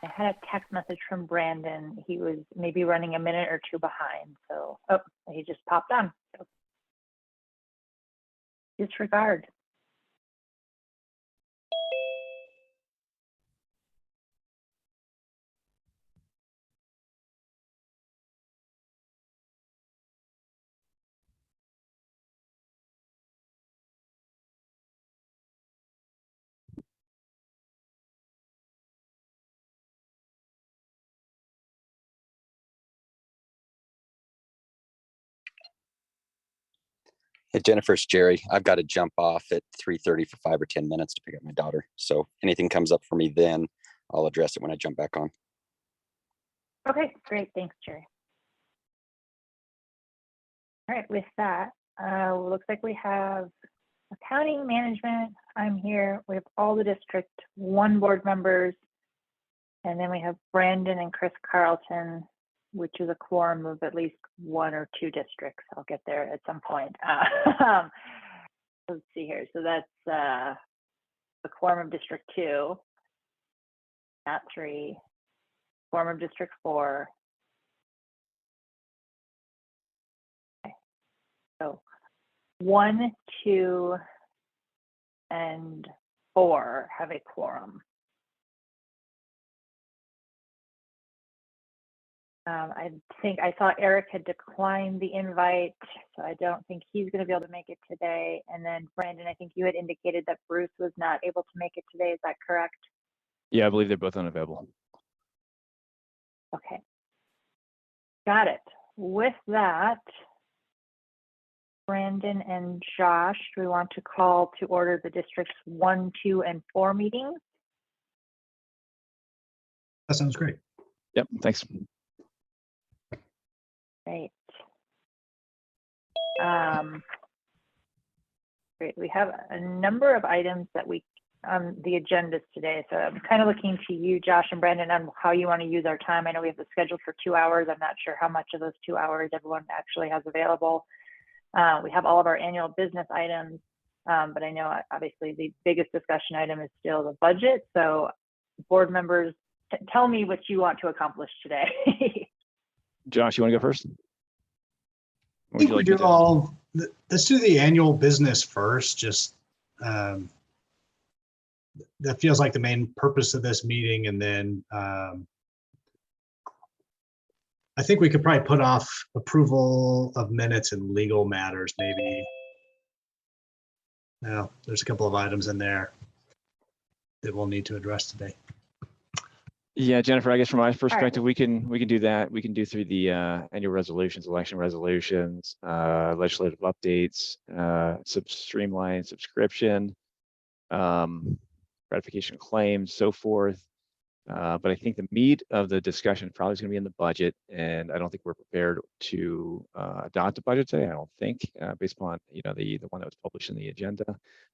I had a text message from Brandon. He was maybe running a minute or two behind. So, oh, he just popped on. So, disregard. Hey, Jennifer, it's Jerry. I've got to jump off at 3:30 for 5 or 10 minutes to pick up my daughter. So anything comes up for me then, I'll address it when I jump back on. Okay, great. Thanks, Jerry. All right, with that, looks like we have accounting management. I'm here. We have all the District 1 board members. And then we have Brandon and Chris Carlton, which is a quorum of at least 1 or 2 districts. I'll get there at some point. Let's see here. So that's the quorum of District 2, not 3, quorum of District 4. Okay. So 1, 2, and 4 have a quorum. I think I saw Eric had declined the invite, so I don't think he's going to be able to make it today. And then Brandon, I think you had indicated that Bruce was not able to make it today. Is that correct? Yeah, I believe they're both unavailable. Okay. Got it. With that, Brandon and Josh, do we want to call to order the districts 1, 2, and 4 meetings? That sounds great. Yep, thanks. Great. Great. We have a number of items that we on the agendas today. So I'm kind of looking to you, Josh and Brandon, on how you want to use our time. I know we have the schedule for 2 hours. I'm not sure how much of those 2 hours everyone actually has available. We have all of our annual business items, but I know obviously the biggest discussion item is still the budget. So board members, tell me what you want to accomplish today. Josh, you want to go first? I think we do all, let's do the annual business first. Just that feels like the main purpose of this meeting. And then I think we could probably put off approval of minutes and legal matters, maybe. Now, there's a couple of items in there that we'll need to address today. Yeah, Jennifer, I guess from my perspective, we can do that. We can do through the annual resolutions, election resolutions, legislative updates, streamlined subscription, ratification claims, so forth. But I think the meat of the discussion probably is going to be in the budget, and I don't think we're prepared to adopt a budget today. I don't think, based upon the one that was published in the agenda.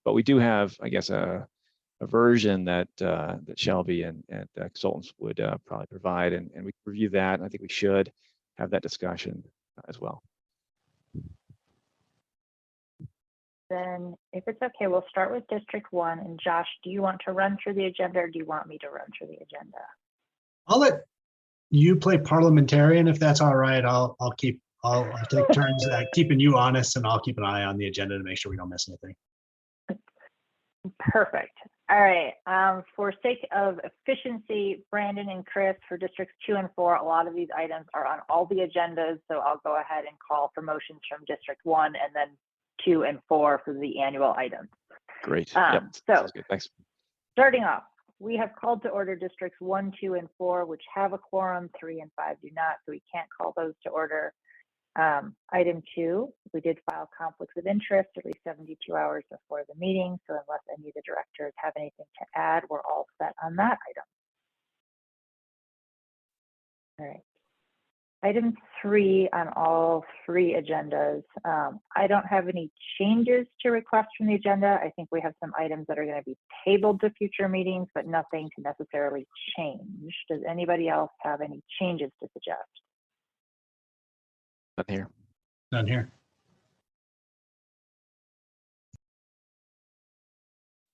But we do have, I guess, a version that that Shelby and consultants would probably provide, and we can review that. And I think we should have that discussion as well. Then, if it's okay, we'll start with District 1. And Josh, do you want to run through the agenda, or do you want me to run through the agenda? I'll let you play parliamentarian if that's all right. I'll take turns keeping you honest, and I'll keep an eye on the agenda to make sure we don't miss anything. Perfect. All right. For sake of efficiency, Brandon and Chris, for Districts 2 and 4, a lot of these items are on all the agendas. So I'll go ahead and call for motions from District 1 and then 2 and 4 for the annual items. Great. Yep. So sounds good. Thanks. Starting off, we have called to order Districts 1, 2, and 4, which have a quorum. 3 and 5 do not, so we can't call those to order. Item 2, we did file conflicts of interest at least 72 hours before the meeting. So unless any of the directors have anything to add, we're all set on that item. All right. Item 3 on all 3 agendas. I don't have any changes to request from the agenda. I think we have some items that are going to be tabled to future meetings, but nothing to necessarily change. Does anybody else have any changes to suggest? Not here. None here.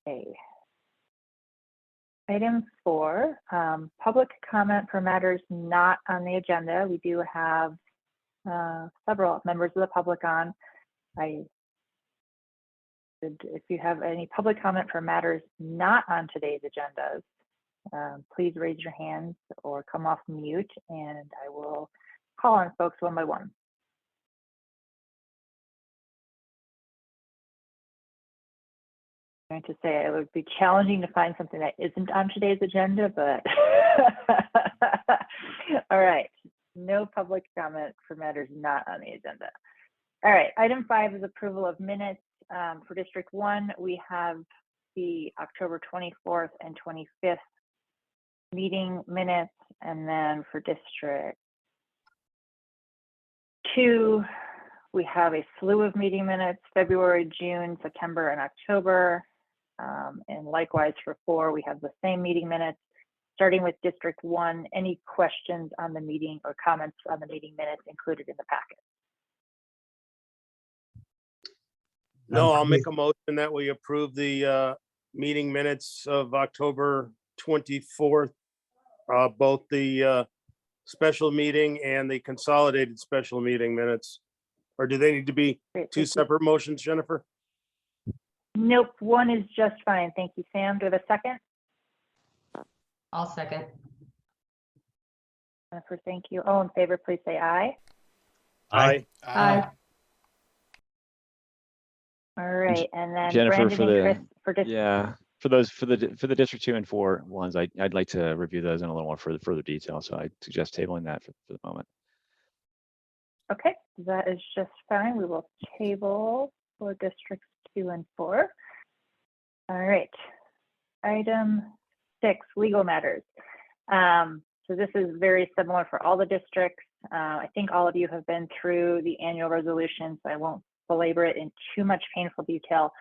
Okay. Item 4, public comment for matters not on the agenda. We do have several members of the public on. If you have any public comment for matters not on today's agendas, please raise your hands or come off mute, and I will call on folks one by one. I'm going to say it would be challenging to find something that isn't on today's agenda, but all right, no public comment for matters not on the agenda. All right, item 5 is approval of minutes. For District 1, we have the October 24th and 25th meeting minutes, and then for District 2, we have a slew of meeting minutes, February, June, September, and October. And likewise for 4, we have the same meeting minutes. Starting with District 1, any questions on the meeting or comments on the meeting minutes included in the packet? No, I'll make a motion that we approve the meeting minutes of October 24th, both the special meeting and the consolidated special meeting minutes. Or do they need to be Great, two thank you. separate motions, Jennifer? Nope, one is just fine. Thank you, Sam. Do I have a second? I'll second. Jennifer, thank you. All in favor, please say aye. Aye. Aye. All right, and then Jennifer, Brandon for and the- Chris for District. Yeah, for the District 2 and 4 ones, I'd like to review those in a little more further detail. So I suggest tabling that for the moment. Okay, that is just fine. We will table for Districts 2 and 4. All right. Item 6, legal matters. So this is very similar for all the districts. I think all of you have been through the annual resolution, so I won't belabor it in too much painful detail.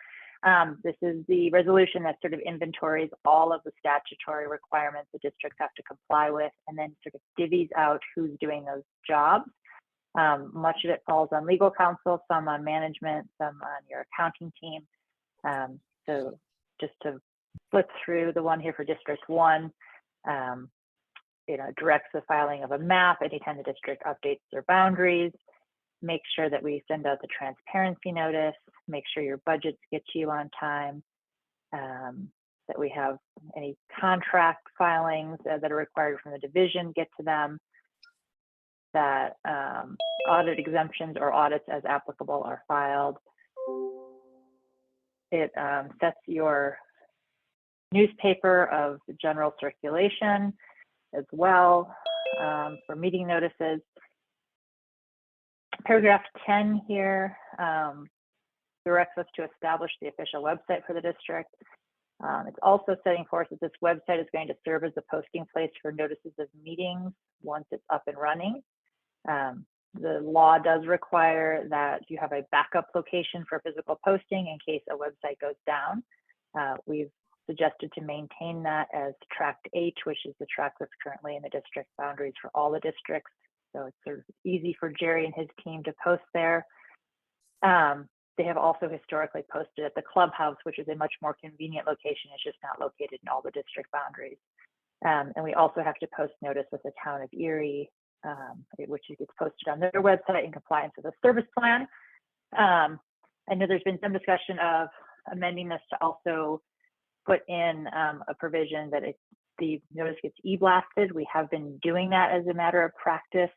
This is the resolution that sort of inventories all of the statutory requirements the districts have to comply with, and then sort of divvies out who's doing those jobs. Much of it falls on legal counsel, some on management, some on your accounting team. So just to flip through the one here for District 1, directs the filing of a map anytime the district updates their boundaries, make sure that we send out the transparency notice, make sure your budgets get to you on time, that we have any contract filings that are required from the division get to them, that audit exemptions or audits as applicable are filed. It sets your newspaper of general circulation as well for meeting notices. Paragraph 10 here directs us to establish the official website for the district. It's also setting forth that this website is going to serve as a posting place for notices of meetings once it's up and running. The law does require that you have a backup location for physical posting in case a website goes down. We've suggested to maintain that as tract H, which is the tract that's currently in the district boundaries for all the districts. So it's sort of easy for Jerry and his team to post there. They have also historically posted at the clubhouse, which is a much more convenient location. It's just not located in all the district boundaries. And we also have to post notice with the town of Erie, which gets posted on their website in compliance with the service plan. I know there's been some discussion of amending this to also put in a provision that the notice gets e-blasted. We have been doing that as a matter of practice.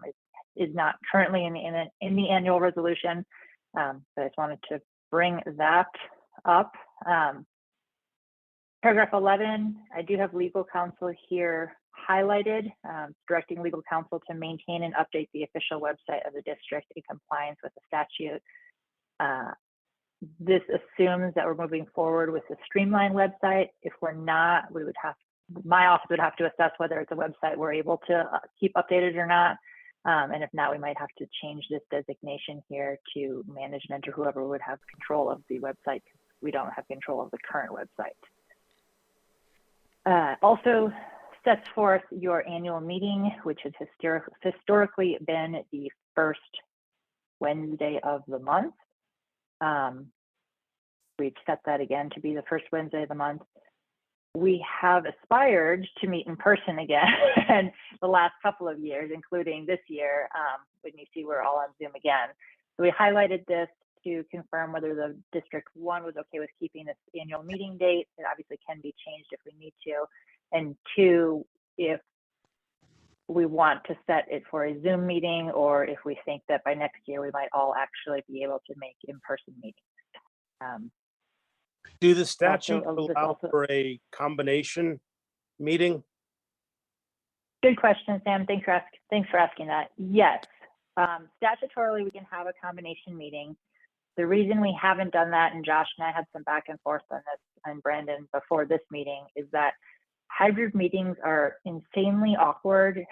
It is not currently in the annual resolution, but I just wanted to bring that up. Paragraph 11, I do have legal counsel here highlighted, directing legal counsel to maintain and update the official website of the district in compliance with the statute. This assumes that we're moving forward with the streamlined website. If we're not, my office would have to assess whether it's a website we're able to keep updated or not. And if not, we might have to change this designation here to management or whoever would have control of the website. We don't have control of the current website. Also sets forth your annual meeting, which has historically been the first Wednesday of the month. We've set that again to be the first Wednesday of the month. we have aspired to meet in person again and the last couple of years, including this year, when you see we're all on Zoom again. So we highlighted this to confirm whether the District 1 was okay with keeping this annual meeting date. It obviously can be changed if we need to. And 2, if we want to set it for a Zoom meeting, or if we think that by next year we might all actually be able to make in-person meetings. Do the statutes this allow also- for a combination meeting? Good question, Sam. Thanks for asking that. Yes, statutorily we can have a combination meeting. The reason we haven't done that, and Josh and I had some back and forth on this, and Brandon before this meeting, is that hybrid meetings are insanely awkward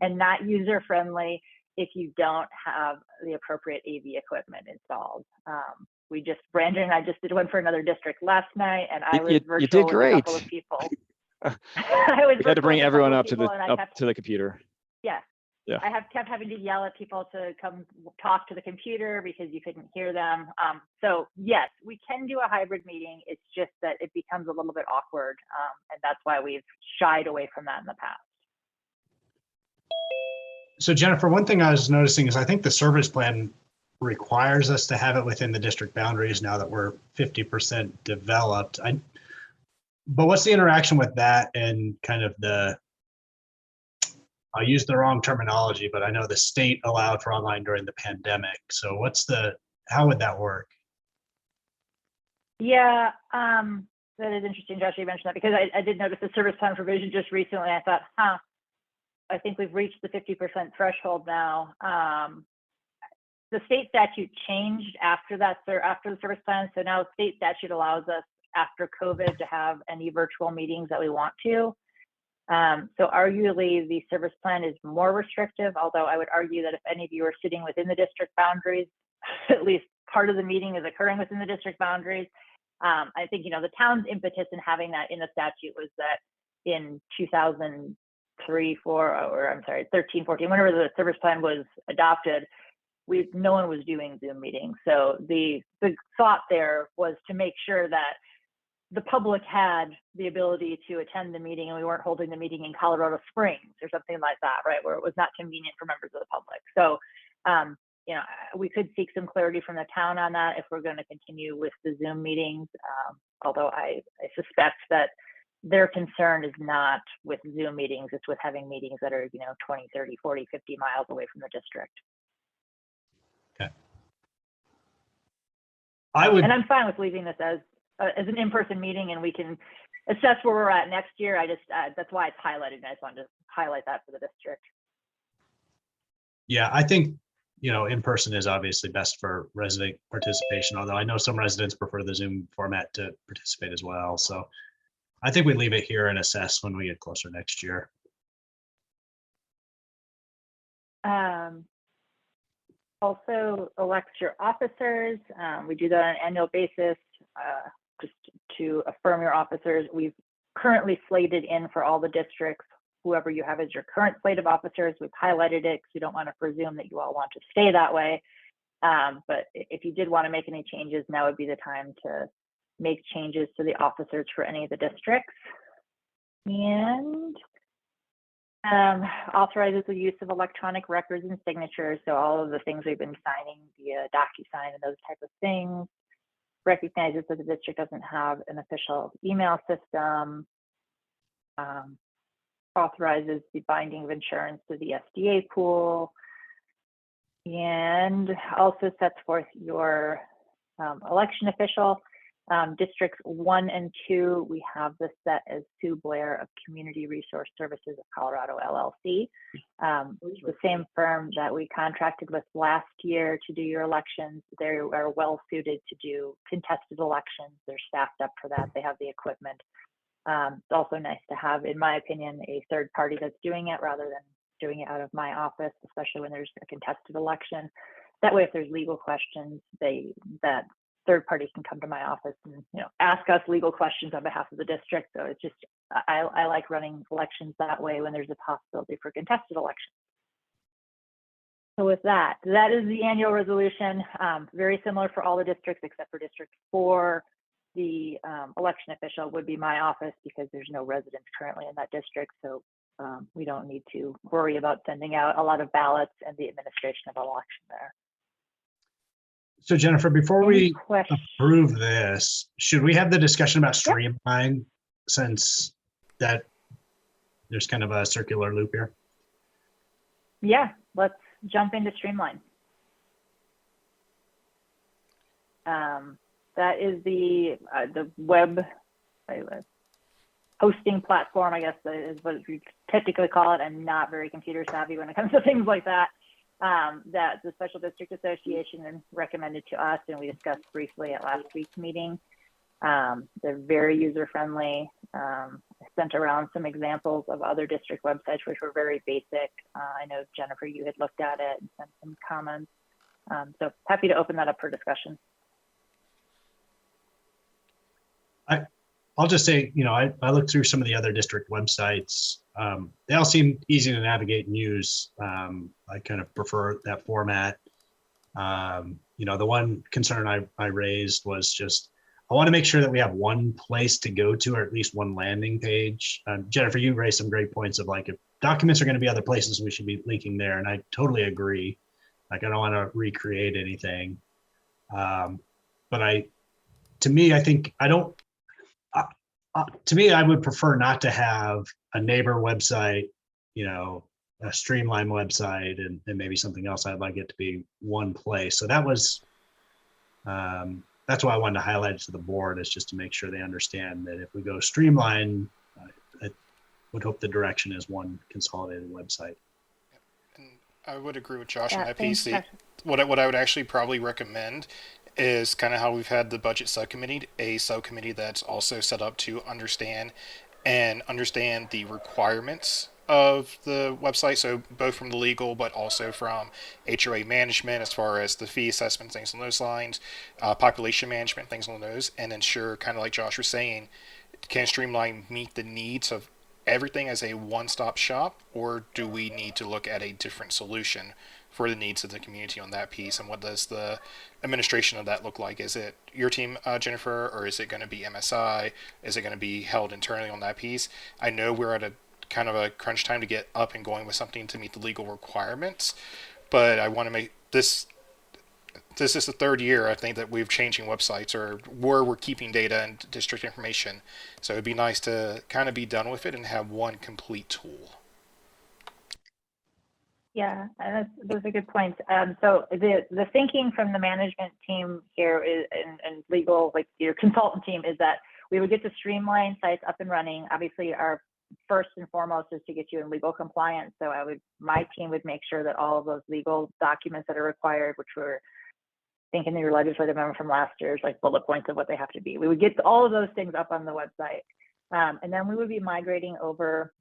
and not user friendly if you don't have the appropriate AV equipment installed. Brandon and I just did one for another district last night, and I was virtual you did with great. a couple of people. I was We had to bring virtual with a everyone couple up of to the people, and I kept- to the computer. Yeah. Yeah. I kept having to yell at people to come talk to the computer because you couldn't hear them. So yes, we can do a hybrid meeting. It's just that it becomes a little bit awkward. And that's why we've shied away from that in the past. So Jennifer, one thing I was noticing is I think the service plan requires us to have it within the district boundaries now that we're 50% developed. But what's the interaction with that and kind of I'll use the wrong terminology, but I know the state allowed for online during the pandemic. So how would that work? Yeah, that is interesting, Josh, you mentioned that, because I did notice the service plan provision just recently. I thought, I think we've reached the 50% threshold now. The state statute changed after the service plan. So now state statute allows us after COVID to have any virtual meetings that we want to. So arguably the service plan is more restrictive, although I would argue that if any of you are sitting within the district boundaries, at least part of the meeting is occurring within the district boundaries. I think, the town's impetus in having that in the statute was that in 2003, 13, 14, whenever the service plan was adopted, no one was doing Zoom meetings. So the thought there was to make sure that the public had the ability to attend the meeting, and we weren't holding the meeting in Colorado Springs or something like that, right? Where it was not convenient for members of the public. So, we could seek some clarity from the town on that if we're going to continue with the Zoom meetings. Although I suspect that their concern is not with Zoom meetings, it's with having meetings that are, 20, 30, 40, 50 miles away from the district. Okay. And I'm fine with leaving this as an in-person meeting, and we can assess where we're at next year. That's why it's highlighted, and I just wanted to highlight that for the district. Yeah, I think, in person is obviously best for resident participation, although I know some residents prefer the Zoom format to participate as well. So I think we leave it here and assess when we get closer next year. Also elect your officers. We do that on an annual basis. Just to affirm your officers, we've currently slated in for all the districts, whoever you have as your current slate of officers. We've highlighted it because we don't want to presume that you all want to stay that way. But if you did want to make any changes, now would be the time to make changes to the officers for any of the districts. And authorizes the use of electronic records and signatures. So all of the things we've been signing via DocuSign and those type of things. Recognizes that the district doesn't have an official email system. Authorizes the binding of insurance to the SDA pool. And also sets forth your election official. Districts 1 and 2, we have this set as Sue Blair of Community Resource Services of Colorado, LLC. The same firm that we contracted with last year to do your elections. They are well suited to do contested elections. They're staffed up for that. They have the equipment. It's also nice to have, in my opinion, a third party that's doing it rather than doing it out of my office, especially when there's a contested election. That way, if there's legal questions, that third party can come to my office and ask us legal questions on behalf of the district. So it's just, I like running elections that way when there's a possibility for contested elections. So with that is the annual resolution, very similar for all the districts except for District 4. the election official would be my office because there's no residents currently in that district. So we don't need to worry about sending out a lot of ballots and the administration of election there. So Jennifer, before Any we questions? approve this, should we have the discussion about streamline, since that there's kind of a circular loop here? Yeah, let's jump into Streamline. That is the web hosting platform, I guess is what you technically call it. I'm not very computer savvy when it comes to things like that. That the Special District Association recommended to us, and we discussed briefly at last week's meeting. They're very user-friendly. I sent around some examples of other district websites, which were very basic. I know, Jennifer, you had looked at it and sent some comments. So happy to open that up for discussion. I'll just say, I looked through some of the other district websites. They all seem easy to navigate and use. I kind of prefer that format. The one concern I raised was just, I want to make sure that we have one place to go to, or at least one landing page. Jennifer, you raised some great points of like, if documents are going to be other places, we should be linking there. And I totally agree. Like, I don't want to recreate anything. But to me, I would prefer not to have a neighbor website, a Streamline website, and maybe something else. I'd like it to be one place. So that was, that's why I wanted to highlight it to the board, is just to make sure they understand that if we go Streamline, I would hope the direction is one consolidated website. And I would agree with Josh Yeah, on that thanks, piece. Josh. What I would actually probably recommend is kind of how we've had the budget subcommittee, a subcommittee that's also set up to understand the requirements of the website. So both from the legal, but also from HOA management, as far as the fee assessment, things along those lines, population management, things along those, and ensure, kind of like Josh was saying, can Streamline meet the needs of everything as a one-stop shop, or do we need to look at a different solution for the needs of the community on that piece? And what does the administration of that look like? Is it your team, Jennifer, or is it going to be MSI? Is it going to be held internally on that piece? I know we're at a kind of a crunch time to get up and going with something to meet the legal requirements, but I want to make this is the third year, I think, that we've changing websites, or where we're keeping data and district information. So it'd be nice to kind of be done with it and have one complete tool. Yeah, and those are good points. So the thinking from the management team here is, and legal, like your consultant team, is that we would get the Streamline sites up and running. Obviously, our first and foremost is to get you in legal compliance. So my team would make sure that all of those legal documents that are required, which were thinking your legislative member from last year's, like bullet points of what they have to be. We would get all of those things up on the website. And then we would be migrating over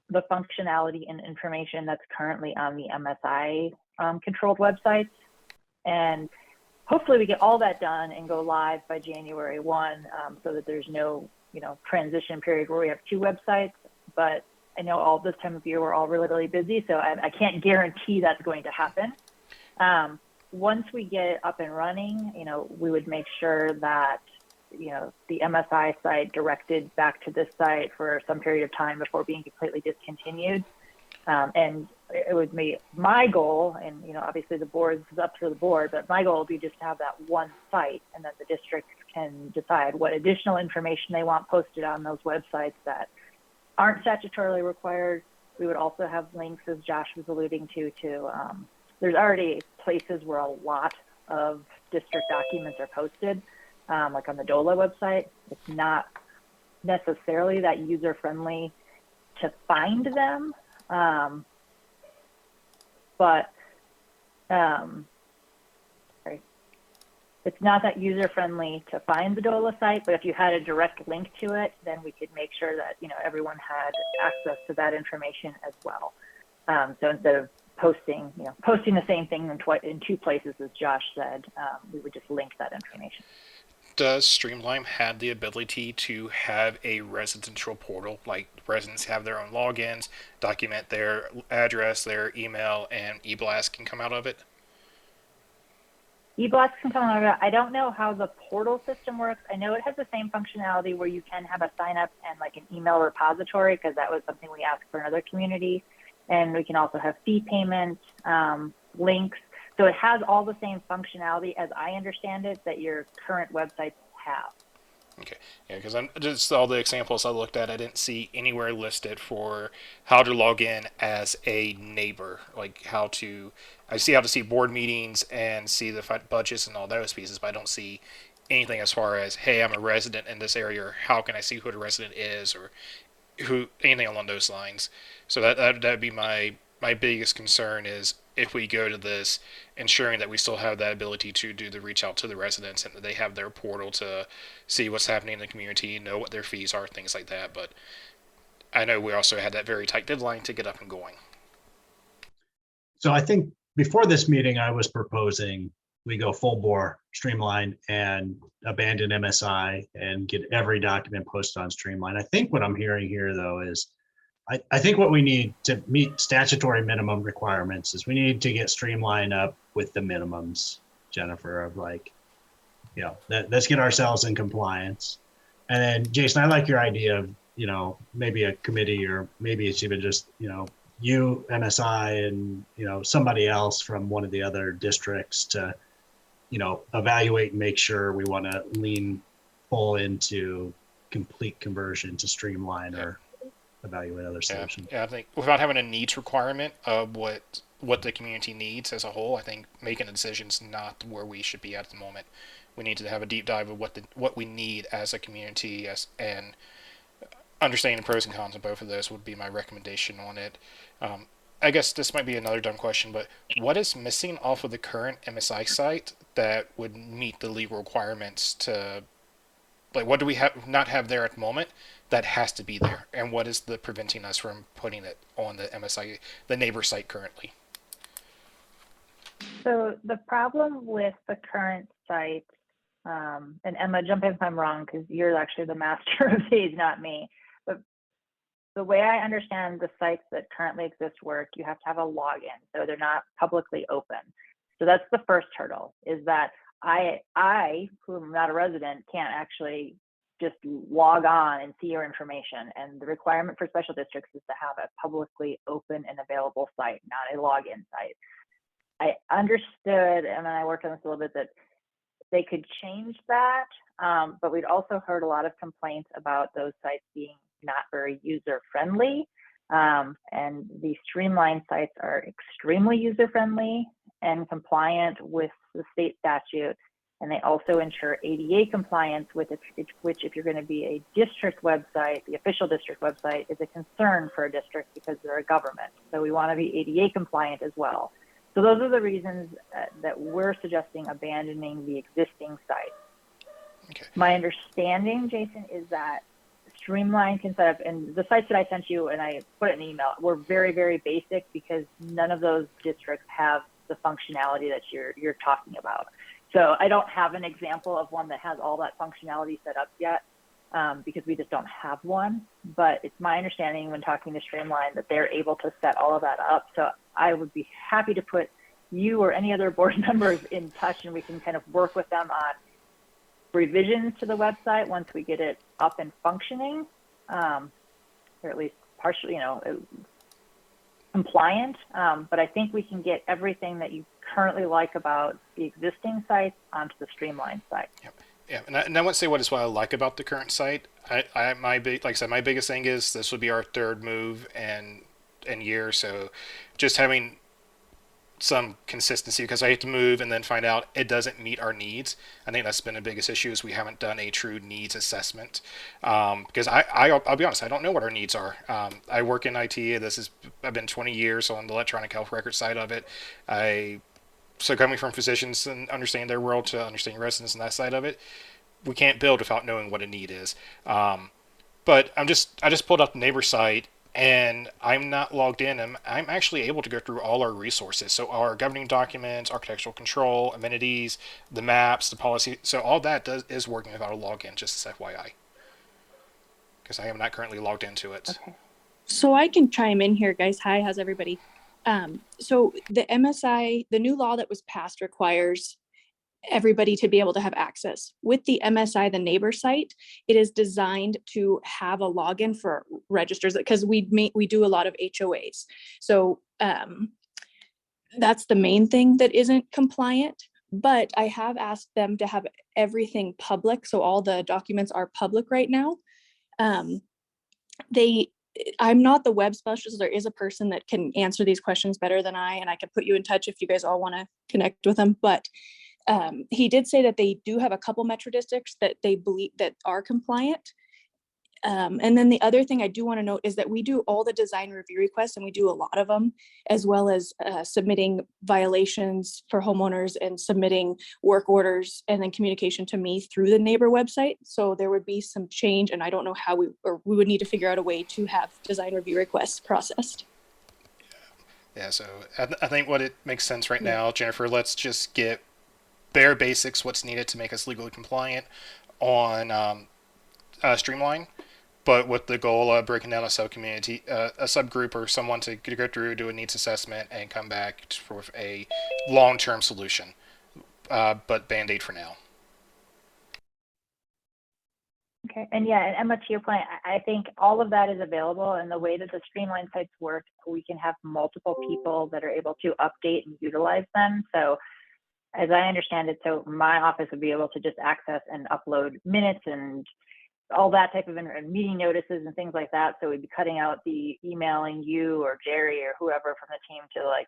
the functionality and information that's currently on the MSI controlled websites. And hopefully we get all that done and go live by January 1, so that there's no, transition period where we have two websites. But I know all this time of year, we're all really, really busy. So I can't guarantee that's going to happen. Once we get it up and running, we would make sure that, the MSI site directed back to this site for some period of time before being completely discontinued. And it would be my goal, and, obviously the board is up to the board, but my goal would be just to have that one site, and then the district can decide what additional information they want posted on those websites that aren't statutorily required. We would also have links, as Josh was alluding to there's already places where a lot of district documents are posted, like on the DOLA website. It's not necessarily that user-friendly to find them, it's not that user-friendly to find the DOLA site, but if you had a direct link to it, then we could make sure that, everyone had access to that information as well. So instead of posting the same thing in two places, as Josh said, we would just link that information. Does Streamline have the ability to have a residential portal, like residents have their own logins, document their address, their email, and e-blast can come out of it? E-blocks can come out of it. I don't know how the portal system works. I know it has the same functionality where you can have a sign up and like an email repository, because that was something we asked for another community. And we can also have fee payment links. So it has all the same functionality, as I understand it, that your current websites have. Okay, yeah, because I'm just all the examples I looked at, I didn't see anywhere listed for how to log in as a neighbor, like how to. I see how to see board meetings and see the budgets and all those pieces, but I don't see anything as far as, hey, I'm a resident in this area, or how can I see who the resident is, or who anything along those lines. So that'd be my biggest concern is if we go to this, ensuring that we still have that ability to do the reach out to the residents and that they have their portal to see what's happening in the community, know what their fees are, things like that. But I know we also had that very tight deadline to get up and going. So I think before this meeting, I was proposing we go full bore Streamline and abandon MSI and get every document posted on Streamline. I think what I'm hearing here though is I think what we need to meet statutory minimum requirements is we need to get Streamline up with the minimums, Jennifer, of like, you know, let's get ourselves in compliance. And then Jason, I like your idea of, you know, maybe a committee, or maybe it's even just, you know, you, MSI, and, you know, somebody else from one of the other districts to, you know, evaluate and make sure we want to lean full into complete conversion to Streamline, or evaluate other solutions. Yeah, I think without having a needs requirement of what the community needs as a whole, I think making a decision is not where we should be at the moment. We need to have a deep dive of what we need as a community, and understanding the pros and cons of both of those would be my recommendation on it. I guess this might be another dumb question, but what is missing off of the current MSI site that would meet the legal requirements to, like, what do we not have there at the moment that has to be there, and what is the preventing us from putting it on the MSI, the neighbor site currently? So the problem with the current site, and Emma, jump in if I'm wrong, because you're actually the master of these, not me. But the way I understand the sites that currently exist work, you have to have a login, so they're not publicly open. So that's the first hurdle, is that I, who am not a resident, can't actually just log on and see your information. And the requirement for special districts is to have a publicly open and available site, not a login site. I understood, and I worked on this a little bit, that they could change that, but we'd also heard a lot of complaints about those sites being not very user friendly. And the Streamline sites are extremely user friendly and compliant with the state statute. And they also ensure ADA compliance, which if you're going to be a district website, the official district website is a concern for a district because they're a government. So we want to be ADA compliant as well. So those are the reasons that we're suggesting abandoning the existing site. Okay. My understanding, Jason, is that Streamline can set up, and the sites that I sent you and I put it in the email were very, very basic, because none of those districts have the functionality that you're talking about. So I don't have an example of one that has all that functionality set up yet, because we just don't have one. But it's my understanding when talking to Streamline that they're able to set all of that up. So I would be happy to put you or any other board members in touch, and we can kind of work with them on revisions to the website once we get it up and functioning, or at least partially, you know, compliant. But I think we can get everything that you currently like about the existing sites onto the Streamline site. Yep. Yeah, and I won't say what is what I like about the current site. Like I said, my biggest thing is this would be our third move and year, so just having some consistency, because I hate to move and then find out it doesn't meet our needs. I think that's been the biggest issue, is we haven't done a true needs assessment. Because I'll be honest, I don't know what our needs are. I work in IT. I've been 20 years on the electronic health record side of it. So coming from physicians and understanding their world to understanding residents and that side of it, we can't build without knowing what a need is. But I just pulled up the neighbor site, and I'm not logged in. I'm actually able to go through all our resources. So our governing documents, architectural control, amenities, the maps, the policy. So all that is working without a login, just as FYI. Because I am not currently logged into it. Okay. So I can chime in here, guys. Hi, how's everybody? So the MSI, the new law that was passed requires everybody to be able to have access. With the MSI, the neighbor site, it is designed to have a login for registers because we do a lot of HOAs. So that's the main thing that isn't compliant. But I have asked them to have everything public, so all the documents are public right now. I'm not the web specialist. There is a person that can answer these questions better than I, and I can put you in touch if you guys all want to connect with them. But he did say that they do have a couple metro districts that they believe that are compliant. And then the other thing I do want to note is that we do all the design review requests, and we do a lot of them, as well as submitting violations for homeowners and submitting work orders and then communication to me through the neighbor website. So there would be some change, and I don't know how we would need to figure out a way to have design review requests processed. Yeah, so I think what it makes sense right now, Jennifer, let's just get bare basics, what's needed to make us legally compliant on Streamline, but with the goal of breaking down a subcommunity, a subgroup, or someone to go through, do a needs assessment, and come back for a long-term solution. But Band-Aid for now. Okay, and yeah, and Emma, to your point, I think all of that is available, and the way that the Streamline sites work, we can have multiple people that are able to update and utilize them. So as I understand it, so my office would be able to just access and upload minutes and all that type of meeting notices and things like that. So we'd be cutting out the emailing you or Jerry or whoever from the team to like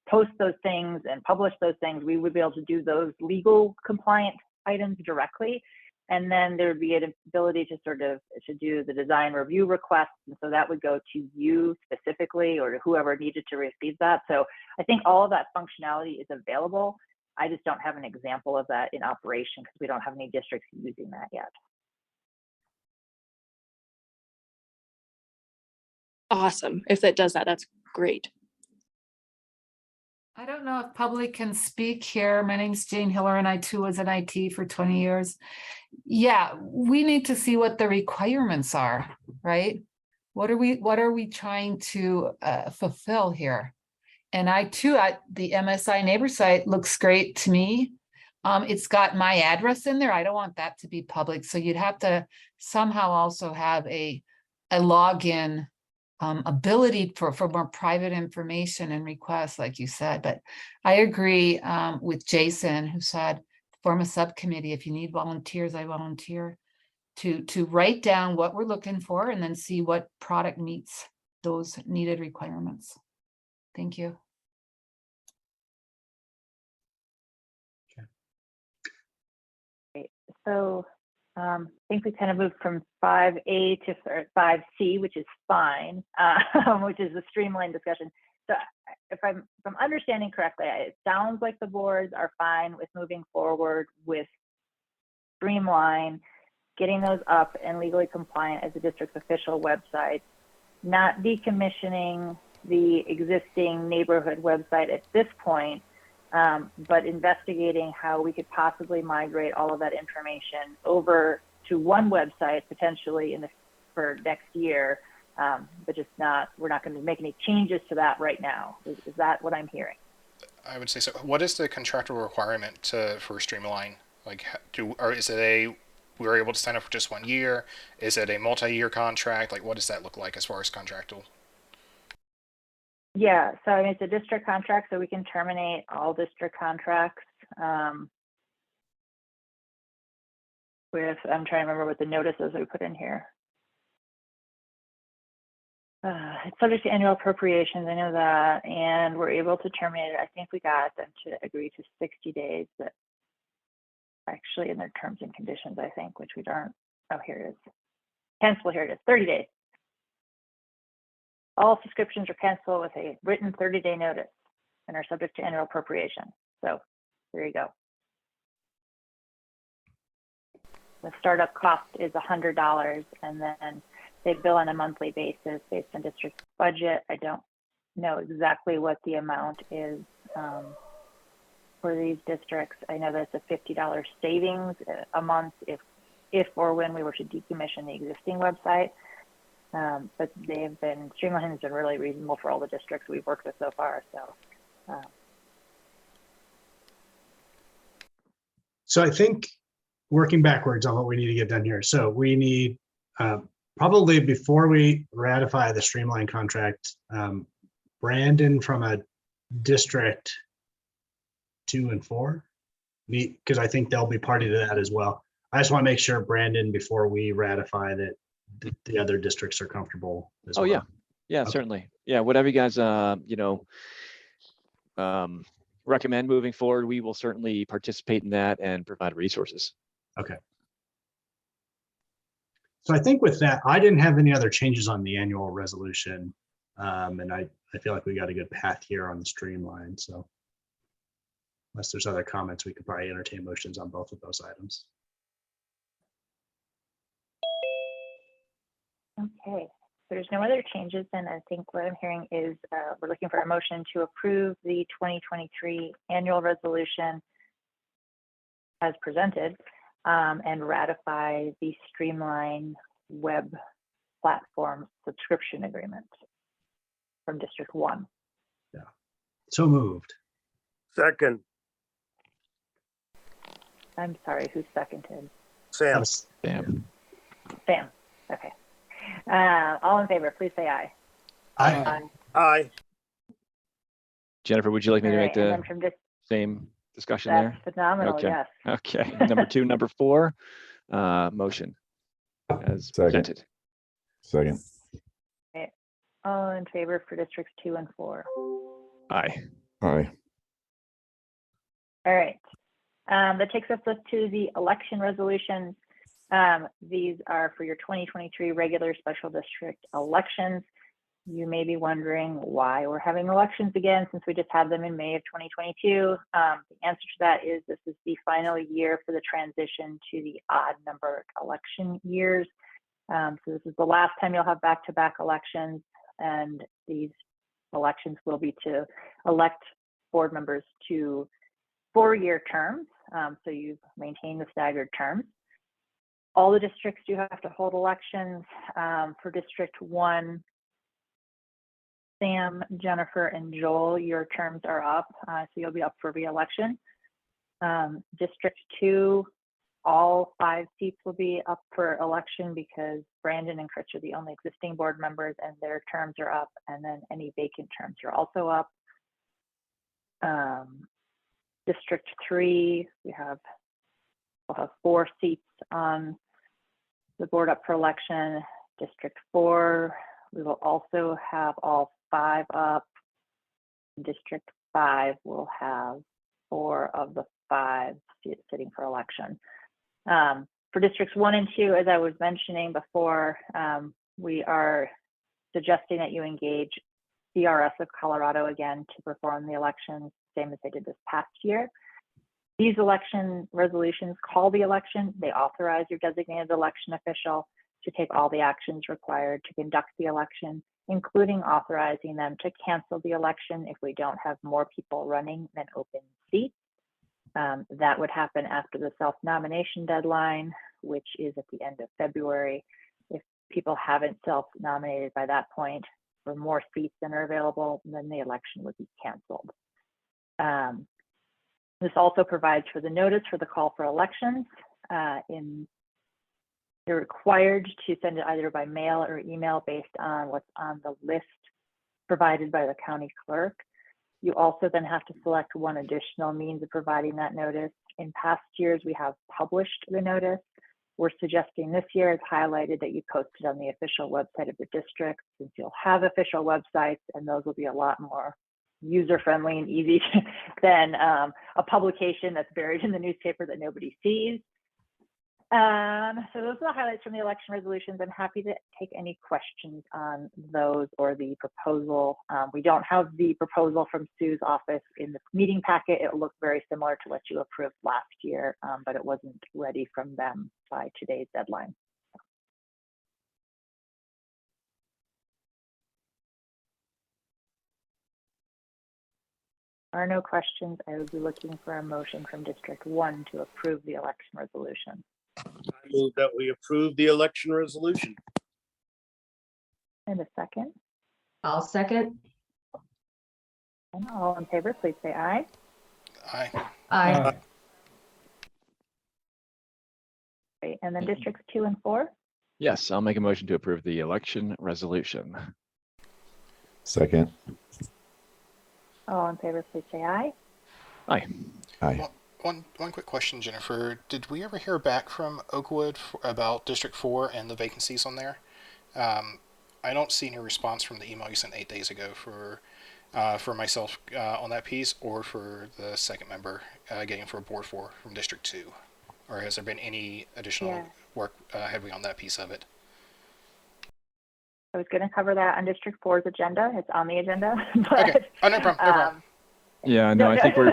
post those things and publish those things. We would be able to do those legal compliant items directly. And then there would be an ability to sort of to do the design review requests. And so that would go to you specifically or to whoever needed to receive that. So I think all of that functionality is available. I just don't have an example of that in operation because we don't have any districts using that yet. Awesome. If that does that, that's great. I don't know if public can speak here. My name's Jane Hiller, and I too was in IT for 20 years. Yeah, we need to see what the requirements are, right? What are we trying to fulfill here? And I too, the MSI neighbor site looks great to me. It's got my address in there. I don't want that to be public. So you'd have to somehow also have a login ability for more private information and requests, like you said. But I agree with Jason, who said, form a subcommittee. If you need volunteers, I volunteer to write down what we're looking for and then see what product meets those needed requirements. Thank you. Great. So I think we kind of moved from 5A to 5C, which is fine, which is the streamline discussion. So if I'm understanding correctly, it sounds like the boards are fine with moving forward with Streamline, getting those up and legally compliant as the district's official website, not decommissioning the existing neighborhood website at this point, but investigating how we could possibly migrate all of that information over to one website potentially for next year, but just we're not going to make any changes to that right now. Is that what I'm hearing? I would say so. What is the contractual requirement for Streamline? Like, is it we're able to sign up for just 1 year? Is it a multi-year contract? Like, what does that look like as far as contractual? Yeah, so I mean, it's a district contract, so we can terminate all district contracts. I'm trying to remember what the notice is we put in here. It's subject to annual appropriations, I know that, and we're able to terminate it. I think we got them to agree to 60 days, but actually in their terms and conditions, I think, which we don't, oh, here it is. Cancel, here it is, 30 days. All subscriptions are canceled with a written 30-day notice and are subject to annual appropriation. So there you go. The startup cost is $100, and then they bill on a monthly basis based on district budget. I don't know exactly what the amount is for these districts. I know that's a $50 savings a month if or when we were to decommission the existing website. But Streamline has been really reasonable for all the districts we've worked with so far. So So I think working backwards on what we need to get done here. So we need probably before we ratify the streamline contract, Brandon from a district 2 and 4, because I think they'll be party to that as well. I just want to make sure, Brandon, before we ratify, that the other districts are comfortable as Oh, well. yeah. Yeah, Okay. certainly. Yeah, whatever you guys, recommend moving forward, we will certainly participate in that and provide resources. Okay. So I think with that, I didn't have any other changes on the annual resolution. And I feel like we got a good path here on the streamline. So unless there's other comments, we could probably entertain motions on both of those items. Okay, there's no other changes, and I think what I'm hearing is we're looking for a motion to approve the 2023 annual resolution as presented, and ratify the Streamline Web Platform subscription agreement from District 1. So moved. Second, I'm sorry, who seconded? Sam. Damn. Sam. Okay. All in favor, please say aye. Aye. Aye. Jennifer, would you like me All to right, make and the then from this, same discussion that's there? phenomenal, Okay. yes. Okay. Number 2, number 4, motion as presented. Second. All in favor for districts 2 and 4. Aye. Aye. All right. That takes us to the election resolutions. These are for your 2023 regular special district elections. You may be wondering why we're having elections again since we just had them in May of 2022. The answer to that is this is the final year for the transition to the odd number election years. So this is the last time you'll have back-to-back elections, and these elections will be to elect board members to 4-year terms. So you maintain the staggered terms. All the districts do have to hold elections. For District 1, Sam, Jennifer, and Joel, your terms are up, so you'll be up for re-election. District 2, all 5 seats will be up for election because Brandon and Chris are the only existing board members and their terms are up, and then any vacant terms are also up. District 3, we'll have 4 seats on the board up for election. District 4, we will also have all 5 up. District 5 will have 4 of the 5 sitting for election. For districts 1 and 2, as I was mentioning before, we are suggesting that you engage CRS of Colorado again to perform the elections, same as they did this past year. These election resolutions call the election. They authorize your designated election official to take all the actions required to conduct the election, including authorizing them to cancel the election if we don't have more people running than open seats. That would happen after the self-nomination deadline, which is at the end of February. If people haven't self-nominated by that point for more seats than are available, then the election would be canceled. This also provides for the notice for the call for elections. You're required to send it either by mail or email based on what's on the list provided by the county clerk. You also then have to select one additional means of providing that notice. In past years, we have published the notice. We're suggesting this year is highlighted that you post it on the official website of the district, since you'll have official websites and those will be a lot more user-friendly and easy than a publication that's buried in the newspaper that nobody sees. So those are the highlights from the election resolutions. I'm happy to take any questions on those or the proposal. We don't have the proposal from Sue's office in the meeting packet. It looks very similar to what you approved last year, but it wasn't ready from them by today's deadline. There are no questions. I would be looking for a motion from District 1 to approve the election resolution. I move that we approve the election resolution. And a second. I'll second. And all in favor, please say aye. Aye. Aye. Great. And then districts 2 and 4? Yes, I'll make a motion to approve the election resolution. Second. All in favor, please say aye. Aye. Aye. One quick question, Jennifer. Did we ever hear back from Oakwood about District 4 and the vacancies on there? I don't see any response from the email you sent 8 days ago for myself on that piece, or for the second member getting for Board 4 from District 2. Or has there been any additional work heavily on that piece of it? I was going to cover that on District 4's agenda. It's on the agenda. But, Okay. Oh, no problem. No problem. Yeah, no, I think we're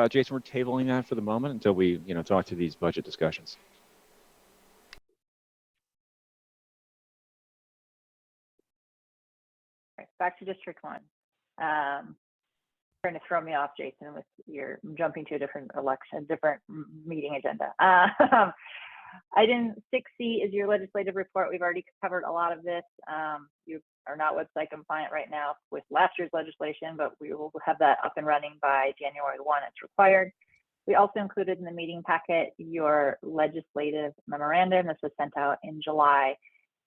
Jason, we're tabling that for the moment until we, talk to these budget discussions. Right, back to District 1. Trying to throw me off, Jason, with your jumping to a different meeting agenda. Item 6C is your legislative report. We've already covered a lot of this. You are not website compliant right now with last year's legislation, but we will have that up and running by January 1. It's required. We also included in the meeting packet your legislative memorandum. This was sent out in July.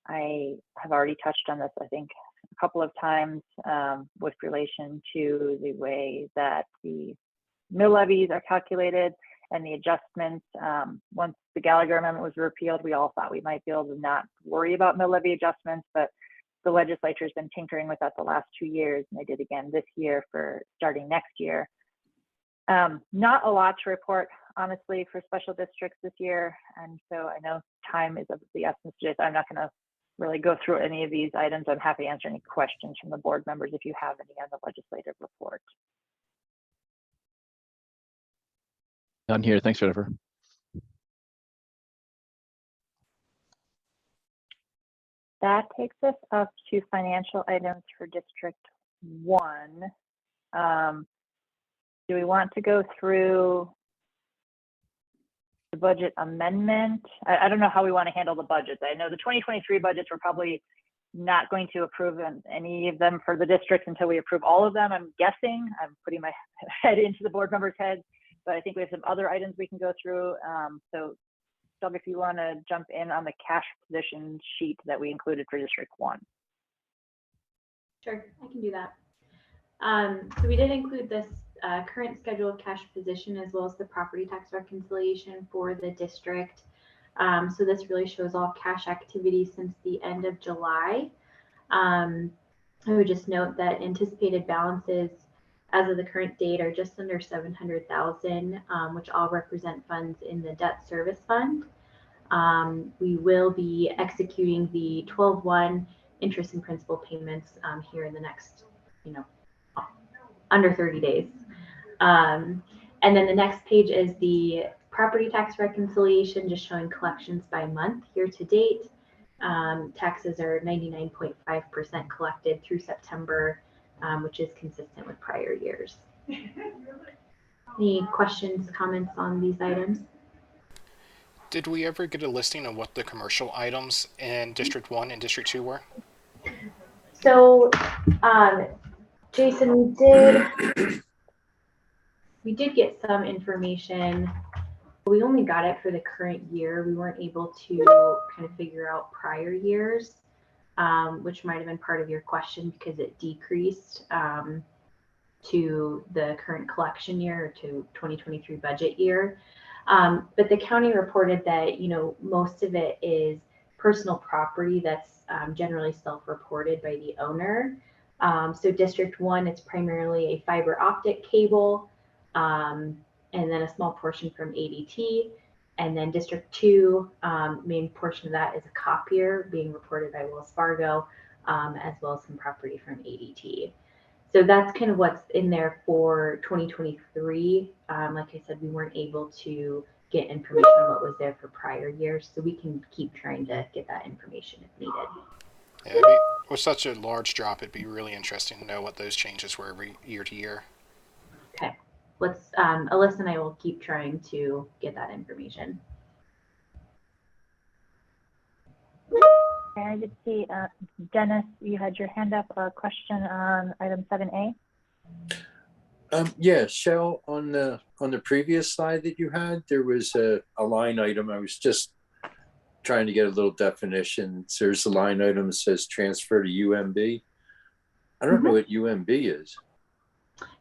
I have already touched on this, I think, a couple of times with relation to the way that the mill levies are calculated and the adjustments. Once the Gallagher Amendment was repealed, we all thought we might be able to not worry about mill levy adjustments, but the legislature has been tinkering with that the last 2 years, and they did again this year for starting next year. Not a lot to report, honestly, for special districts this year, and so I know time is of the essence. Just I'm not going to really go through any of these items. I'm happy to answer any questions from the board members if you have any on the legislative report. None here. Thanks, Jennifer. That takes us up to financial items for District 1. Do we want to go through the budget amendment? I don't know how we want to handle the budgets. I know the 2023 budgets we're probably not going to approve any of them for the districts until we approve all of them. I'm guessing. I'm putting my head into the board members' heads, but I think we have some other items we can go through. So Doug, if you want to jump in on the cash position sheet that we included for District 1. Sure, I can do that. So we did include this current schedule of cash position as well as the property tax reconciliation for the district. So this really shows all cash activity since the end of July. I would just note that anticipated balances as of the current date are just under 700,000, which all represent funds in the debt service fund. We will be executing the 12/1 interest and principal payments here in the next, under 30 days. And then the next page is the property tax reconciliation, just showing collections by month year to date. Taxes are 99.5% collected through September, which is consistent with prior years. Any questions, comments on these items? Did we ever get a listing of what the commercial items in District 1 and District 2 were? So, Jason, we did get some information. We only got it for the current year. We weren't able to kind of figure out prior years, which might have been part of your question because it decreased to the current collection year, or to 2023 budget year. But the county reported that, most of it is personal property that's generally self-reported by the owner. So District 1, it's primarily a fiber optic cable, and then a small portion from ADT. And then District 2, main portion of that is a copier being reported by Wells Fargo, as well as some property from ADT. So that's kind of what's in there for 2023. Like I said, we weren't able to get information on what was there for prior years, so we can keep trying to get that information if needed. Yeah, with such a large drop, it'd be really interesting to know what those changes were every year to year. Okay, let's Alyssa and I will keep trying to get that information. I did see, Dennis, you had your hand up, a question on item 7A. Yeah, Shell, on the previous slide that you had, there was a line item. I was just trying to get a little definition. So there's a line item that says transfer to UMB. I don't know what UMB is.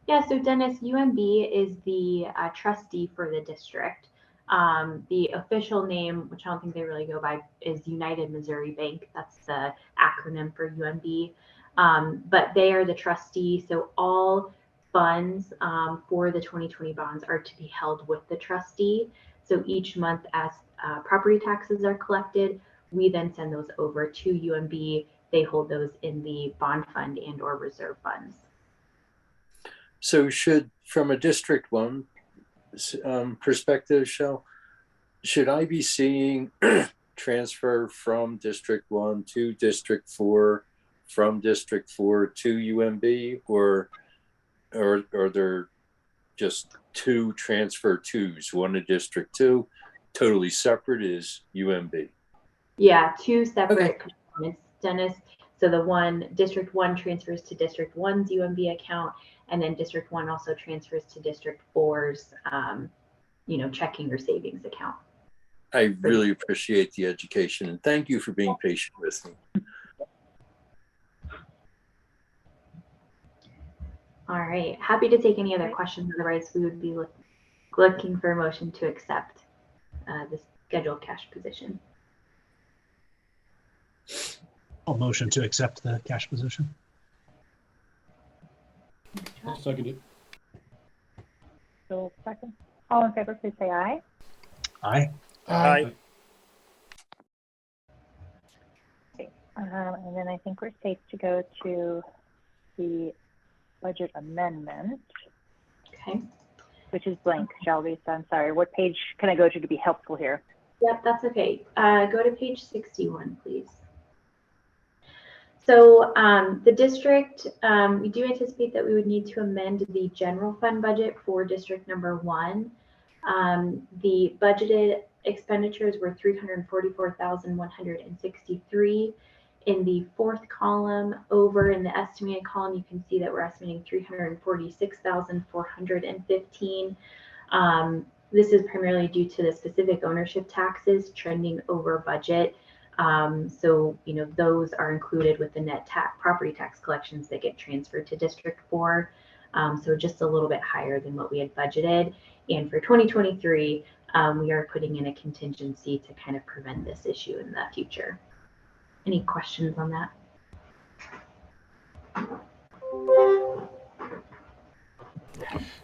Yeah, so Dennis, UMB is the trustee for the district. The official name, which I don't think they really go by, is United Missouri Bank. That's the acronym for UMB. But they are the trustee, so all funds for the 2020 bonds are to be held with the trustee. So each month as property taxes are collected, we then send those over to UMB. They hold those in the bond fund and or reserve funds. So from a District 1 perspective, Shell, should I be seeing transfer from District 1 to District 4, from District 4 to UMB, or are there just two transfer twos? One to District 2, totally separate, is UMB. Yeah, two separate components, Dennis. So the one, District 1 transfers to District 1's UMB account, and then District 1 also transfers to District 4's, checking or savings account. I really appreciate the education, and thank you for being patient with me. All right, happy to take any other questions. Otherwise, we would be looking for a motion to accept the scheduled cash position. I'll motion to accept the cash position. I'll second it. So second. All in favor, please say aye. Aye. Aye. Okay. And then I think we're safe to go to the budget amendment. Okay. Which is blank, Shelby. So I'm sorry. What page can I go to be helpful here? Yep, that's okay. Go to page 61, please. So the district, we do anticipate that we would need to amend the general fund budget for district number 1. The budgeted expenditures were $344,163. In the fourth column over in the estimated column, you can see that we're estimating $346,415. This is primarily due to the specific ownership taxes trending over budget. So, those are included with the net property tax collections that get transferred to District 4. So just a little bit higher than what we had budgeted. And for 2023, we are putting in a contingency to kind of prevent this issue in the future. Any questions on that?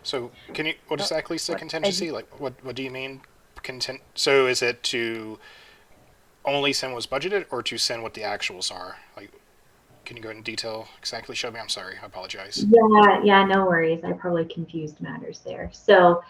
So what exactly is the contingency? Like, what do you mean? So is it to only send what's budgeted or to send what the actuals are? Like, can you go in detail exactly? Show me. I'm sorry. I apologize. Yeah, no worries. I probably confused matters there. So,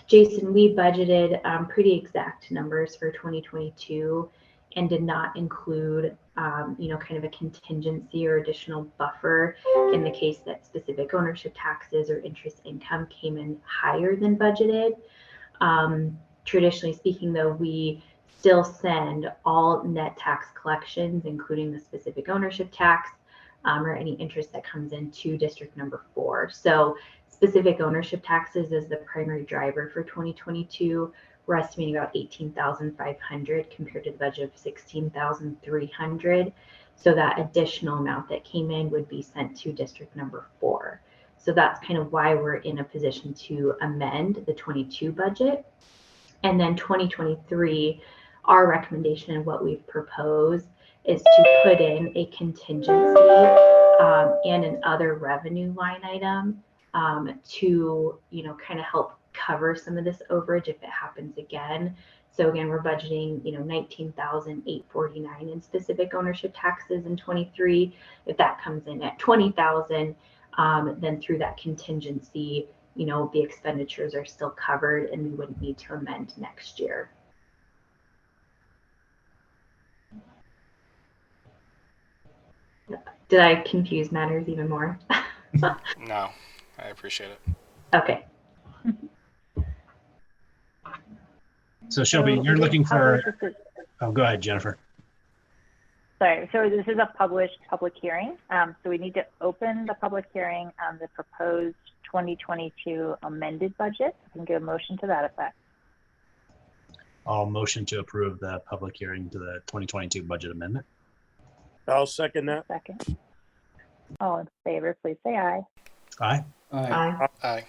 Jason, we budgeted pretty exact numbers for 2022 and did not include, kind of a contingency or additional buffer in the case that specific ownership taxes or interest income came in higher than budgeted. Traditionally speaking, though, we still send all net tax collections, including the specific ownership tax or any interest that comes in to district number 4. So specific ownership taxes is the primary driver for 2022. We're estimating about $18,500 compared to the budget of $16,300. So that additional amount that came in would be sent to district number 4. So that's kind of why we're in a position to amend the 22 budget. And then 2023, our recommendation and what we've proposed is to put in a contingency and an other revenue line item to, kind of help cover some of this overage if it happens again. So again, we're budgeting, $19,849 in specific ownership taxes in 23. If that comes in at $20,000, then through that contingency, the expenditures are still covered and we wouldn't need to amend next year. Did I confuse matters even more? No, I appreciate it. Okay. So Shelby, you're looking for, oh, go ahead, Jennifer. sorry, so this is a published public hearing. So we need to open the public hearing on the proposed 2022 amended budget. I can give a motion to that effect. I'll motion to approve the public hearing to the 2022 budget amendment. I'll second that. Second. All in favor, please say aye. Aye. Aye. Aye.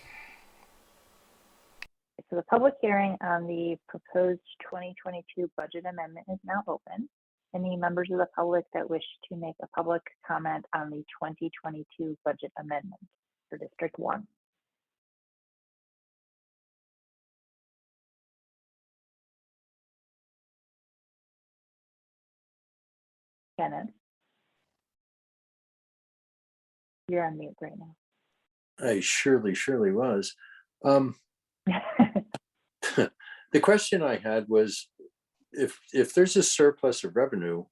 So the public hearing on the proposed 2022 budget amendment is now open. Any members of the public that wish to make a public comment on the 2022 budget amendment for District 1? Kenneth, you're on mute right now. I surely was. The question I had was, if there's a surplus of revenue,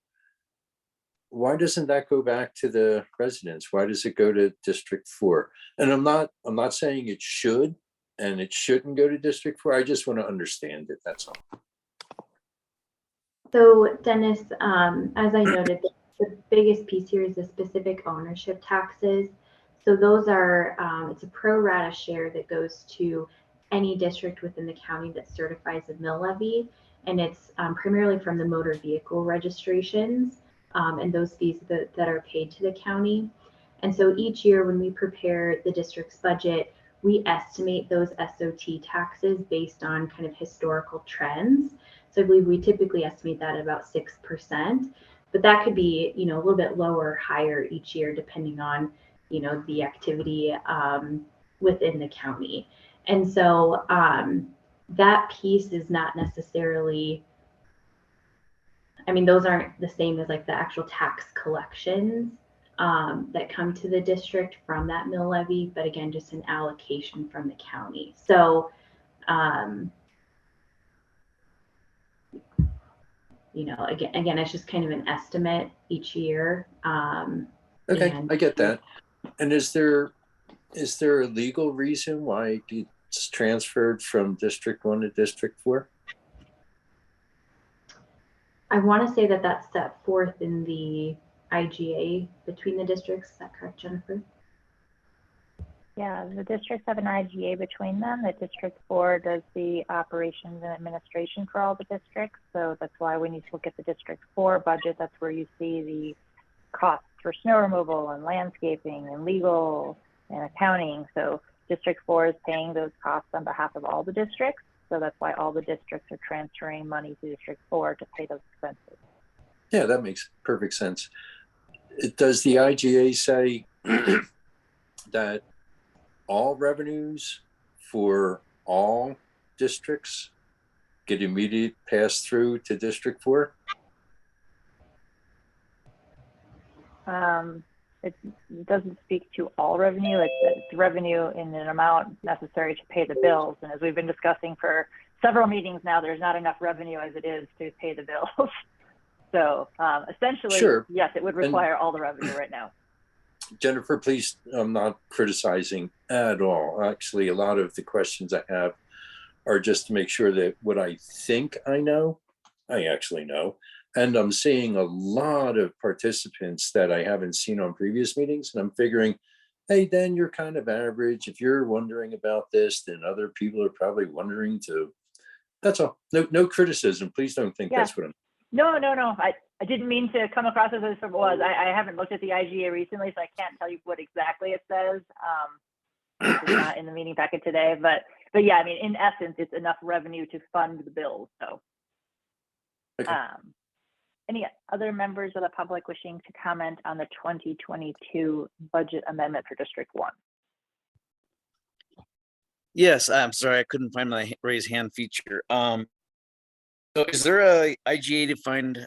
why doesn't that go back to the residents? Why does it go to District 4? And I'm not saying it should and it shouldn't go to District 4. I just want to understand it. That's all. So Dennis, as I noted, the biggest piece here is the specific ownership taxes. So those are, it's a pro rata share that goes to any district within the county that certifies a mill levy. And it's primarily from the motor vehicle registrations and those fees that are paid to the county. And so each year when we prepare the district's budget, we estimate those SOT taxes based on kind of historical trends. So I believe we typically estimate that at about 6%, but that could be, a little bit lower or higher each year, depending on, the activity within the county. And so that piece is not necessarily, those aren't the same as like the actual tax collections that come to the district from that mill levy, but again, just an allocation from the county. So, again, it's just kind of an estimate each year. Okay, I get that. And is there a legal reason why it's transferred from District 1 to District 4? I want to say that that's set forth in the IGA between the districts. Is that correct, Jennifer? Yeah, the districts have an IGA between them. The District 4 does the operations and administration for all the districts. So that's why when you look at the District 4 budget, that's where you see the costs for snow removal and landscaping and legal and accounting. So District 4 is paying those costs on behalf of all the districts. So that's why all the districts are transferring money to District 4 to pay those expenses. Yeah, that makes perfect sense. Does the IGA say that all revenues for all districts get immediate pass through to District 4? It doesn't speak to all revenue. It's revenue in an amount necessary to pay the bills. And as we've been discussing for several meetings now, there's not enough revenue as it is to pay the bills. So essentially, Sure. Yes, it would require all the revenue right now. Jennifer, please, I'm not criticizing at all. Actually, a lot of the questions I have are just to make sure that what I think I know, I actually know. And I'm seeing a lot of participants that I haven't seen on previous meetings. And I'm figuring, hey, Dan, you're kind of average. If you're wondering about this, then other people are probably wondering too. That's all. No criticism. Please don't think that's what I'm. No. I didn't mean to come across as if it was. I haven't looked at the IGA recently, so I can't tell you what exactly it says. It's not in the meeting packet today, but yeah, in essence, it's enough revenue to fund the bills. So, Okay. Any other members of the public wishing to comment on the 2022 budget amendment for District 1? Yes, I'm sorry, I couldn't find my raise hand feature. So is there a IGA defined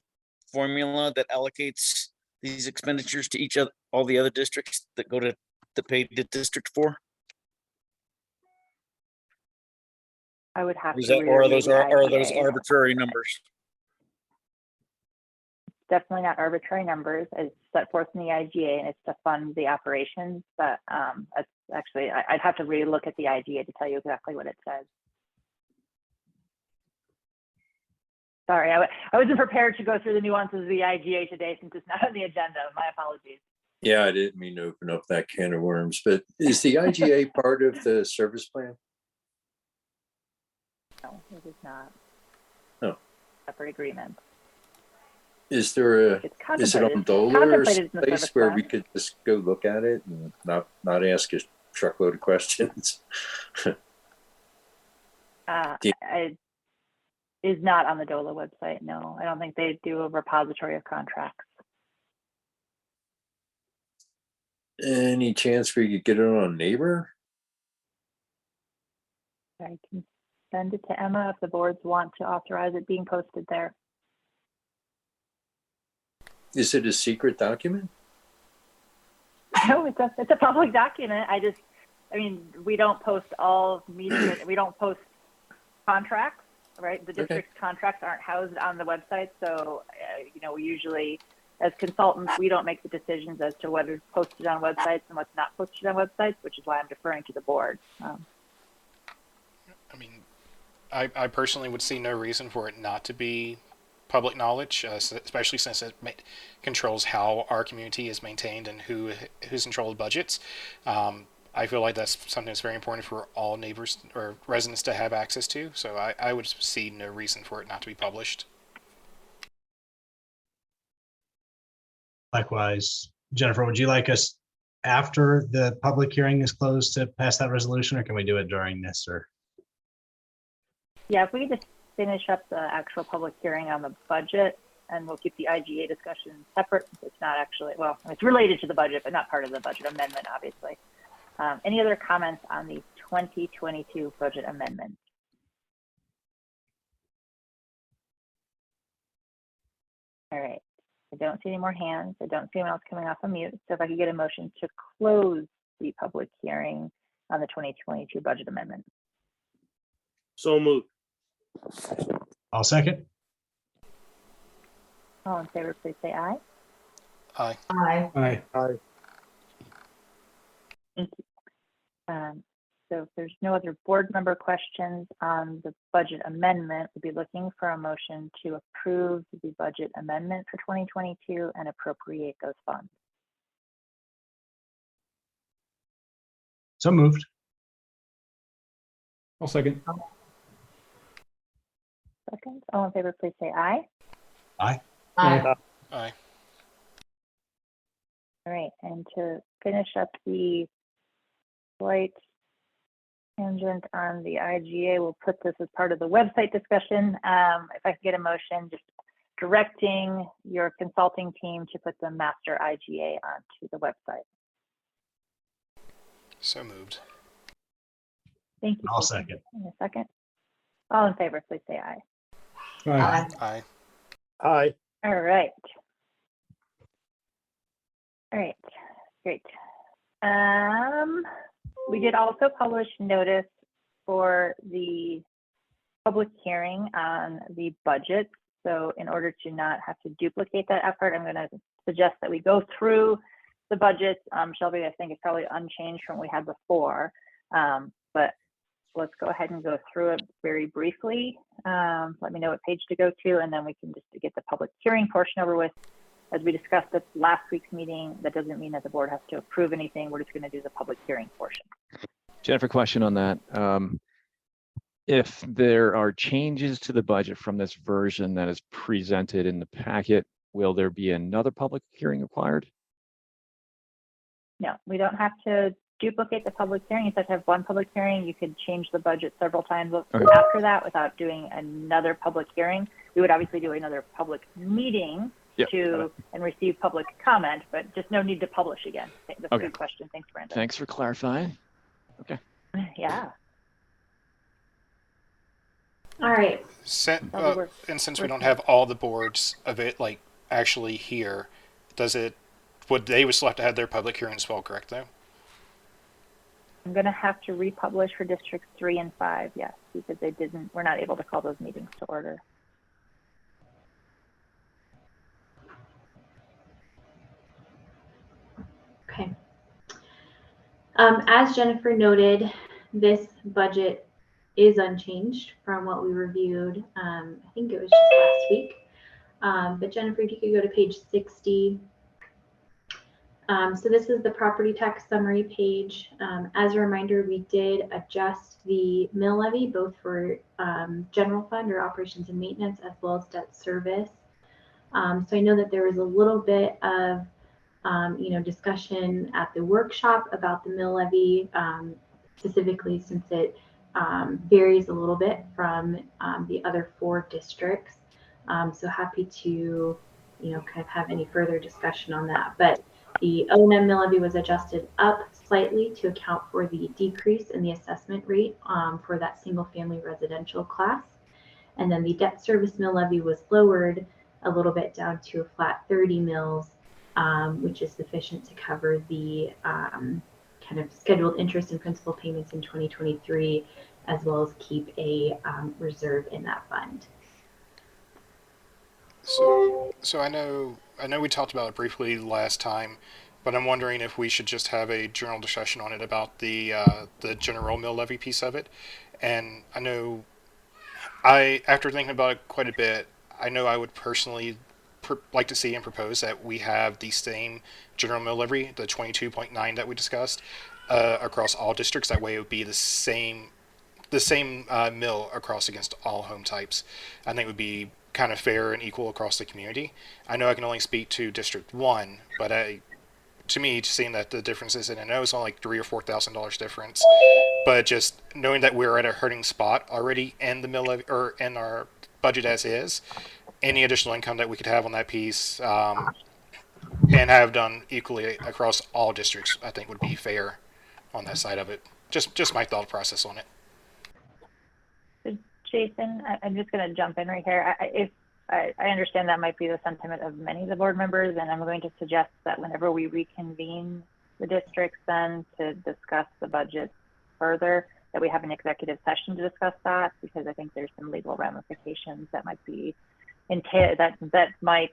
formula that allocates these expenditures to all the other districts that go to pay to District 4? I would have Is to. that, or are those IGA. arbitrary numbers? Definitely not arbitrary numbers. It's set forth in the IGA, and it's to fund the operations. But it's actually, I'd have to really look at the IGA to tell you exactly what it says. Sorry, I wasn't prepared to go through the nuances of the IGA today since it's not on the agenda. My apologies. Yeah, I didn't mean to open up that can of worms, but is the IGA part of the service plan? No, it is not. No. Separate agreement. Is there It's is it on contemplated. DOLA or Contemplated in the place service where plan. we could just go look at it and not ask a truckload of questions? It is not on the DOLA website. No, I don't think they do a repository of contracts. Any chance we could get it on Neighbor? I can send it to Emma if the boards want to authorize it being posted there. Is it a secret document? No, it's a public document. I mean, we don't post all meetings. We don't post contracts, right? The district's contracts aren't housed on the website. So, we usually, as consultants, we don't make the decisions as to whether it's posted on websites and what's not posted on websites, which is why I'm deferring to the board. I mean, I personally would see no reason for it not to be public knowledge, especially since it controls how our community is maintained and who's in control of budgets. I feel like that's something that's very important for all neighbors or residents to have access to. So I would see no reason for it not to be published. Likewise, Jennifer, would you like us after the public hearing is closed to pass that resolution, or can we do it during this? Or Yeah, if we could just finish up the actual public hearing on the budget, and we'll keep the IGA discussion separate. It's not actually, well, it's related to the budget, but not part of the budget amendment, obviously. Any other comments on the 2022 budget amendment? All right, I don't see any more hands. I don't see anyone else coming off of mute. So if I could get a motion to close the public hearing on the 2022 budget amendment. So moved. I'll second. All in favor, please say aye. Aye. Aye. Aye. Aye. Thank you. So if there's no other board member questions on the budget amendment, we'll be looking for a motion to approve the budget amendment for 2022 and appropriate those funds. So moved. I'll second. Second, all in favor, please say aye. Aye. Aye. Aye. All right, and to finish up the slight tangent on the IGA, we'll put this as part of the website discussion. If I could get a motion, just directing your consulting team to put the master IGA onto the website. So moved. Thank you. I'll Jason. second. In a second. All in favor, please say aye. Aye. Aye. Aye. All right. All right, great. We did also publish notice for the public hearing on the budget. So in order to not have to duplicate that effort, I'm going to suggest that we go through the budget. Shelby, I think it's probably unchanged from what we had before, but let's go ahead and go through it very briefly. Let me know what page to go to, and then we can just get the public hearing portion over with. As we discussed at last week's meeting, that doesn't mean that the board has to approve anything. We're just going to do the public hearing portion. Jennifer, question on that. If there are changes to the budget from this version that is presented in the packet, will there be another public hearing required? No, we don't have to duplicate the public hearing. You just have one public hearing. You could change the budget several times after that without doing another public hearing. We would obviously do another public meeting and receive public comment, but just no need to publish again. That's a good question. Thanks, Brandon. Thanks for clarifying. Okay. Yeah. All right. And since we don't have all the boards of it, like actually here, would they still have to have their public hearing as well, correct though? I'm going to have to republish for districts 3 and 5, yes, because we're not able to call those meetings to order. Okay. As Jennifer noted, this budget is unchanged from what we reviewed. I think it was just last week. But Jennifer, if you could go to page 60. So this is the property tax summary page. As a reminder, we did adjust the mill levy both for general fund or operations and maintenance as well as debt service. So I know that there was a little bit of discussion at the workshop about the mill levy, specifically since it varies a little bit from the other 4 districts. So happy to kind of have any further discussion on that. But the O&M mill levy was adjusted up slightly to account for the decrease in the assessment rate for that single family residential class. And then the debt service mill levy was lowered a little bit down to a flat 30 mills, which is sufficient to cover the kind of scheduled interest and principal payments in 2023, as well as keep a reserve in that fund. So I know we talked about it briefly last time, but I'm wondering if we should just have a general discussion on it about the general mill levy piece of it. And I know after thinking about it quite a bit, I know I would personally like to see and propose that we have the same general mill levy, the 22.9 that we discussed, across all districts. That way it would be the same mill across against all home types. I think it would be kind of fair and equal across the community. I know I can only speak to District 1, but to me, seeing that the difference is, and I know it's only like $3,000 or $4,000 difference, but just knowing that we're at a hurting spot already in the mill levy, or in our budget as is, any additional income that we could have on that piece, and have done equally across all districts, I think would be fair on that side of it. Just my thought process on it. Jason, I'm just going to jump in right here. I understand that might be the sentiment of many of the board members, and I'm going to suggest that whenever we reconvene the districts then to discuss the budget further, that we have an executive session to discuss that, because I think there's some legal ramifications that might be that might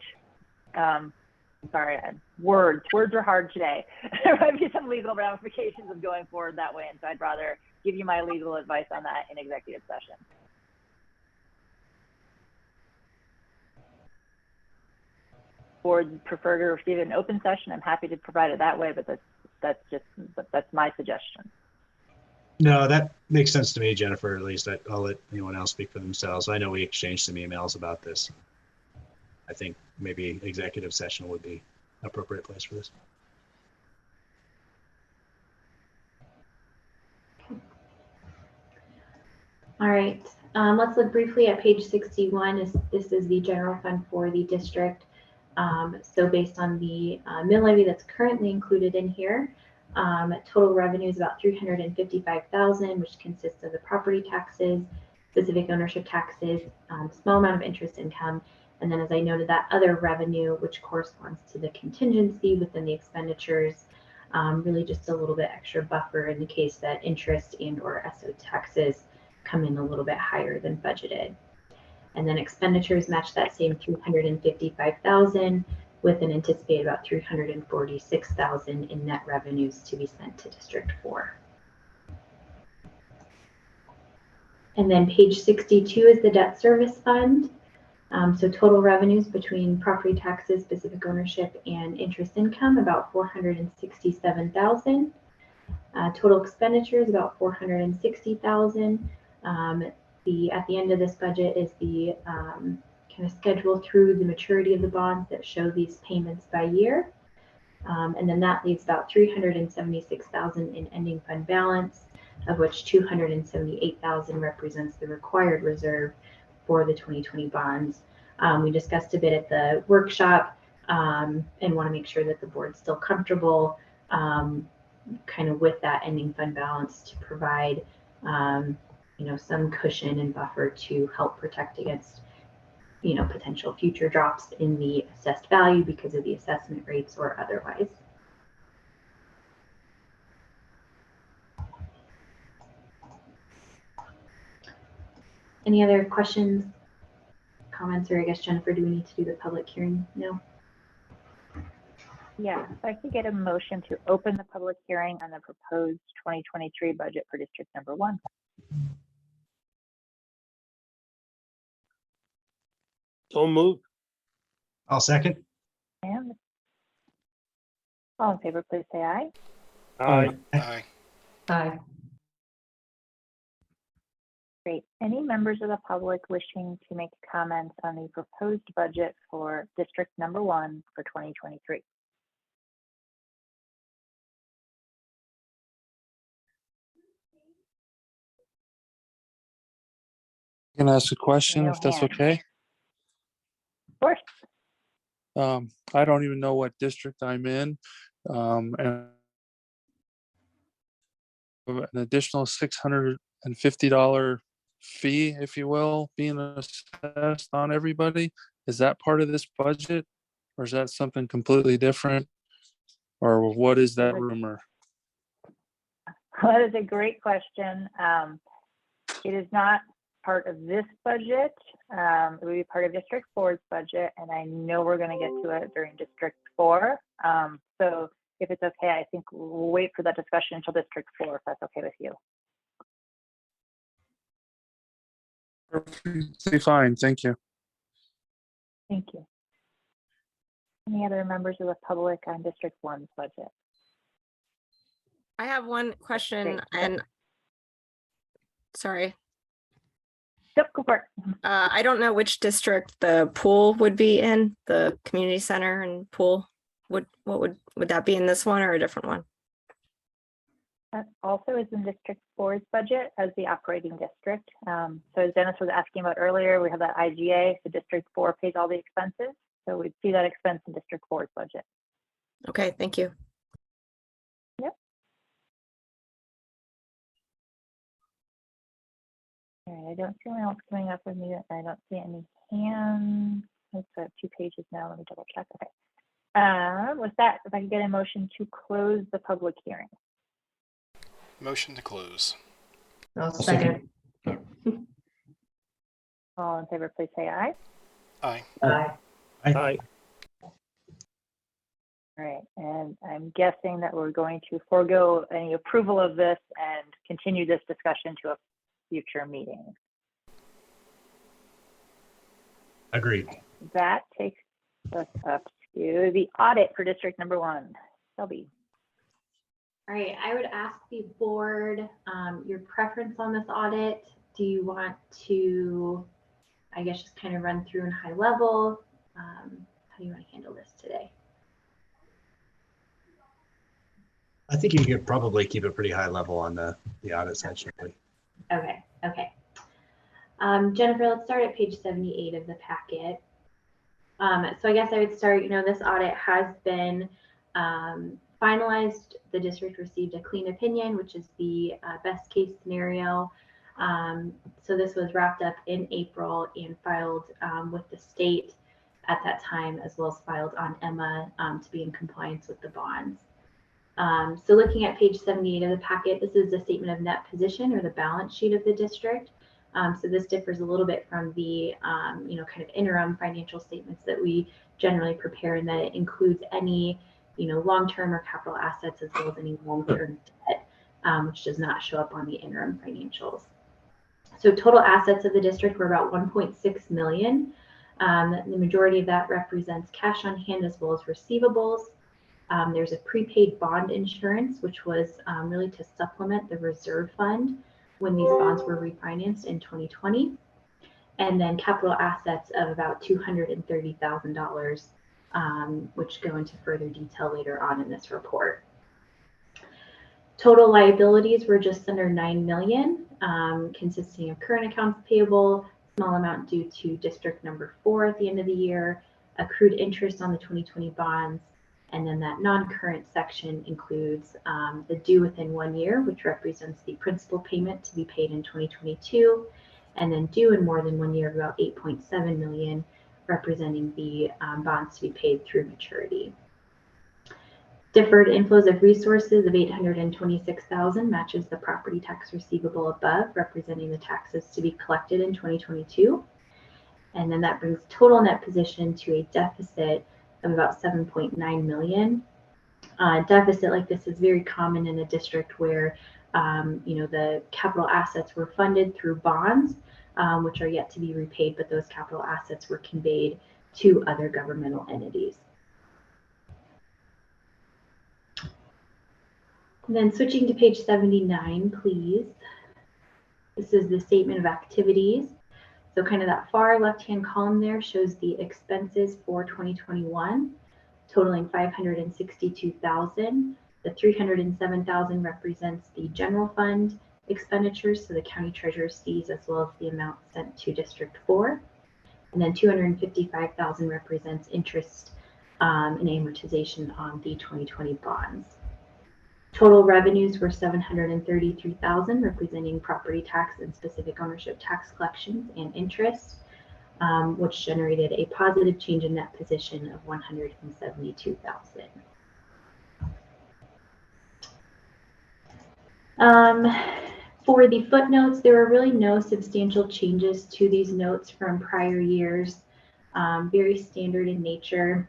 words are hard today. There might be some legal ramifications of going forward that way, and so I'd rather give you my legal advice on that in executive session. Board prefer to receive an open session, I'm happy to provide it that way, but that's my suggestion. No, that makes sense to me, Jennifer. At least I'll let anyone else speak for themselves. I know we exchanged some emails about this. I think maybe executive session would be an appropriate place for this. All right, let's look briefly at page 61. This is the general fund for the district. So based on the mill levy that's currently included in here, total revenue is about $355,000, which consists of the property taxes, specific ownership taxes, small amount of interest income, and then, as I noted, that other revenue, which corresponds to the contingency within the expenditures, really just a little bit extra buffer in the case that interest and/or SO taxes come in a little bit higher than budgeted. And then expenditures match that same $355,000 with an anticipated about $346,000 in net revenues to be sent to District 4. And then page 62 is the debt service fund. So total revenues between property taxes, specific ownership, and interest income, about $467,000. Total expenditures, about $460,000. At the end of this budget is the kind of schedule through the maturity of the bonds that show these payments by year. And then that leaves about $376,000 in ending fund balance, of which $278,000 represents the required reserve for the 2020 bonds. We discussed a bit at the workshop and want to make sure that the board's still comfortable kind of with that ending fund balance to provide some cushion and buffer to help protect against potential future drops in the assessed value because of the assessment rates or otherwise. Any other questions, comments, or I guess, Jennifer, do we need to do the public hearing? No? Yeah, if I could get a motion to open the public hearing on the proposed 2023 budget for District Number 1. So moved. I'll second. And all in favor, please say aye. Aye. Aye. Aye. Great. Any members of the public wishing to make comments on the proposed budget for District Number 1 for 2023? Can I ask a question No if that's hands. okay? Of course. I don't even know what district I'm in. And an additional $650 fee, if you will, being assessed on everybody. Is that part of this budget? Or is that something completely different? Or what is that rumor? That is a great question. It is not part of this budget. It will be part of District 4's budget, and I know we're going to get to it during District 4. So if it's okay, I think we'll wait for that discussion until District 4, if that's okay with you. Perfectly fine, thank you. Thank you. Any other members of the public on District 1's budget? I have one question Great. and sorry. Yep, go for it. I don't know which district the pool would be in, the community center and pool. Would that be in this one or a different one? That also is in District 4's budget as the operating district. So as Dennis was asking about earlier, we have that IGA, so District 4 pays all the expenses. So we'd see that expense in District 4's budget. Okay, thank you. Yep. All right, I don't see anyone else coming up with me. I don't see any hands. It's 2 pages now. Let me double check. Okay. With that, if I can get a motion to close the public hearing. Motion to close. I'll second. All in favor, please say aye. Aye. Aye. Aye. All right, and I'm guessing that we're going to forego any approval of this and continue this discussion to a future meeting. Agreed. That takes us up to the audit for District Number 1. Shelby. All right, I would ask the board your preference on this audit. Do you want to, I guess, just kind of run through in high level? How do you want to handle this today? I think you could probably keep it pretty high level on the audit side, Shirley. Okay. Jennifer, let's start at page 78 of the packet. So I guess I would start, this audit has been finalized. The district received a clean opinion, which is the best case scenario. So this was wrapped up in April and filed with the state at that time, as well as filed on EMMA to be in compliance with the bonds. So looking at page 78 of the packet, this is the statement of net position or the balance sheet of the district. So this differs a little bit from the, kind of interim financial statements that we generally prepare, in that it includes any, long-term or capital assets, as well as any long-term debt, which does not show up on the interim financials. So total assets of the district were about 1.6 million. The majority of that represents cash on hand as well as receivables. There's a prepaid bond insurance, which was really to supplement the reserve fund when these bonds were refinanced in 2020. And then capital assets of about $230,000, which go into further detail later on in this report. Total liabilities were just under 9 million, consisting of current accounts payable, small amount due to District Number 4 at the end of the year, accrued interest on the 2020 bonds, and then that non-current section includes the due within 1 year, which represents the principal payment to be paid in 2022, and then due in more than 1 year of about 8.7 million, representing the bonds to be paid through maturity. Deferred inflows of resources of 826,000 matches the property tax receivable above, representing the taxes to be collected in 2022. And then that brings total net position to a deficit of about 7.9 million. Deficit like this is very common in a district where the capital assets were funded through bonds, which are yet to be repaid, but those capital assets were conveyed to other governmental entities. And then switching to page 79, please. This is the statement of activities. So kind of that far left-hand column there shows the expenses for 2021, totaling $562,000. The $307,000 represents the general fund expenditures, so the county treasurer's fees, as well as the amount sent to District 4. And then $255,000 represents interest and amortization on the 2020 bonds. Total revenues were $733,000, representing property tax and specific ownership tax collections and interest, which generated a positive change in net position of $172,000. For the footnotes, there were really no substantial changes to these notes from prior years. Very standard in nature.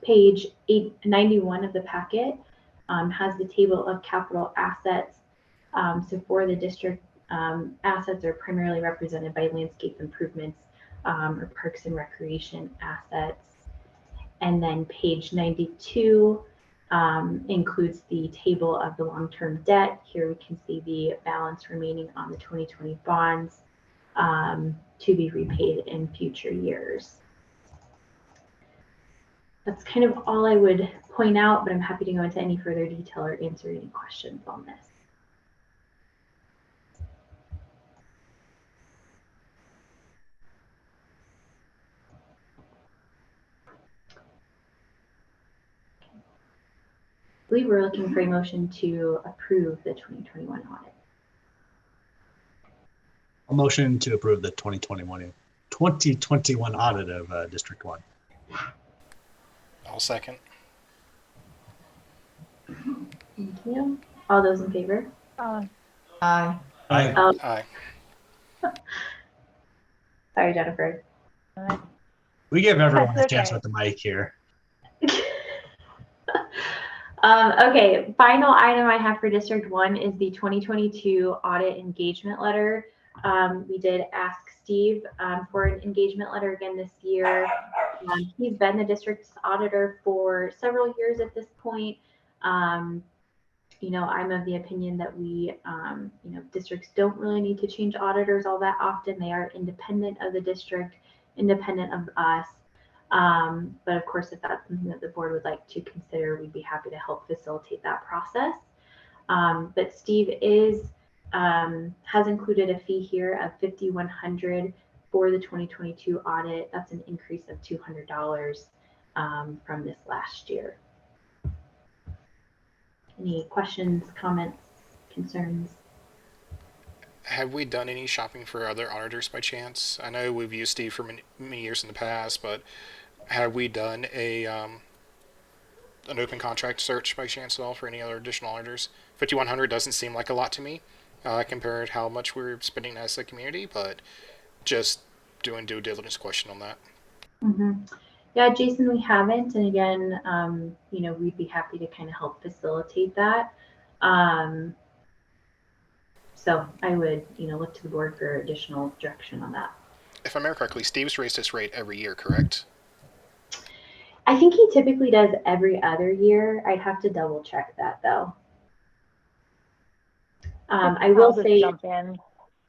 Page 891 of the packet has the table of capital assets. So for the district, assets are primarily represented by landscape improvements or parks and recreation assets. And then page 92 includes the table of the long-term debt. Here we can see the balance remaining on the 2020 bonds to be repaid in future years. That's kind of all I would point out, but I'm happy to go into any further detail or answer any questions on this. I believe we're looking for a motion to approve the 2021 audit. A motion to approve the 2021 audit of District 1. I'll second. Thank you. All those in favor? Aye. Aye. Oh, Aye. sorry, Jennifer. We give everyone That's a chance okay. with the mic here. Okay, final item I have for District 1 is the 2022 audit engagement letter. We did ask Steve for an engagement letter again this year. He's been the district's auditor for several years at this point. You know, I'm of the opinion that we, you know, districts don't really need to change auditors all that often. They are independent of the district, independent of us. But of course, if that's something that the board would like to consider, we'd be happy to help facilitate that process. But Steve has included a fee here of $5,100 for the 2022 audit. That's an increase of $200 from this last year. Any questions, comments, concerns? Have we done any shopping for other auditors by chance? I know we've used Steve for many years in the past, but have we done an open contract search by chance at all for any other additional auditors? $5,100 doesn't seem like a lot to me compared to how much we're spending as a community, but just doing due diligence question on that. Mm-hmm. Yeah, Jason, we haven't. And again, you know, we'd be happy to kind of help facilitate that. So I would, you know, look to the board for additional direction on that. If I remember correctly, Steve's raised his rate every year, correct? I think he typically does every other year. I'd have to double check that though. I will I'll say, jump in.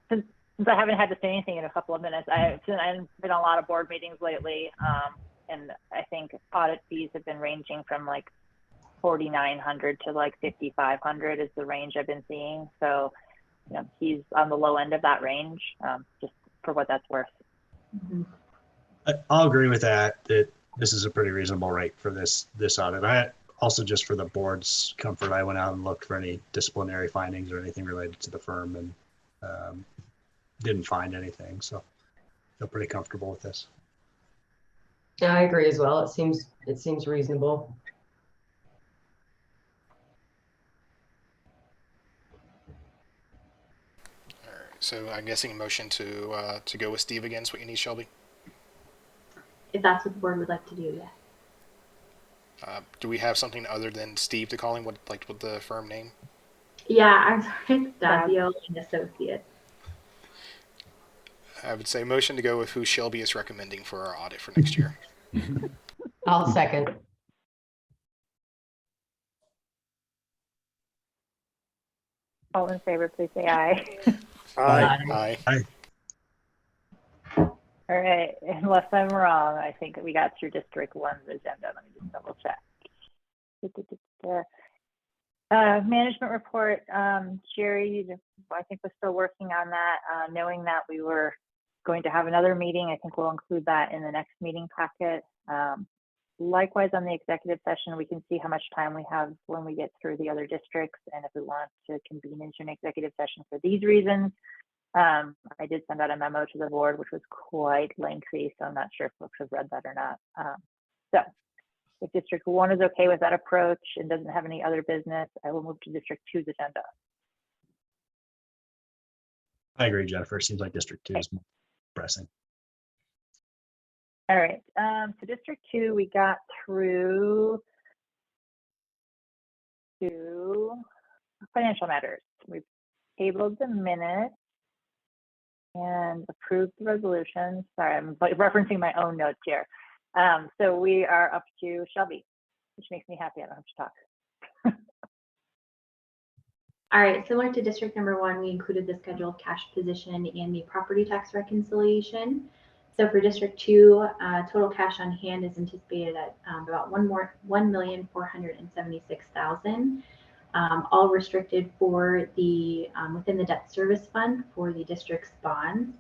Since I haven't had to say anything in a couple of minutes, I've been on a lot of board meetings lately, and I think audit fees have been ranging from like $4,900 to like $5,500 is the range I've been seeing. So, you know, he's on the low end of that range, just for what that's worth. mm-hmm. I'll agree with that, that this is a pretty reasonable rate for this audit. I also, just for the board's comfort, I went out and looked for any disciplinary findings or anything related to the firm and didn't find anything. So I feel pretty comfortable with this. Yeah, I agree as well. It seems reasonable. All right, so I'm guessing a motion to go with Steve again is what you need, Shelby? If that's what the board would like to do, yeah. Do we have something other than Steve to call him? What the firm name? Yeah, I'm sorry, it's Dazio and Associates. I would say motion to go with who Shelby is recommending for our audit for next year. I'll second. All in favor, please say aye. Aye. Aye. All right, unless I'm wrong, I think we got through District 1's agenda. Let me just double check. Management report, Jerry, I think we're still working on that, knowing that we were going to have another meeting. I think we'll include that in the next meeting packet. Likewise, on the executive session, we can see how much time we have when we get through the other districts, and if we want to convene into an executive session for these reasons. I did send out a memo to the board, which was quite lengthy, so I'm not sure if folks have read that or not. So if District 1 is okay with that approach and doesn't have any other business, I will move to District 2's agenda. I agree, Jennifer. Seems like District 2 is more pressing. All right, so District 2, we got through to financial matters. We've tabled the minutes and approved the resolutions. Sorry, I'm referencing my own notes here. So we are up to Shelby, which makes me happy. I don't have to talk. All right, similar to District number 1, we included the scheduled cash position and the property tax reconciliation. So for District 2, total cash on hand is anticipated at about $1,476,000, all restricted for the within the debt service fund for the district's bonds.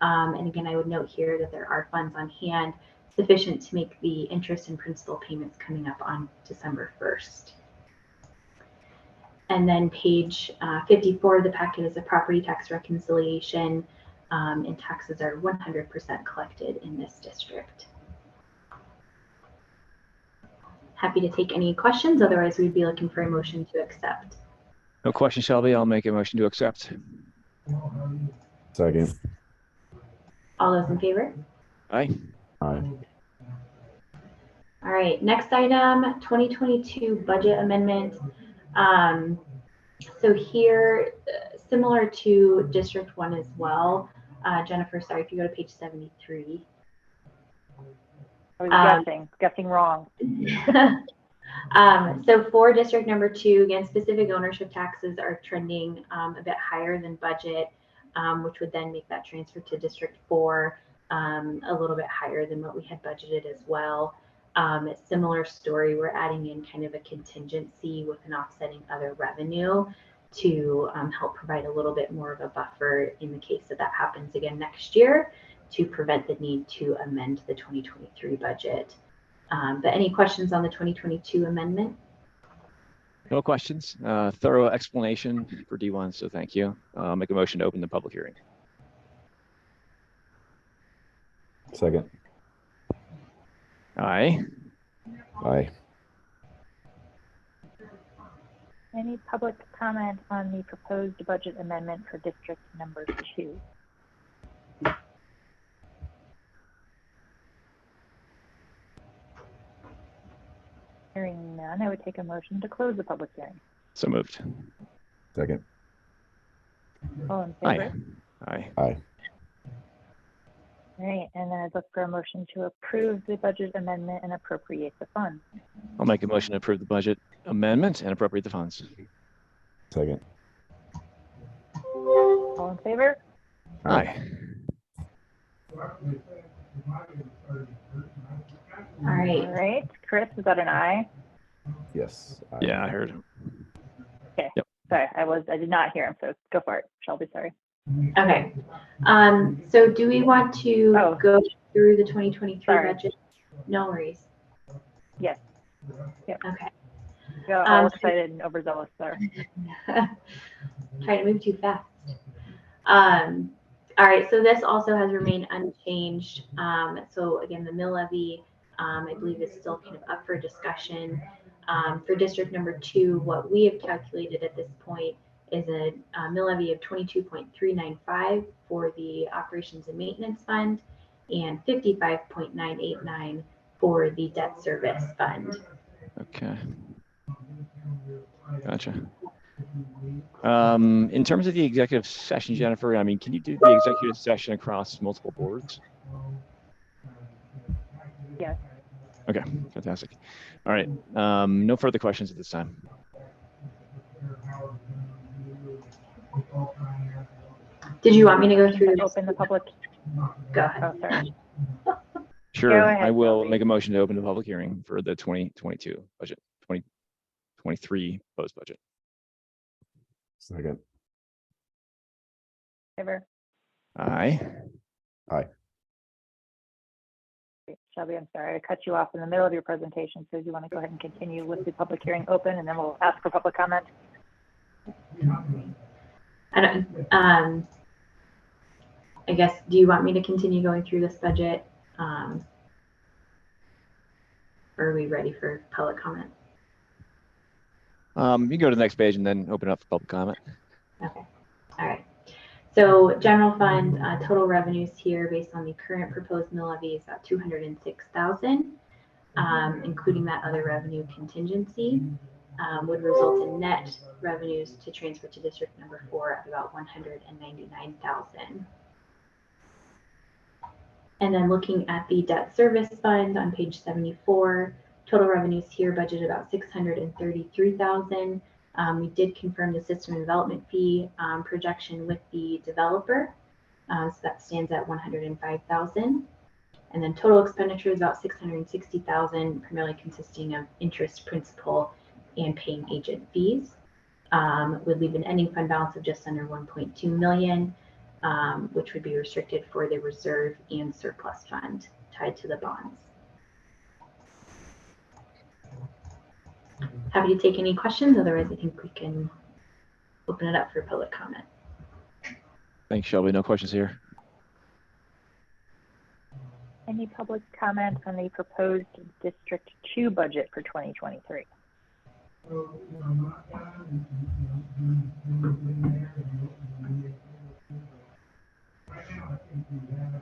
And again, I would note here that there are funds on hand sufficient to make the interest and principal payments coming up on December 1st. And then page 54 of the packet is a property tax reconciliation, and taxes are 100% collected in this district. Happy to take any questions. Otherwise, we'd be looking for a motion to accept. No question, Shelby. I'll make a motion to accept. Second. All those in favor? Aye. Aye. All right, next item, 2022 budget amendment. So here, similar to District 1 as well. Jennifer, sorry, if you go to page 73. I was guessing wrong. So for District number 2, again, specific ownership taxes are trending a bit higher than budget, which would then make that transfer to District 4 a little bit higher than what we had budgeted as well. Similar story, we're adding in kind of a contingency with an offsetting other revenue to help provide a little bit more of a buffer in the case that happens again next year, to prevent the need to amend the 2023 budget. But any questions on the 2022 amendment? No questions. Thorough explanation for D1, so thank you. Make a motion to open the public hearing. Second. Aye. Aye. Any public comment on the proposed budget amendment for District number 2? Hearing none, I would take a motion to close the public hearing. So moved. Second. All in favor? Aye. Aye. All right, and then I'd look for a motion to approve the budget amendment and appropriate the funds. I'll make a motion to approve the budget amendment and appropriate the funds. Second. All in favor? Aye. All right. All right, Chris, is that an aye? Yes. Aye. Yeah, I heard. Okay. Yep. Sorry, I did not hear him, so go for it. Shelby, sorry. Okay. So do we want to go through the 2023 budget? No worries. Yes. Yep. Okay. Got all excited and overzealous there. Trying to move too fast. All right, so this also has remained unchanged. So again, the mill levy, I believe, is still kind of up for discussion. For District number 2, what we have calculated at this point is a mill levy of 22.395 for the operations and maintenance fund and 55.989 for the debt service fund. Okay. Gotcha. In terms of the executive session, Jennifer, I mean, can you do the executive session across multiple boards? Yes. Okay, fantastic. All right, no further questions at this time. Did you want me to go through the Open the public? Go ahead. Oh, sorry. Sure, Go ahead, I will Shelby. make a motion to open the public hearing for the 2022 budget, 2023 proposed budget. Second. Favor? Aye. Aye. Shelby, I'm sorry, I cut you off in the middle of your presentation. So do you want to go ahead and continue with the public hearing open, and then we'll ask for public comment? I guess, do you want me to continue going through this budget? Or are we ready for public comment? You can go to the next page and then open up for public comment. Okay, all right. So general fund total revenues here based on the current proposed mill levy is about 206,000, including that other revenue contingency, would result in net revenues to transfer to district number 4 of about 199,000. And then looking at the debt service fund on page 74, total revenues here budgeted about 633,000. We did confirm the system development fee projection with the developer. So that stands at 105,000. And then total expenditure is about 660,000, primarily consisting of interest, principal, and paying agent fees. Would leave an ending fund balance of just under 1.2 million, which would be restricted for the reserve and surplus fund tied to the bonds. Happy to take any questions. Otherwise, I think we can open it up for public comment. Thanks, Shelby. No questions here. Any public comment on the proposed District 2 budget for 2023?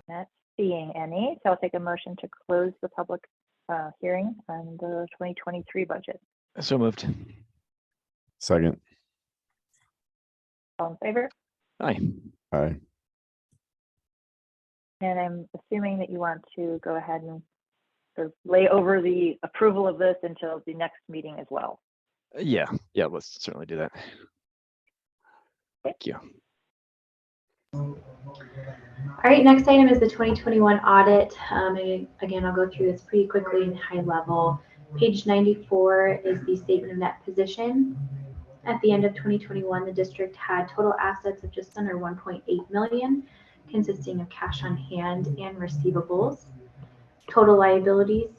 Not seeing any, so I'll take a motion to close the public hearing on the 2023 budget. So moved. Second. All in favor? Aye. Aye. And I'm assuming that you want to go ahead and sort of lay over the approval of this until the next meeting as well. Yeah, let's certainly do that. Thank you. All right, next item is the 2021 audit. Again, I'll go through this pretty quickly and high level. Page 94 is the statement of net position. At the end of 2021, the district had total assets of just under 1.8 million, consisting of cash on hand and receivables. Total liabilities,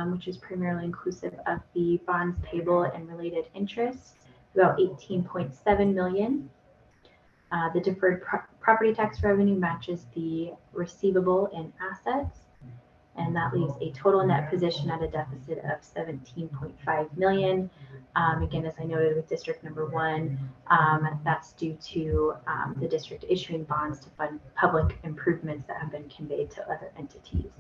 which is primarily inclusive of the bonds payable and related interest, about 18.7 million. The deferred property tax revenue matches the receivable and assets, and that leaves a total net position at a deficit of 17.5 million. Again, as I noted with district number 1, that's due to the district issuing bonds to fund public improvements that have been conveyed to other entities.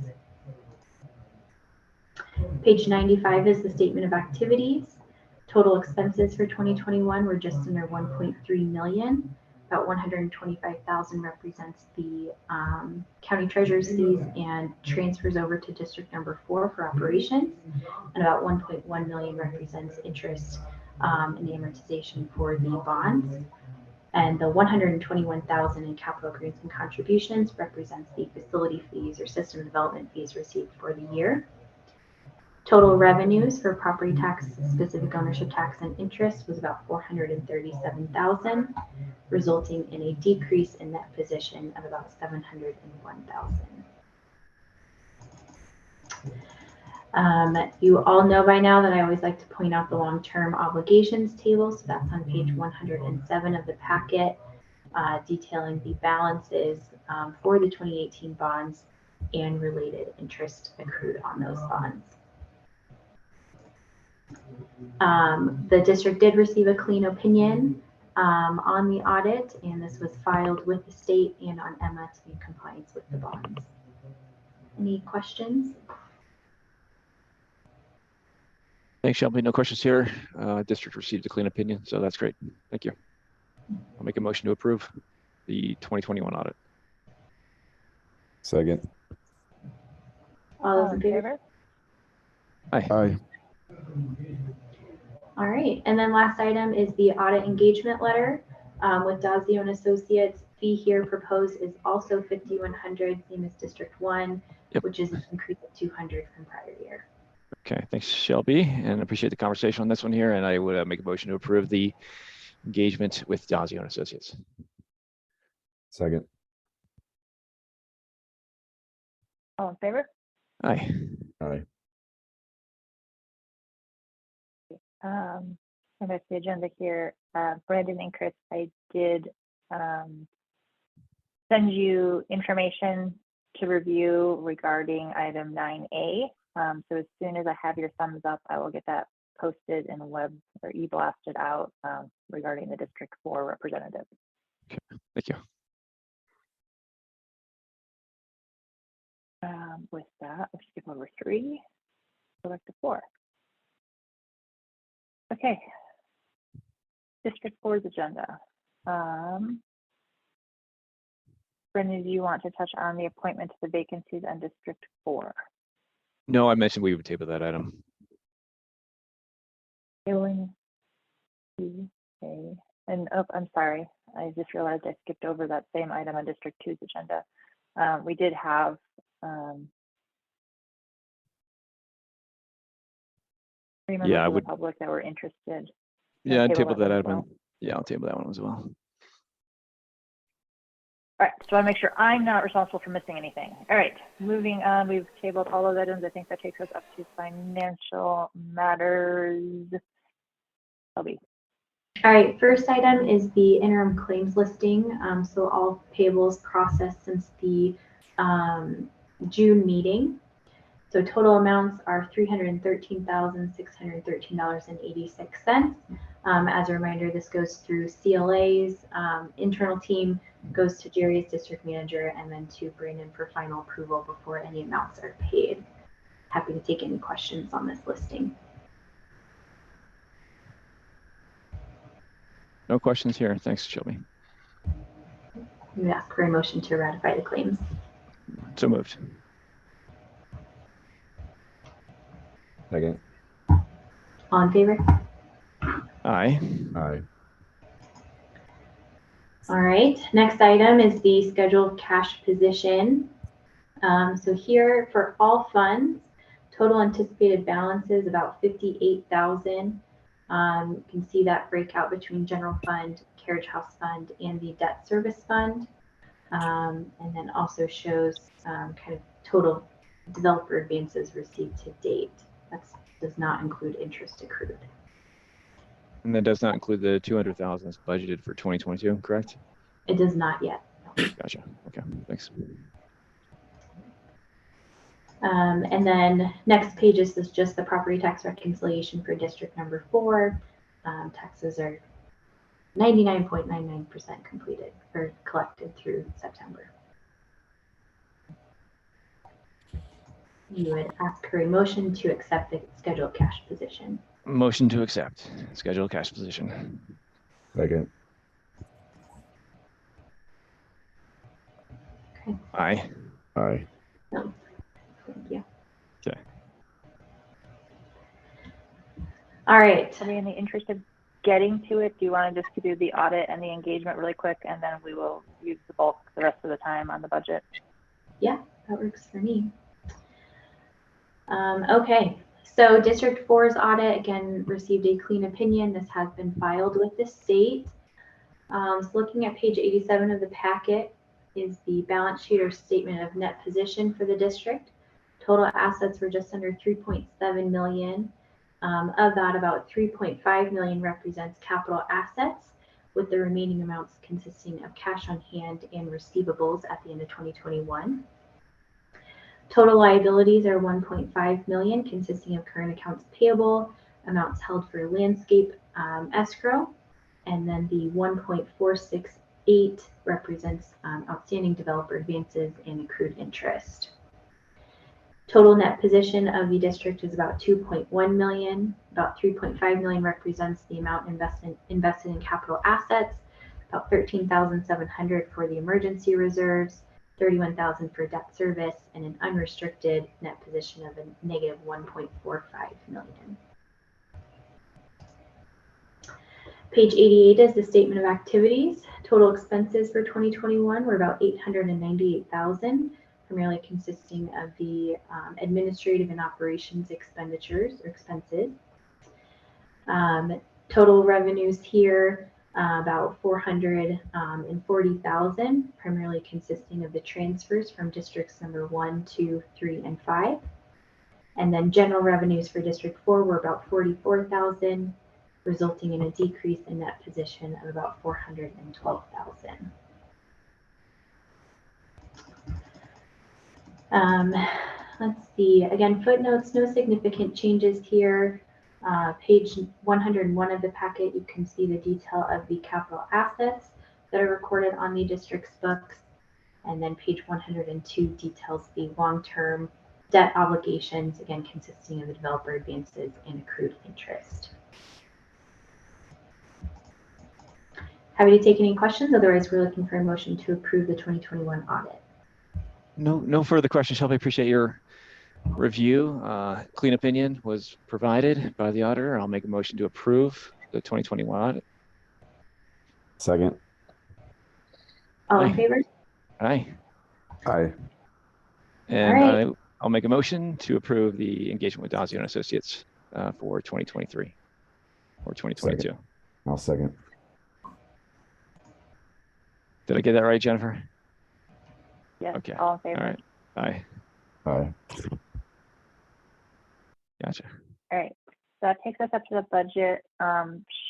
Page 95 is the statement of activities. Total expenses for 2021 were just under 1.3 million. About 125,000 represents the county treasurer's fees and transfers over to district number 4 for operations, and about 1.1 million represents interest and amortization for the bonds. And the 121,000 in capital grants and contributions represents the facility fees or system development fees received for the year. Total revenues for property tax, specific ownership tax, and interest was about 437,000, resulting in a decrease in net position of about 701,000. You all know by now that I always like to point out the long-term obligations table. So that's on page 107 of the packet, detailing the balances for the 2018 bonds and related interest accrued on those bonds. The district did receive a clean opinion on the audit, and this was filed with the state and on Emma to be in compliance with the bonds. Any questions? Thanks, Shelby. No questions here. District received a clean opinion, so that's great. Thank you. I'll make a motion to approve the 2021 audit. Second. All those in favor? Aye. Aye. All right, and then last item is the audit engagement letter with Dazio and Associates. Fee here proposed is also 5,100, same as District 1, Yep. which is an increase of 200 from prior year. Okay, thanks, Shelby, and appreciate the conversation on this one here. And I would make a motion to approve the engagement with Dazio and Associates. Second. All in favor? Aye. Aye. And that's the agenda here. Brandon and Chris, I did send you information to review regarding item 9A. So as soon as I have your thumbs up, I will get that posted and web or e-blasted out regarding the District 4 representative. Okay, thank you. With that, let's skip over 3, go back to 4. Okay. District 4's agenda. Brendan, do you want to touch on the appointment to the vacancies on District 4? No, I mentioned we would table that item. Tabling. Okay. And oh, I'm sorry. I just realized I skipped over that same item on District 2's agenda. We did have three members Yeah, I of the would. public that were interested. Yeah, I'd table table that that one as item. Yeah, I'll table that one as well. All right, so I make sure I'm not responsible for missing anything. All right, moving on, we've tabled all of the items. I think that takes us up to financial matters. Shelby. All right, first item is the interim claims listing. So all payables processed since the June meeting. So total amounts are $313,613.86. As a reminder, this goes through CLA's internal team, goes to Jerry's district manager, and then to Brandon for final approval before any amounts are paid. Happy to take any questions on this listing. No questions here. Thanks, Shelby. We ask for a motion to ratify the claims. So moved. Second. All in favor? Aye. Aye. All right, next item is the scheduled cash position. So here for all funds, total anticipated balance is about $58,000. You can see that breakout between general fund, carriage house fund, and the debt service fund. And then also shows kind of total developer advances received to date. That does not include interest accrued. And that does not include the 200,000 that's budgeted for 2022, correct? It does not yet. Gotcha. Okay, thanks. And then next page is just the property tax reconciliation for district number 4. Taxes are 99.99% completed or collected through September. You would ask for a motion to accept the scheduled cash position. Motion to accept scheduled cash position. Second. Okay. Aye. Aye. No. Thank you. Okay. All right, so in the interest of getting to it, do you want to just do the audit and the engagement really quick, and then we will use the bulk the rest of the time on the budget? Yeah, that works for me. Okay, so District 4's audit, again, received a clean opinion. This has been filed with the state. So looking at page 87 of the packet is the balance sheet or statement of net position for the district. Total assets were just under 3.7 million. Of that, about 3.5 million represents capital assets, with the remaining amounts consisting of cash on hand and receivables at the end of 2021. Total liabilities are 1.5 million, consisting of current accounts payable, amounts held for landscape escrow, and then the 1.468 represents outstanding developer advances and accrued interest. Total net position of the district is about 2.1 million. About 3.5 million represents the amount invested in capital assets, about 13,700 for the emergency reserves, 31,000 for debt service, and an unrestricted net position of a negative 1.45 million. Page 88 is the statement of activities. Total expenses for 2021 were about 898,000, primarily consisting of the administrative and operations expenditures or expenses. Total revenues here about 440,000, primarily consisting of the transfers from districts number 1, 2, 3, and 5. And then general revenues for District 4 were about 44,000, resulting in a decrease in net position of about 412,000. Let's see, again, footnotes, no significant changes here. Page 101 of the packet, you can see the detail of the capital assets that are recorded on the district's books. And then page 102 details the long-term debt obligations, again, consisting of the developer advances and accrued interest. Happy to take any questions. Otherwise, we're looking for a motion to approve the 2021 audit. No further questions, Shelby. Appreciate your review. Clean opinion was provided by the auditor. I'll make a motion to approve the 2021 audit. Second. All in favor? Aye. Aye. And All right. I'll make a motion to approve the engagement with Dazio and Associates for 2023 or 2022. Second. I'll second. Did I get that right, Jennifer? Yes, Okay. all in favor. All right. Aye. Aye. Gotcha. All right, so that takes us up to the budget.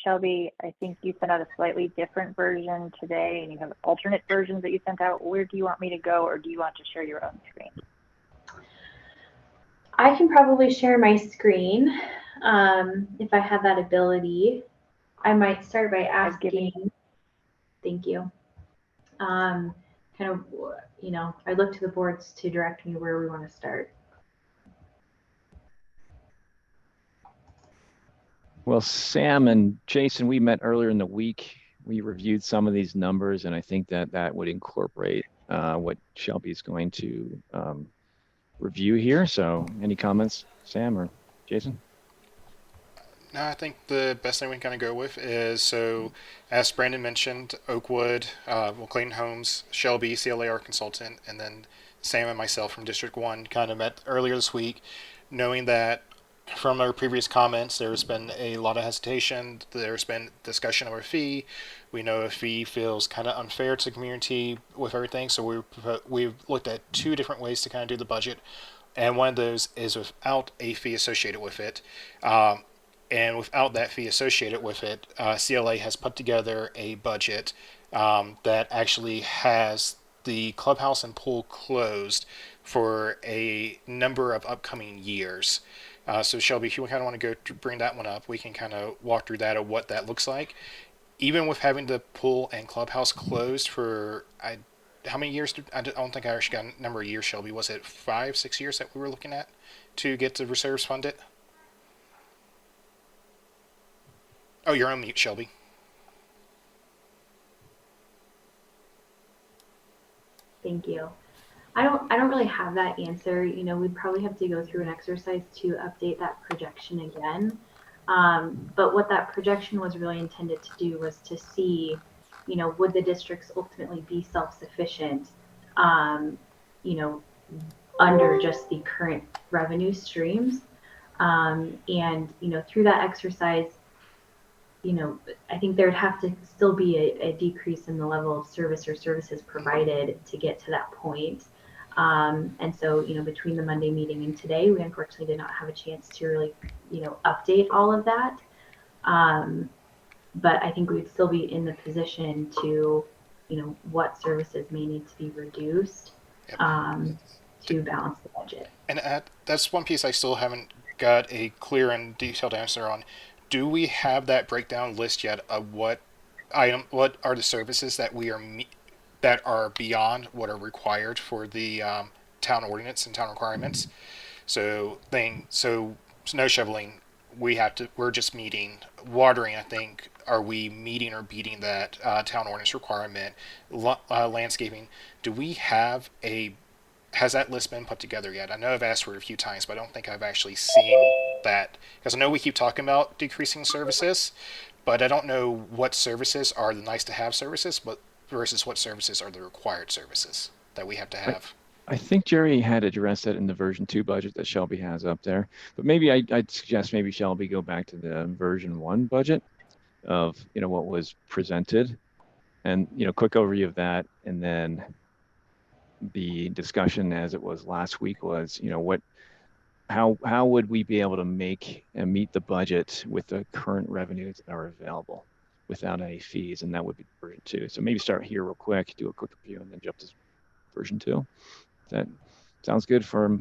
Shelby, I think you sent out a slightly different version today, and you have alternate versions that you sent out. Where do you want me to go, or do you want to share your own screen? I can probably share my screen if I have that ability. I might start by asking, thank you. Kind of, you know, I look to the boards to direct me where we want to start. Well, Sam and Jason, we met earlier in the week. We reviewed some of these numbers, and I think that would incorporate what Shelby's going to review here. So any comments, Sam or Jason? No, I think the best thing we can kind of go with is, so as Brandon mentioned, Oakwood, Clayton Homes, Shelby, CLAR consultant, and then Sam and myself from District 1 kind of met earlier this week, knowing that from our previous comments, there's been a lot of hesitation. There's been discussion over a fee. We know a fee feels kind of unfair to the community with everything. So we've looked at two different ways to kind of do the budget. And one of those is without a fee associated with it. And without that fee associated with it, CLA has put together a budget that actually has the clubhouse and pool closed for a number of upcoming years. So Shelby, if you kind of want to go to bring that one up, we can kind of walk through that of what that looks like. Even with having the pool and clubhouse closed for, how many years? I don't think I actually got a number of years, Shelby. Was it 5, 6 years that we were looking at to get the reserves funded? Oh, you're on mute, Shelby. Thank you. I don't really have that answer. You know, we'd probably have to go through an exercise to update that projection again. But what that projection was really intended to do was to see, you know, would the districts ultimately be self-sufficient, you know, under just the current revenue streams. And, you know, through that exercise, you know, I think there would have to still be a decrease in the level of service or services provided to get to that point. And so, you know, between the Monday meeting and today, we unfortunately did not have a chance to really, you know, update all of that. But I think we'd still be in the position to, you know, what services may need to be reduced to balance the budget. And that's one piece I still haven't got a clear and detailed answer on. Do we have that breakdown list yet of what are the services that we are that are beyond what are required for the town ordinance and town requirements? So snow shoveling, we're just meeting watering. I think, are we meeting or beating that town ordinance requirement? Landscaping, do we have has that list been put together yet? I know I've asked for it a few times, but I don't think I've actually seen that, because I know we keep talking about decreasing services, but I don't know what services are the nice to have services, but versus what services are the required services that we have to have. I think Jerry had addressed that in the version 2 budget that Shelby has up there, but maybe I'd suggest maybe Shelby go back to the version 1 budget of, what was presented, and, quick overview of that. And then the discussion as it was last week was, how would we be able to make and meet the budget with the current revenues that are available without any fees? And that would be version 2. So maybe start here real quick, do a quick review, and then jump to version 2. That sounds good for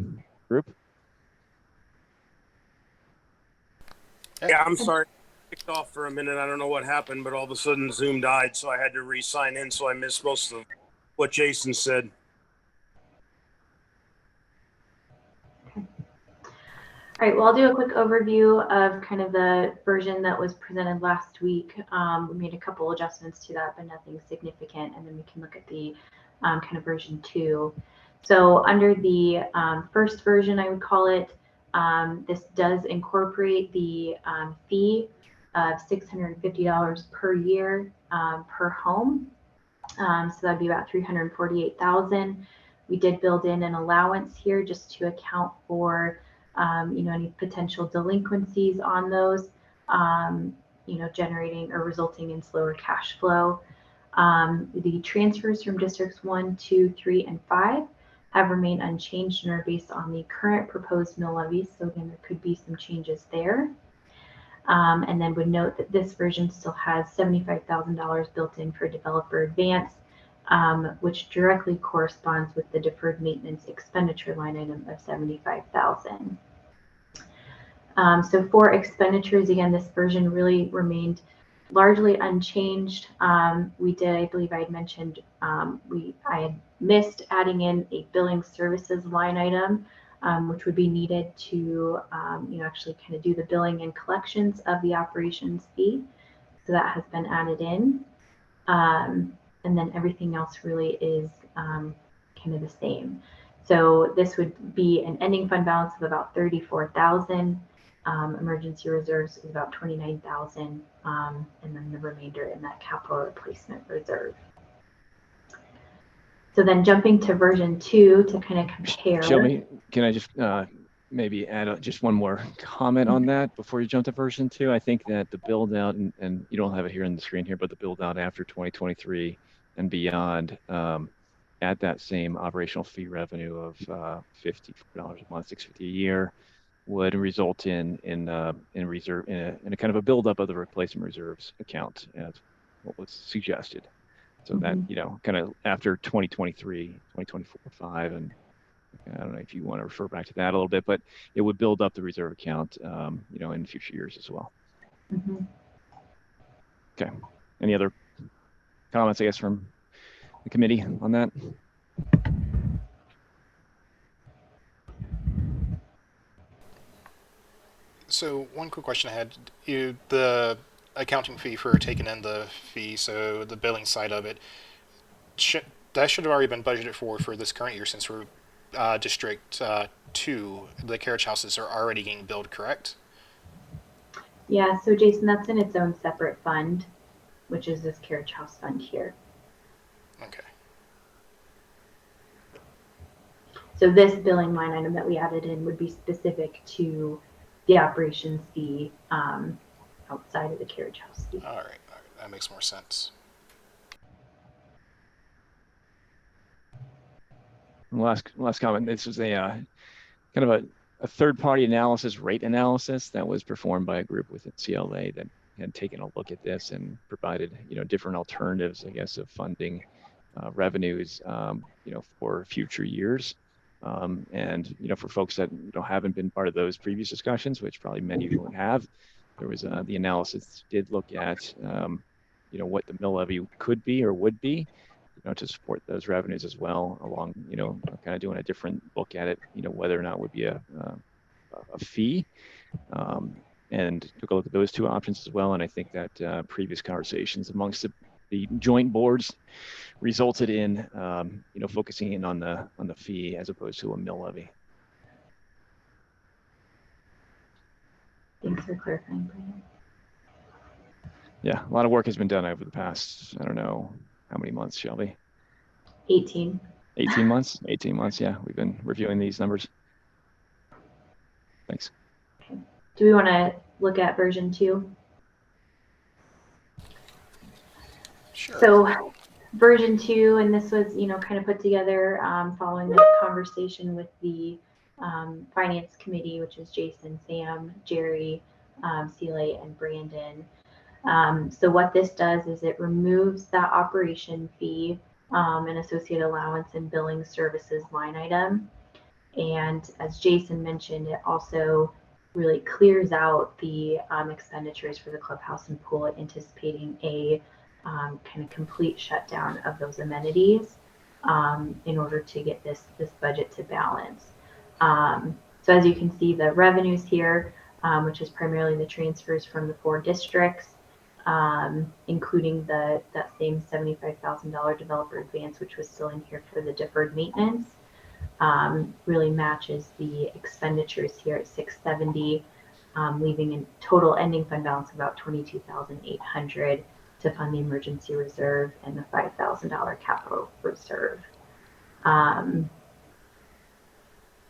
group. Yeah, I'm sorry. Kicked off for a minute. I don't know what happened, but all of a sudden Zoom died, so I had to re-sign in. So I missed most of what Jason said. All right, well, I'll do a quick overview of kind of the version that was presented last week. We made a couple adjustments to that, but nothing significant. And then we can look at the kind of version 2. So under the first version, I would call it, this does incorporate the fee of $650 per year per home. So that'd be about $348,000. We did build in an allowance here just to account for any potential delinquencies on those, generating or resulting in slower cash flow. The transfers from districts 1, 2, 3, and 5 have remained unchanged and are based on the current proposed mill levies. So again, there could be some changes there. And then would note that this version still has $75,000 built in for developer advance, which directly corresponds with the deferred maintenance expenditure line item of $75,000. So for expenditures, again, this version really remained largely unchanged. We did, I believe I had mentioned, I had missed adding in a billing services line item, which would be needed to, actually kind of do the billing and collections of the operations fee. So that has been added in. And then everything else really is kind of the same. So this would be an ending fund balance of about $34,000. Emergency reserves is about $29,000, and then the remainder in that capital replacement reserve. So then jumping to version 2 to kind of compare. Shelby, can I just maybe add just one more comment on that before you jump to version 2? I think that the build out, and you don't have it here on the screen here, but the build out after 2023 and beyond, at that same operational fee revenue of $50 a month, $650 a year, would result in reserve in a kind of a buildup of the replacement reserves account, as what was suggested. So that, kind of after 2023, 2024, 5, and I don't know if you want to refer back to that a little bit, but it would build up the reserve account, in future years as well. Okay. Any other comments, I guess, from the committee on that? So one quick question I had: the accounting fee for taking in the fee, so the billing side of it, that should have already been budgeted for this current year, since we're District 2. The carriage houses are already getting billed, correct? Yeah, so Jason, that's in its own separate fund, which is this carriage house fund here. Okay. So this billing line item that we added in would be specific to the operations fee outside of the carriage house fee. All right, that makes more sense. Last comment. This was a kind of a third-party analysis, rate analysis that was performed by a group within CLA that had taken a look at this and provided, different alternatives, I guess, of funding revenues, for future years. And, for folks that, haven't been part of those previous discussions, which probably many of you have, there was the analysis did look at, what the mill levy could be or would be, to support those revenues as well, along, kind of doing a different look at it, whether or not it would be a fee. and took a look at those two options as well. And I think that previous conversations amongst the joint boards resulted in focusing in on the fee as opposed to a mill levy. Thanks for clarifying, Brian. Yeah, a lot of work has been done over the past, I don't know how many months, Shelby? 18. 18 months? 18 months, yeah. We've been reviewing these numbers. Thanks. Do we want to look at version 2? Sure. So version 2, and this was, kind of put together following this conversation with the finance committee, which is Jason, Sam, Jerry, Celia, and Brandon. So what this does is it removes that operation fee and associated allowance and billing services line item. And as Jason mentioned, it also really clears out the expenditures for the clubhouse and pool, anticipating a kind of complete shutdown of those amenities in order to get this budget to balance. So as you can see, the revenues here, which is primarily the transfers from the 4 districts, including that same $75,000 developer advance, which was still in here for the deferred maintenance, really matches the expenditures here at 670, leaving a total ending fund balance of about 22,800 to fund the emergency reserve and the $5,000 capital reserve.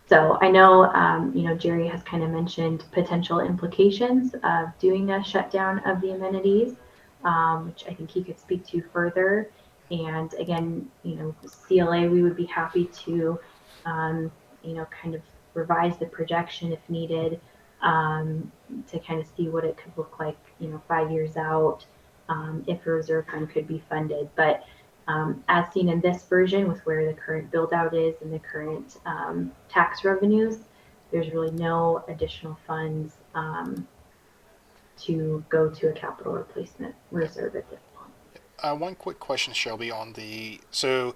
So I know, Jerry has kind of mentioned potential implications of doing a shutdown of the amenities, which I think he could speak to further. And again, CLA, we would be happy to, kind of revise the projection if needed, to kind of see what it could look like, 5 years out, if a reserve fund could be funded. But as seen in this version, with where the current build out is and the current tax revenues, there's really no additional funds to go to a capital replacement reserve at this point. One quick question, Shelby, so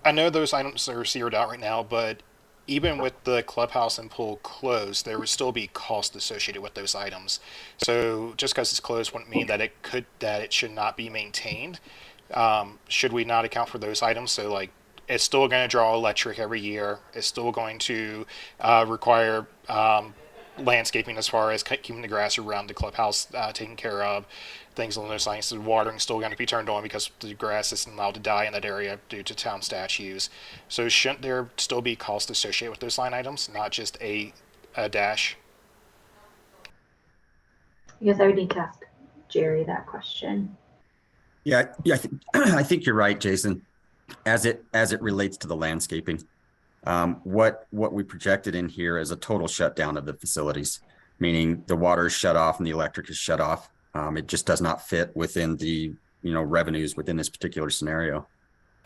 I know those items are zeroed out right now, but even with the clubhouse and pool closed, there would still be cost associated with those items. So just because it's closed wouldn't mean that it should not be maintained. Should we not account for those items? So like, it's still going to draw electric every year. It's still going to require landscaping as far as keeping the grass around the clubhouse taken care of, things along those lines. The watering is still going to be turned on because the grass isn't allowed to die in that area due to town statutes. So shouldn't there still be cost associated with those line items, not just a dash? I guess I would need to ask Jerry that question. Yeah, I think you're right, Jason. As it relates to the landscaping, what we projected in here is a total shutdown of the facilities, meaning the water is shut off and the electric is shut off. It just does not fit within the revenues within this particular scenario.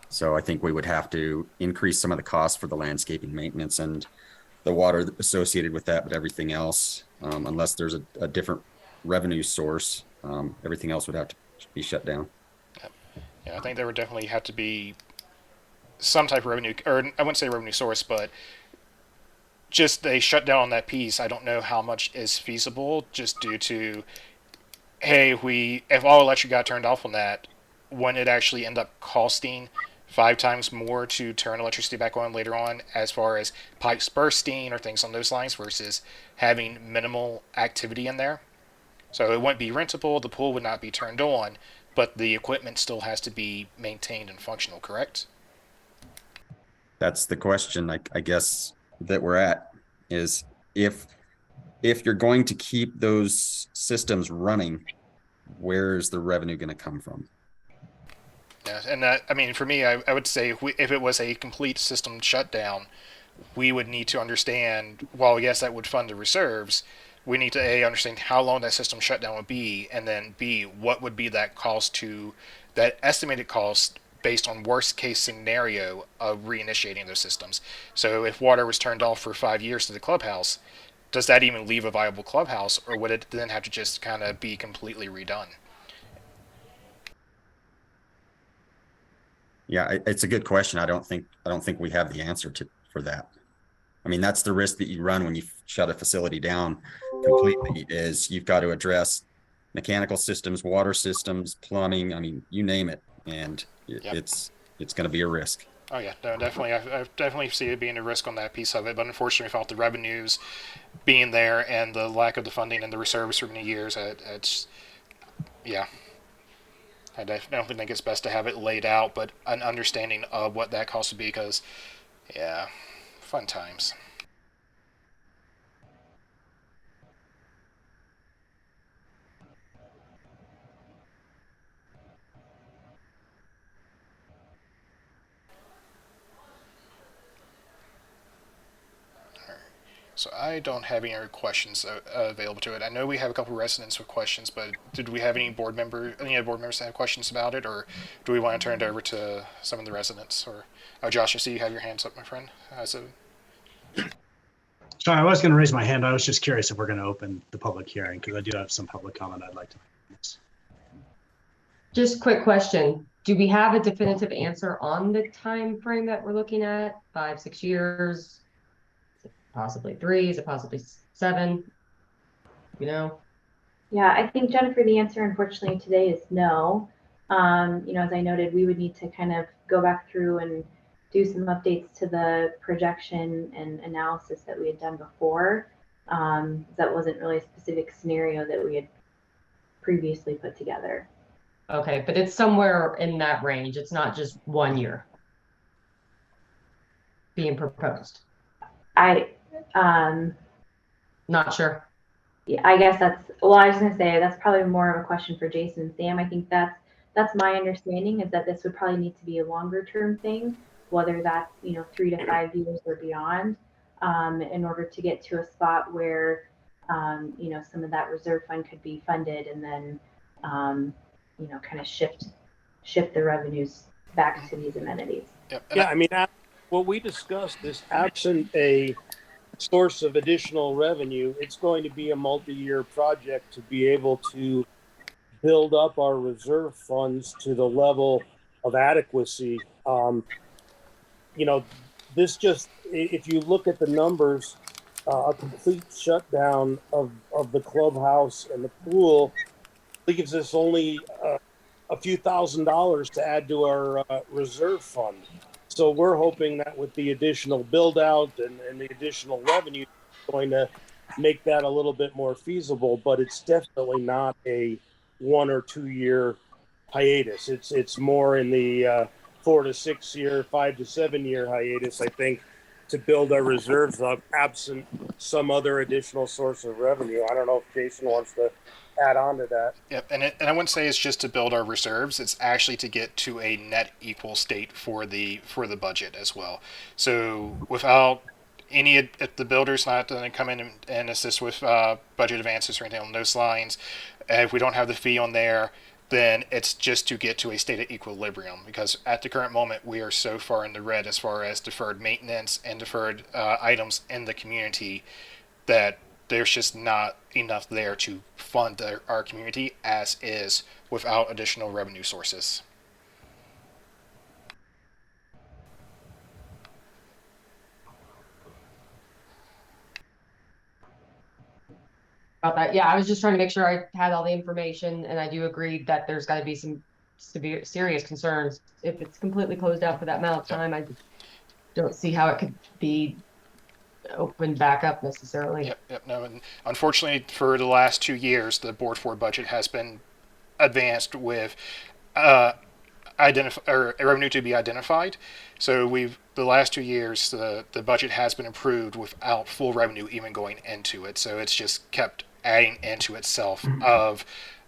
So I think we would have to increase some of the costs for the landscaping maintenance and the water associated with that, but everything else, unless there's a different revenue source, everything else would have to be shut down. Yeah, I think there would definitely have to be some type of revenue, or I wouldn't say revenue source, but just a shutdown on that piece. I don't know how much is feasible, just due to, hey, if all electric got turned off on that, wouldn't it actually end up costing 5 times more to turn electricity back on later on, as far as pipes bursting or things on those lines, versus having minimal activity in there? So it wouldn't be rentable, the pool would not be turned on, but the equipment still has to be maintained and functional, correct? That's the question, I guess, that we're at, is if you're going to keep those systems running, where's the revenue going to come from? Yeah, and I mean, for me, I would say if it was a complete system shutdown, we would need to understand, well, yes, that would fund the reserves. We need to A, understand how long that system shutdown would be, and then B, what would be that estimated cost based on worst case scenario of reinitiating those systems. So if water was turned off for 5 years to the clubhouse, does that even leave a viable clubhouse, or would it then have to just kind of be completely redone? Yeah, it's a good question. I don't think we have the answer for that. I mean, that's the risk that you run when you shut a facility down completely, is you've got to address mechanical systems, water systems, plumbing, I mean, you name it. And Yep. it's going to be a risk. Oh yeah, no, definitely. I definitely see it being a risk on that piece of it, but unfortunately, without the revenues being there and the lack of the funding and the reserves for many years, it's yeah. I definitely think it's best to have it laid out, but an understanding of what that cost would be, because yeah, fun times. So I don't have any other questions available to it. I know we have a couple residents with questions, but did we have any other board members that have questions about it, or do we want to turn it over to some of the residents? Or Josh, I see you have your hands up, my friend. Sorry, I was going to raise my hand. I was just curious if we're going to open the public hearing, because I do have some public comment I'd like to make. Just quick question. Do we have a definitive answer on the time frame that we're looking at? 5, 6 years? Is it possibly 3? Is it possibly 7? You know? Yeah, I think, Jennifer, the answer unfortunately today is no. As I noted, we would need to kind of go back through and do some updates to the projection and analysis that we had done before. That wasn't really a specific scenario that we had previously put together. Okay, but it's somewhere in that range. It's not just 1 year being proposed. Not sure. Yeah, I guess I was gonna say that's probably more of a question for Jason and Sam. I think that's my understanding, is that this would probably need to be a longer term thing, whether that's 3 to 5 years or beyond, in order to get to a spot where some of that reserve fund could be funded, and then kind of shift the revenues back to these amenities. Yep. Yeah, I mean, what we discussed is, absent a source of additional revenue, it's going to be a multi-year project to be able to build up our reserve funds to the level of adequacy. This just, if you look at the numbers, a complete shutdown of the clubhouse and the pool leaves us only a few $1,000s to add to our reserve fund. So we're hoping that with the additional build out and the additional revenue, it's going to make that a little bit more feasible, but it's definitely not a 1 or 2 year hiatus. It's more in the 4 to 6 year, 5 to 7 year hiatus, I think, to build our reserves up, absent some other additional source of revenue. I don't know if Jason wants to add on to that. Yep, and I wouldn't say it's just to build our reserves. It's actually to get to a net equal state for the budget as well. So without if the builder's not going to come in and assist with budget advances or anything on those lines, if we don't have the fee on there, then it's just to get to a state of equilibrium, because at the current moment we are so far in the red as far as deferred maintenance and deferred items in the community that there's just not enough there to fund our community as is without additional revenue sources. About that. Yeah, I was just trying to make sure I had all the information, and I do agree that there's got to be some serious concerns. If it's completely closed out for that amount of time, I don't see how it could be opened back up necessarily. Yep. No, and unfortunately, for the last 2 years, the board 4 budget has been advanced with revenue to be identified. So the last 2 years, the budget has been approved without full revenue even going into it. So it's just kept adding into itself of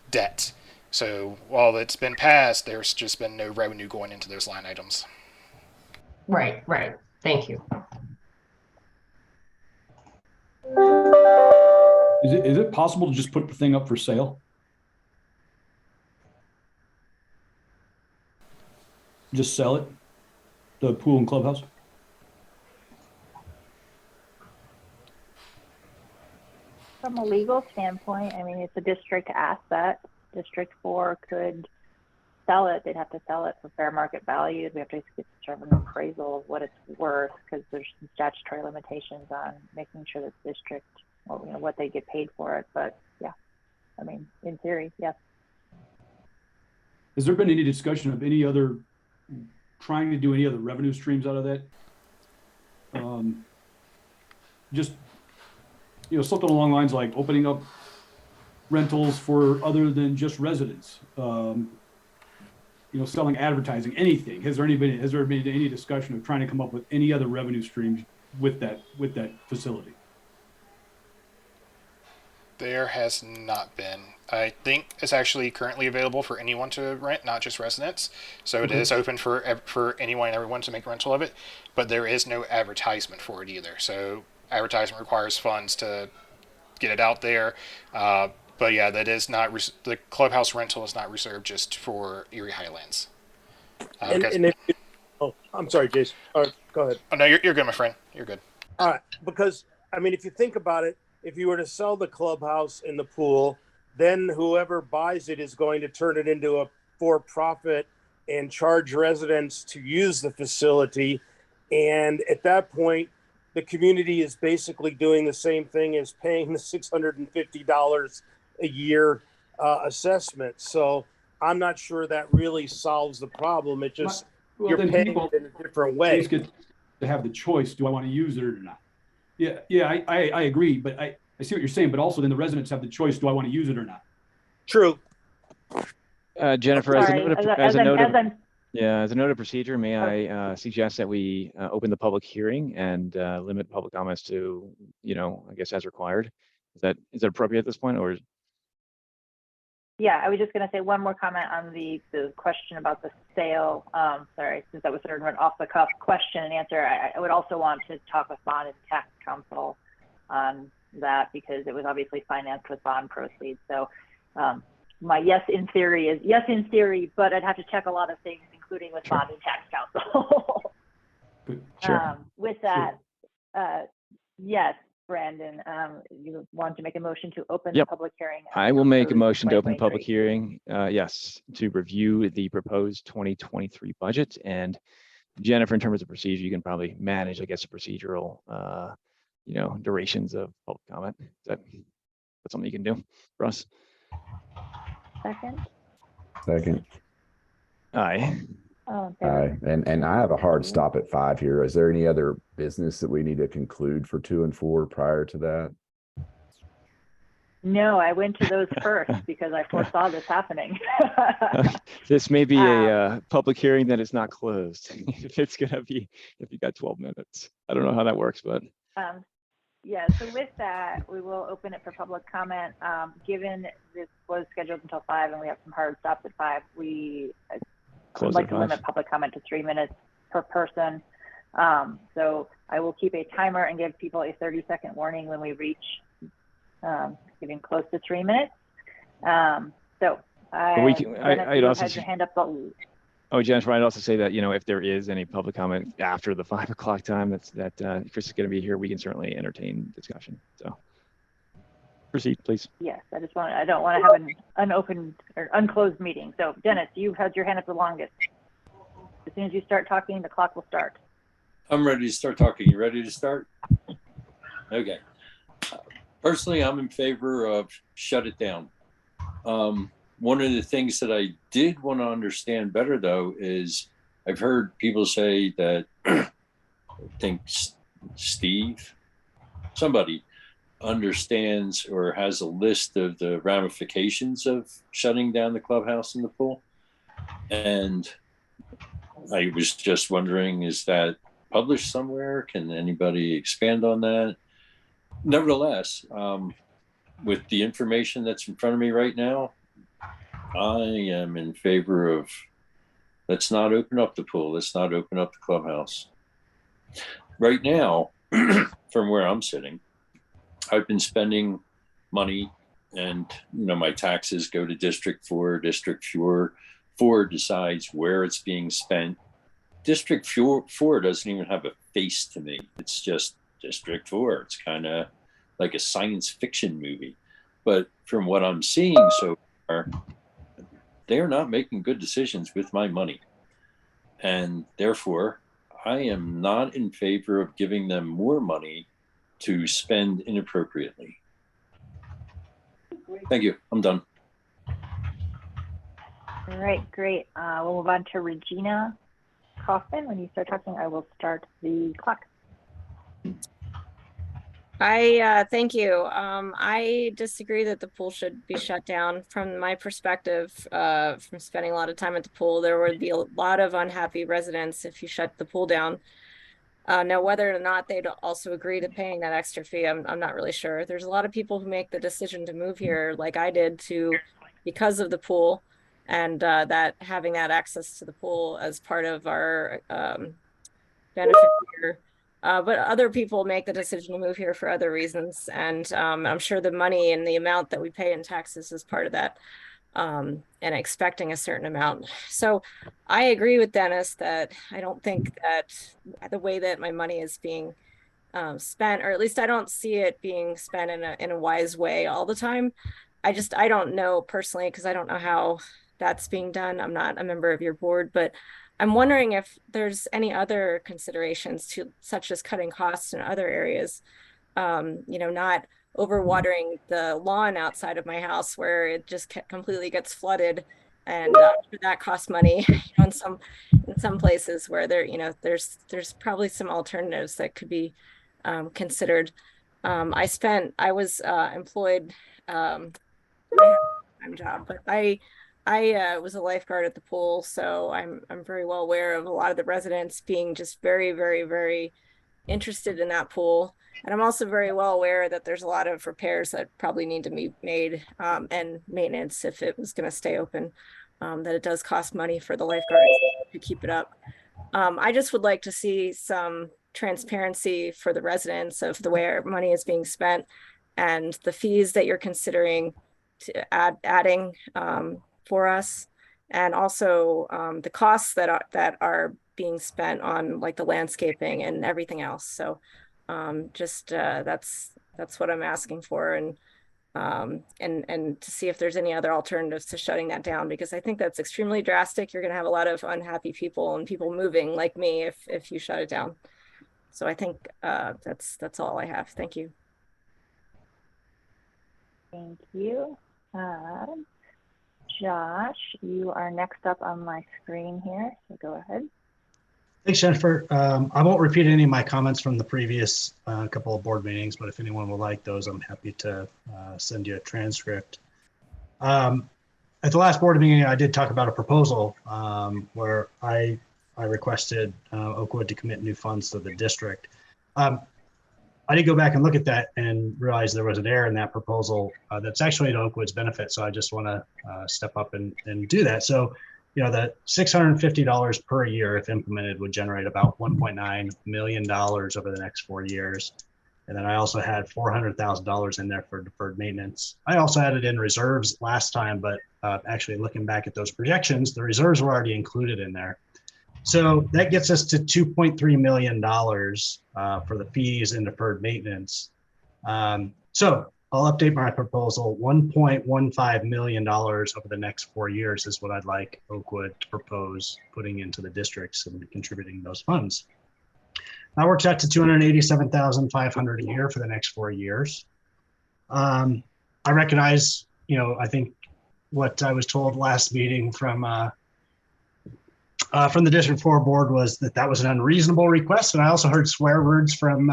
debt. So while it's been passed, there's just been no revenue going into those line items. Right. Thank you. Is it possible to just put the thing up for sale? Just sell it? The pool and clubhouse? From a legal standpoint, I mean, it's a district asset. District 4 could sell it, they'd have to sell it for fair market value. We have to determine an appraisal of what it's worth, because there's some statutory limitations on making sure that the district, well, you know, what they get paid for it. But yeah, I mean, in theory, yes. Has there been any discussion of any other, trying to do any other revenue streams out of that? Just, you know, something along the lines like opening up rentals for other than just residents, you know, selling advertising, anything. Has there been any discussion of trying to come up with any other revenue streams with that facility? There has not been. I think it's actually currently available for anyone to rent, not just residents. So it is open for anyone and everyone to make a rental of it, but there is no advertisement for it either. So advertisement requires funds to get it out there. But yeah, that is not the clubhouse rental is not reserved just for Erie Highlands. I'm sorry, Jason. All right, go ahead. Oh no, you're good, my friend. You're good. All right, because I mean, if you think about it, if you were to sell the clubhouse and the pool, then whoever buys it is going to turn it into a for-profit and charge residents to use the facility. And at that point, the community is basically doing the same thing as paying the $650 a year assessment. So I'm not sure that really solves the problem. It just, you're paying it in a different way. Get to have the choice. Do I want to use it or not? Yeah, I agree, but I see what you're saying, but also then the residents have the choice. Do I want to use it or not? True. Jennifer, Sorry, as a note of procedure, may I suggest that we open the public hearing and limit public comments to, you know, I guess as required. Is that appropriate at this point, or? Yeah, I was just going to say one more comment on the question about the sale. Sorry, since that was sort of an off-the-cuff question and answer, I would also want to talk with Bond and Tax Council on that, because it was obviously financed with bond proceeds. So my yes in theory is yes in theory, but I'd have to check a lot of things, including with Bond and Tax Council. Sure. With that, yes. Brandon, you want to make a motion to open the public hearing? I will make a motion to open the public hearing, yes, to review the proposed 2023 budget. And Jennifer, in terms of procedure, you can probably manage, I guess, the procedural, you know, durations of public comment. That's something you can do for us. Second. Aye. Oh, Aye. And I have a hard stop at 5 here. Is there any other business that we need to conclude for 2 and 4 prior to that? No, I went to those first because I foresaw this happening. This may be a public hearing that is not closed. If you got 12 minutes. I don't know how that works, but. Yeah, so with that, we will open it for public comment. Given this was scheduled until 5 and we have some hard stops at 5, we would like to limit public comment to 3 minutes per person. So I will keep a timer and give people a 30-second warning when we reach getting close to 3 minutes. So I'd also your hand up. Oh, Jennifer, I'd also say that, you know, if there is any public comment after the 5 o'clock time, that Chris is going to be here, we can certainly entertain discussion. So proceed, please. Yes, I don't want to have an unopened or unclosed meeting. So Dennis, you've had your hand up the longest. As soon as you start talking, the clock will start. I'm ready to start talking. You ready to start? Okay. Personally, I'm in favor of shut it down. One of the things that I did want to understand better, though, is I've heard people say that, I think Steve, somebody understands or has a list of the ramifications of shutting down the clubhouse and the pool. And I was just wondering, is that published somewhere? Can anybody expand on that? Nevertheless, with the information that's in front of me right now, I am in favor of let's not open up the pool. Let's not open up the clubhouse. Right now, from where I'm sitting, I've been spending money, and my taxes go to District 4. District 4 decides where it's being spent. District 4 doesn't even have a face to me. It's just District 4. It's kind of like a science fiction movie. But from what I'm seeing so far, they are not making good decisions with my money. And therefore, I am not in favor of giving them more money to spend inappropriately. Thank you. I'm done. All right, great. We'll move on to Regina Kaufman. When you start talking, I will start the clock. Thank you. I disagree that the pool should be shut down. From my perspective, from spending a lot of time at the pool, there would be a lot of unhappy residents if you shut the pool down. Now, whether or not they'd also agree to paying that extra fee, I'm not really sure. There's a lot of people who make the decision to move here, like I did, because of the pool, and that having that access to the pool as part of our benefit here. But other people make the decision to move here for other reasons. And I'm sure the money and the amount that we pay in taxes is part of that, and expecting a certain amount. So I agree with Dennis that I don't think that the way that my money is being spent, or at least I don't see it being spent in a wise way all the time. I don't know personally, because I don't know how that's being done. I'm not a member of your board, but I'm wondering if there's any other considerations to, such as cutting costs in other areas, not overwatering the lawn outside of my house where it just completely gets flooded, and that costs money. In some places where there's probably some alternatives that could be considered. I was employed, my job, but I was a lifeguard at the pool, so I'm very well aware of a lot of the residents being just very, very, very interested in that pool. And I'm also very well aware that there's a lot of repairs that probably need to be made, and maintenance if it was going to stay open, that it does cost money for the lifeguards to keep it up. I just would like to see some transparency for the residents of the way our money is being spent and the fees that you're considering to adding for us, and also the costs that are being spent on, like the landscaping and everything else. So that's what I'm asking for, and to see if there's any other alternatives to shutting that down, because I think that's extremely drastic. You're going to have a lot of unhappy people and people moving like me if you shut it down. So I think that's all I have. Thank you. Thank you. Josh, you are next up on my screen here, so go ahead. Thanks, Jennifer. I won't repeat any of my comments from the previous couple of board meetings, but if anyone would like those, I'm happy to send you a transcript. At the last board meeting, I did talk about a proposal where I requested Oakwood to commit new funds to the district. I did go back and look at that and realize there was an error in that proposal that's actually to Oakwood's benefit. So I just want to step up and do that. So, the $650 per year, if implemented, would generate about $1.9 million over the next 4 years. And then I also had $400,000 in there for deferred maintenance. I also added in reserves last time, but actually looking back at those projections, the reserves were already included in there. So that gets us to $2.3 million for the fees and deferred maintenance. So I'll update my proposal. $1.15 million over the next 4 years is what I'd like Oakwood to propose putting into the districts and contributing those funds. That works out to $287,500 a year for the next 4 years. I recognize, I think what I was told last meeting from the District 4 board was that was an unreasonable request. And I also heard swear words from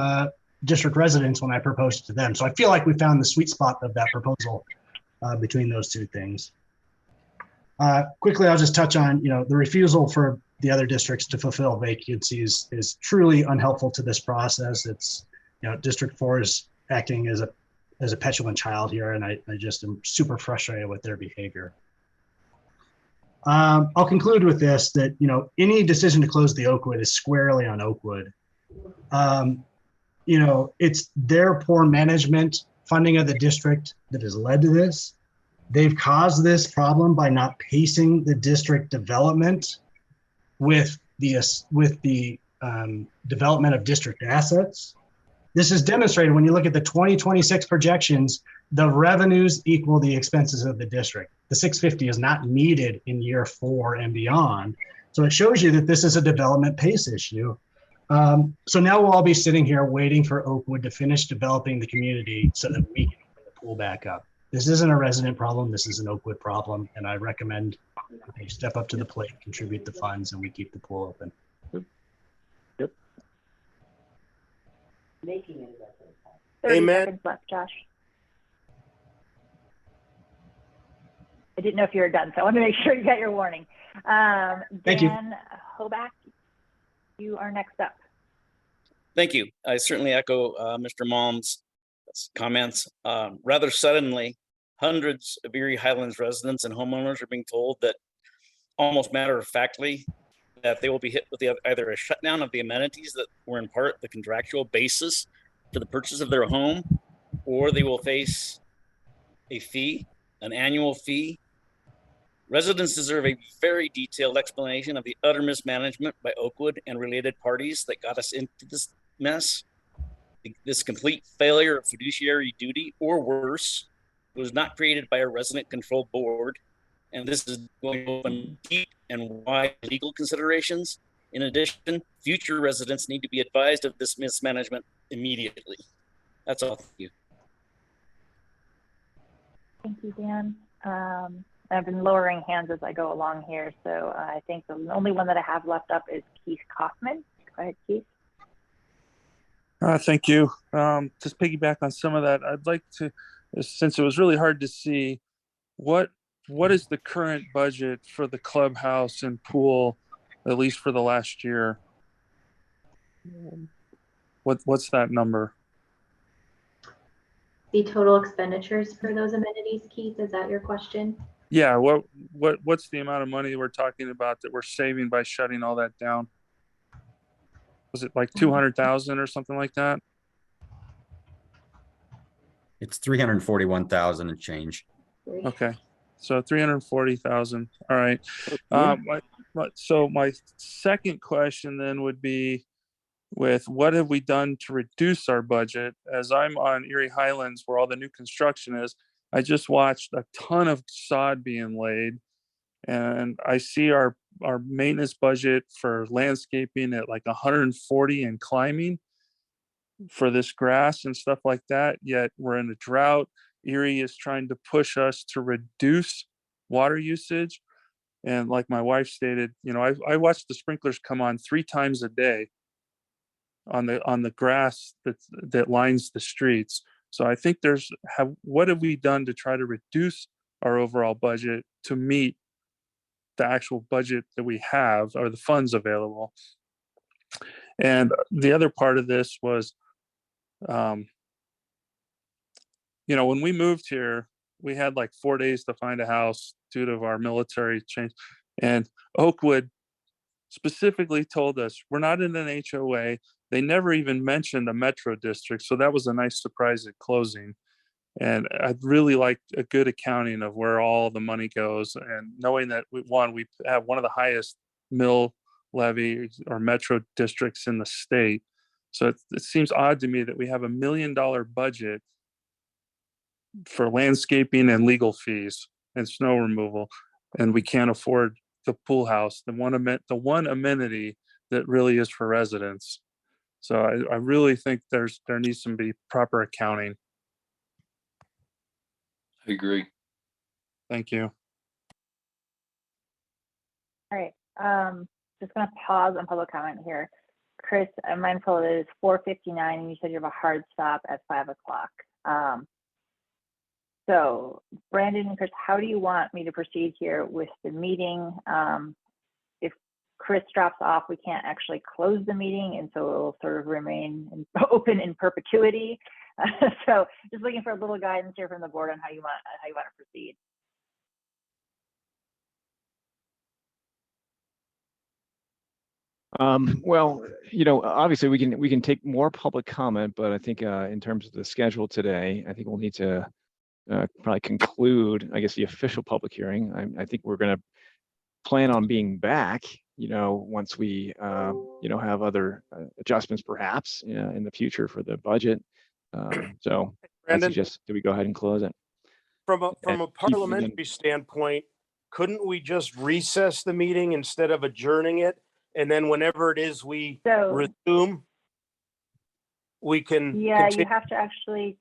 district residents when I proposed it to them. So I feel like we found the sweet spot of that proposal between those two things. Quickly, I'll just touch on, the refusal for the other districts to fulfill vacancies is truly unhelpful to this process. It's, District 4 is acting as a petulant child here, and I just am super frustrated with their behavior. I'll conclude with this, that, any decision to close the Oakwood is squarely on Oakwood. It's their poor management, funding of the district that has led to this. They've caused this problem by not pacing the district development with the development of district assets. This is demonstrated when you look at the 2026 projections. The revenues equal the expenses of the district. the 650 is not needed in year 4 and beyond. So it shows you that this is a development pace issue. So now we'll all be sitting here waiting for Oakwood to finish developing the community so that we can open the pool back up. This isn't a resident problem. This is an Oakwood problem. And I recommend they step up to the plate, contribute the funds, and we keep the pool open. Yep. Making it 30 Amen. seconds left, Josh. I didn't know if you were done, so I want to make sure you got your warning. Thank you. Dan Hoback, you are next up. Thank you. I certainly echo Mr. Malm's comments. Rather suddenly, hundreds of Erie Highlands residents and homeowners are being told that almost matter-of-factly that they will be hit with either a shutdown of the amenities that were in part the contractual basis for the purchase of their home, or they will face a fee, an annual fee. Residents deserve a very detailed explanation of the utter mismanagement by Oakwood and related parties that got us into this mess. This complete failure of fiduciary duty, or worse, was not created by a resident control board. And this is going to open deep and wide legal considerations. In addition, future residents need to be advised of this mismanagement immediately. That's all. Thank you. Thank you, Dan. I've been lowering hands as I go along here, so I think the only one that I have left up is Keith Kaufman. Go ahead, Keith. Thank you. Just piggyback on some of that, I'd like to, since it was really hard to see, what is the current budget for the clubhouse and pool, at least for the last year? What's that number? The total expenditures for those amenities, Keith, is that your question? Yeah, what's the amount of money we're talking about that we're saving by shutting all that down? Was it like 200,000 or something like that? It's 341,000 and change. Okay, so 340,000. All right. So my second question then would be, with what have we done to reduce our budget? As I'm on Erie Highlands, where all the new construction is, I just watched a ton of sod being laid, and I see our maintenance budget for landscaping at like 140 and climbing for this grass and stuff like that. Yet we're in a drought. Erie is trying to push us to reduce water usage. And like my wife stated, I watch the sprinklers come on 3 times a day on the grass that lines the streets. So I think what have we done to try to reduce our overall budget to meet the actual budget that we have, or the funds available? And the other part of this was, when we moved here, we had like 4 days to find a house due to our military change. And Oakwood specifically told us, we're not in an HOA. They never even mentioned a metro district. So that was a nice surprise at closing. And I'd really like a good accounting of where all the money goes, and knowing that we have one of the highest mill levy or metro districts in the state. So it seems odd to me that we have $1 million budget for landscaping and legal fees and snow removal, and we can't afford the pool house, the one amenity that really is for residents. So I really think there needs to be proper accounting. I agree. Thank you. All right. Just going to pause on public comment here. Chris, I'm mindful that it's 4:59 and you said you have a hard stop at 5 o'clock. So Brandon and Chris, how do you want me to proceed here with the meeting? If Chris drops off, we can't actually close the meeting, and so it'll sort of remain open in perpetuity. So just looking for a little guidance here from the board on how you want to proceed. Well, obviously we can take more public comment, but I think in terms of the schedule today, I think we'll need to probably conclude, I guess, the official public hearing. I think we're going to plan on being back, once we, have other adjustments perhaps in the future for the budget. So I suggest, do we go ahead and close it? from a And parliamentary standpoint, couldn't we just recess the meeting instead of adjourning it? And then whenever it is we resume, we can. Yeah, you continue. have to actually,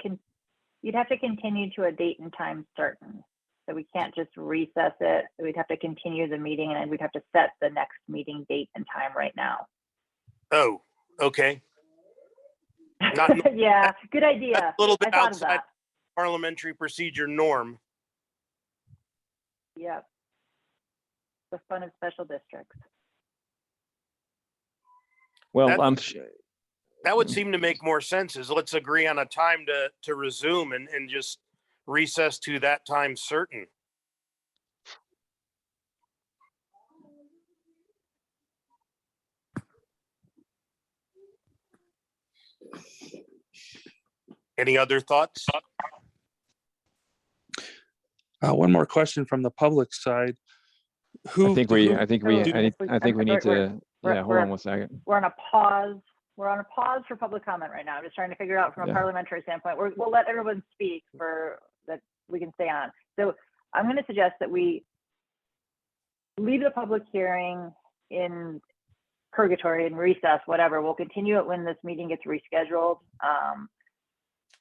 you'd have to continue to a date and time certain. So we can't just recess it. We'd have to continue the meeting and we'd have to set the next meeting date and time right now. Oh, okay. Yeah, good idea. That's a little bit I thought of outside that. parliamentary procedure norm. Yep. The fun of special districts. Well, That would seem to make more sense, is let's agree on a time to resume and just recess to that time certain. Any other thoughts? One more question from the public side. I think we need to, hold on one second. We're on a pause. We're on a pause for public comment right now. I'm just trying to figure out from a parliamentary standpoint. We'll let everyone speak for that we can stay on. So I'm going to suggest that we leave the public hearing in purgatory and recess, whatever. We'll continue it when this meeting gets rescheduled.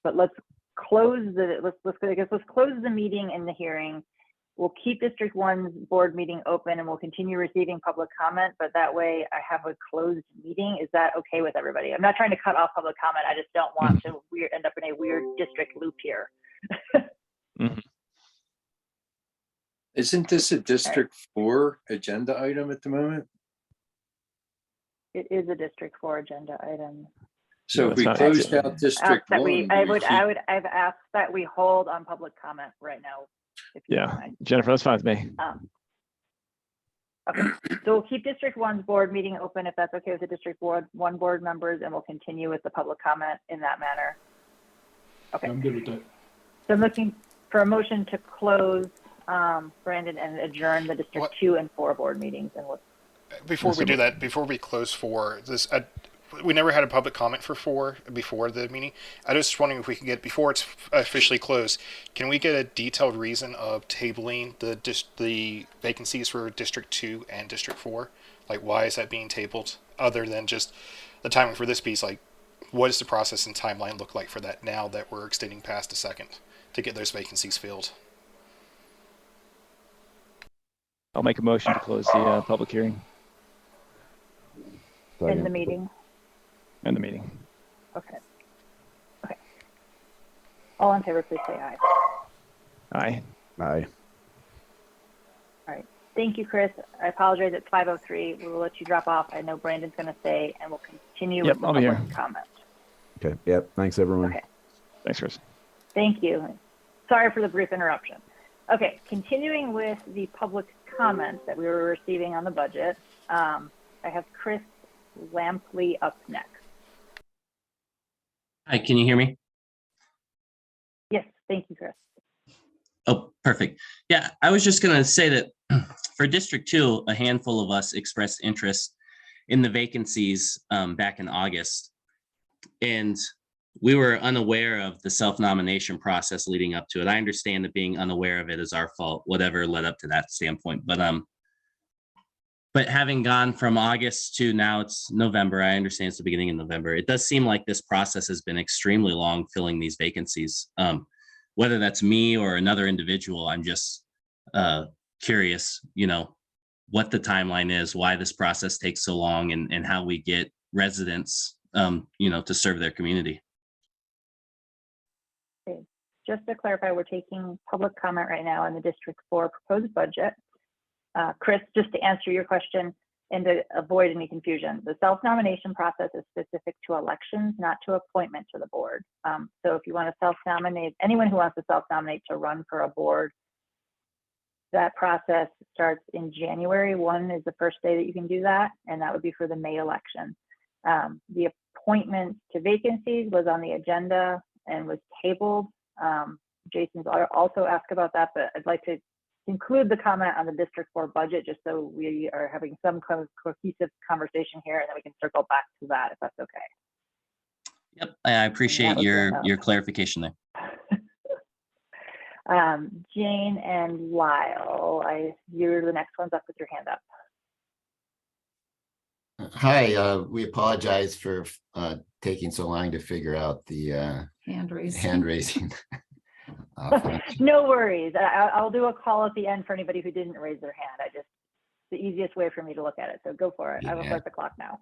But let's close the meeting and the hearing. We'll keep District 1's board meeting open and we'll continue receiving public comment, but that way I have a closed meeting. Is that okay with everybody? I'm not trying to cut off public comment. I just don't want to end up in a weird district loop here. Isn't this a District 4 agenda item at the moment? It is a District 4 agenda item. So if we closed out District 1, I've asked that we hold on public comment right now. Jennifer, that's fine with me. Okay, so we'll keep District 1's board meeting open if that's okay with the District 1 board members, and we'll continue with the public comment in that manner. Okay. I'm good with that. So I'm looking for a motion to close, Brandon, and adjourn the District 2 and 4 board meetings. And before we do that, before we close 4, we never had a public comment for 4 before the meeting. I was just wondering if we could get, before it's officially closed, can we get a detailed reason of tabling the vacancies for District 2 and District 4? Like, why is that being tabled other than just the timing for this piece? Like, what does the process and timeline look like for that now that we're extending past a second to get those vacancies filled? I'll make a motion to close the public hearing. in the meeting. In the meeting. Okay. Okay. All in favor, please say aye. Aye. Aye. All right. Thank you, Chris. I apologize. It's 5:03. We will let you drop off. I know Brandon's going to stay, and we'll continue with the I'll be public here. comment. Okay. Yep. Thanks, everyone. Okay. Thanks, Chris. Thank you. Sorry for the brief interruption. Okay, continuing with the public comments that we were receiving on the budget, I have Chris Lampley up next. Hi, can you hear me? Yes, thank you, Chris. Oh, perfect. Yeah, I was just going to say that for District 2, a handful of us expressed interest in the vacancies back in August. And we were unaware of the self-nomination process leading up to it. I understand that being unaware of it is our fault, whatever led up to that standpoint. But having gone from August to now it's November, I understand it's the beginning of November. It does seem like this process has been extremely long filling these vacancies. Whether that's me or another individual, I'm just curious, what the timeline is, why this process takes so long, and how we get residents, to serve their community. Okay. Just to clarify, we're taking public comment right now on the District 4 proposed budget. Chris, just to answer your question and to avoid any confusion, the self-nomination process is specific to elections, not to appointment to the board. So if you want to self-nominate, anyone who wants to self-nominate to run for a board, that process starts in January. 1 is the first day that you can do that, and that would be for the May election. The appointment to vacancies was on the agenda and was tabled. Jason's also asked about that, but I'd like to include the comment on the District 4 budget just so we are having some kind of cohesive conversation here, and then we can circle back to that if that's okay. Yep, I appreciate your clarification there. Jane and Lyle, you're the next ones up with your hand up. Hi, we apologize for taking so long to figure out the Hand raising. hand raising. No worries. I'll do a call at the end for anybody who didn't raise their hand. The easiest way for me to look at it. So go for it. I will Yeah. start the clock now.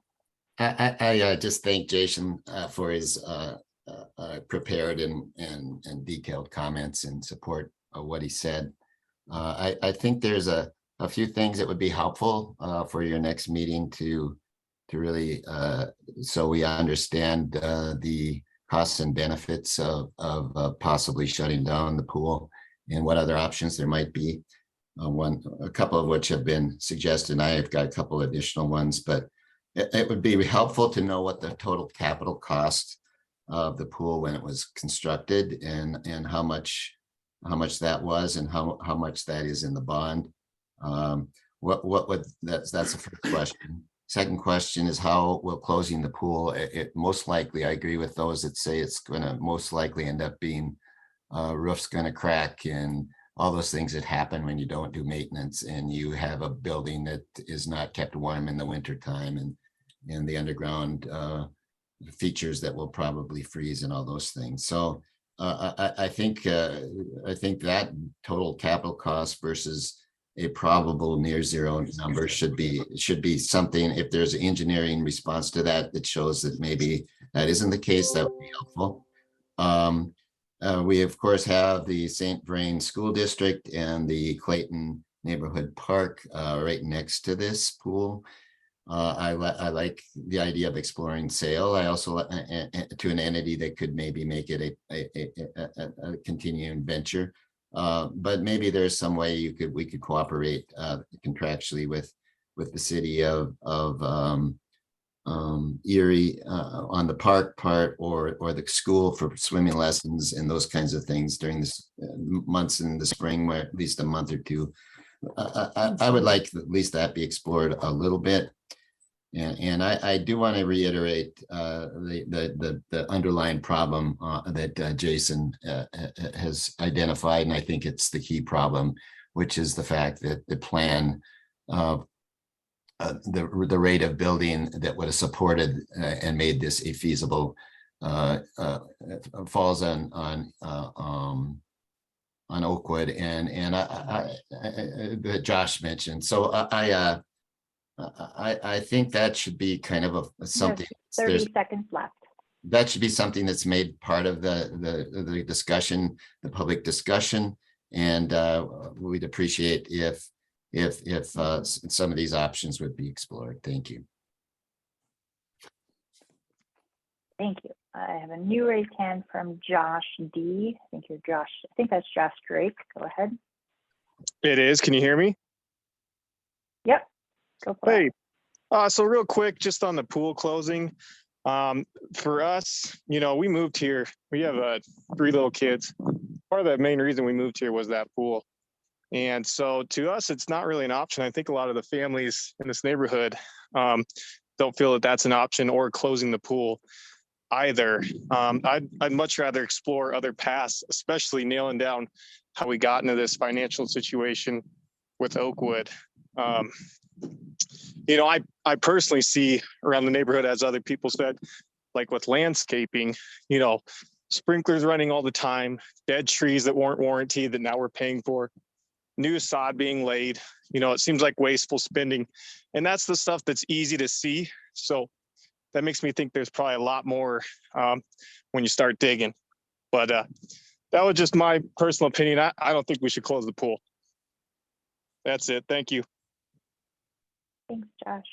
I just thank Jason for his prepared and detailed comments in support of what he said. I think there's a few things that would be helpful for your next meeting to really so we understand the costs and benefits of possibly shutting down the pool and what other options there might be. A couple of which have been suggested. I have got a couple additional ones, but it would be helpful to know what the total capital cost of the pool when it was constructed and how much that was and how much that is in the bond. What would that's the first question. Second question is how will closing the pool, it most likely, I agree with those that say it's going to most likely end up being roof's going to crack and all those things that happen when you don't do maintenance and you have a building that is not kept warm in the winter time and the underground features that will probably freeze and all those things. So I think that total capital cost versus a probable near zero number should be something. If there's an engineering response to that that shows that maybe that isn't the case, that would be helpful. We of course have the St. Vrain School District and the Clayton Neighborhood Park right next to this pool. I like the idea of exploring sale. I also to an entity that could maybe make it a continuing venture. But maybe there's some way we could cooperate contractually with the city of Erie on the park part or the school for swimming lessons and those kinds of things during this months in the spring, where at least a month or two. I would like at least that be explored a little bit. And I do want to reiterate the underlying problem that Jason has identified, and I think it's the key problem, which is the fact that the plan of the rate of building that would have supported and made this a feasible falls on Oakwood and that Josh mentioned. So I think that should be kind of something. 30 seconds left. That should be something that's made part of the discussion, the public discussion, and we'd appreciate if some of these options would be explored. Thank you. Thank you. I have a new raised hand from Josh D. I think that's Josh Drake. Go ahead. It is. Can you hear me? Yep. Go for it. So real quick, just on the pool closing, for us, we moved here. We have 3 little kids. Part of the main reason we moved here was that pool. And so to us, it's not really an option. I think a lot of the families in this neighborhood don't feel that that's an option, or closing the pool either. I'd much rather explore other paths, especially nailing down how we got into this financial situation with Oakwood. I personally see around the neighborhood, as other people said, like with landscaping, sprinklers running all the time, dead trees that weren't warranted that now we're paying for, new sod being laid. It seems like wasteful spending, and that's the stuff that's easy to see. So that makes me think there's probably a lot more when you start digging. But that was just my personal opinion. I don't think we should close the pool. That's it. Thank you. Thanks, Josh.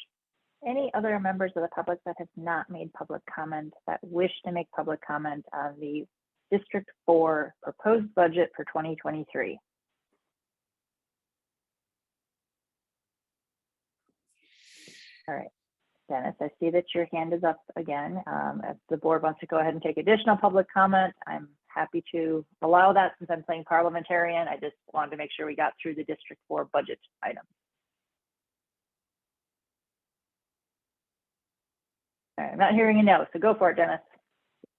Any other members of the public that have not made public comment that wish to make public comment on the District 4 proposed budget for 2023? All right, Dennis, I see that your hand is up again. If the board wants to go ahead and take additional public comment, I'm happy to allow that since I'm playing parliamentarian. I just wanted to make sure we got through the District 4 budget item. All right, I'm not hearing a no, so go for it, Dennis.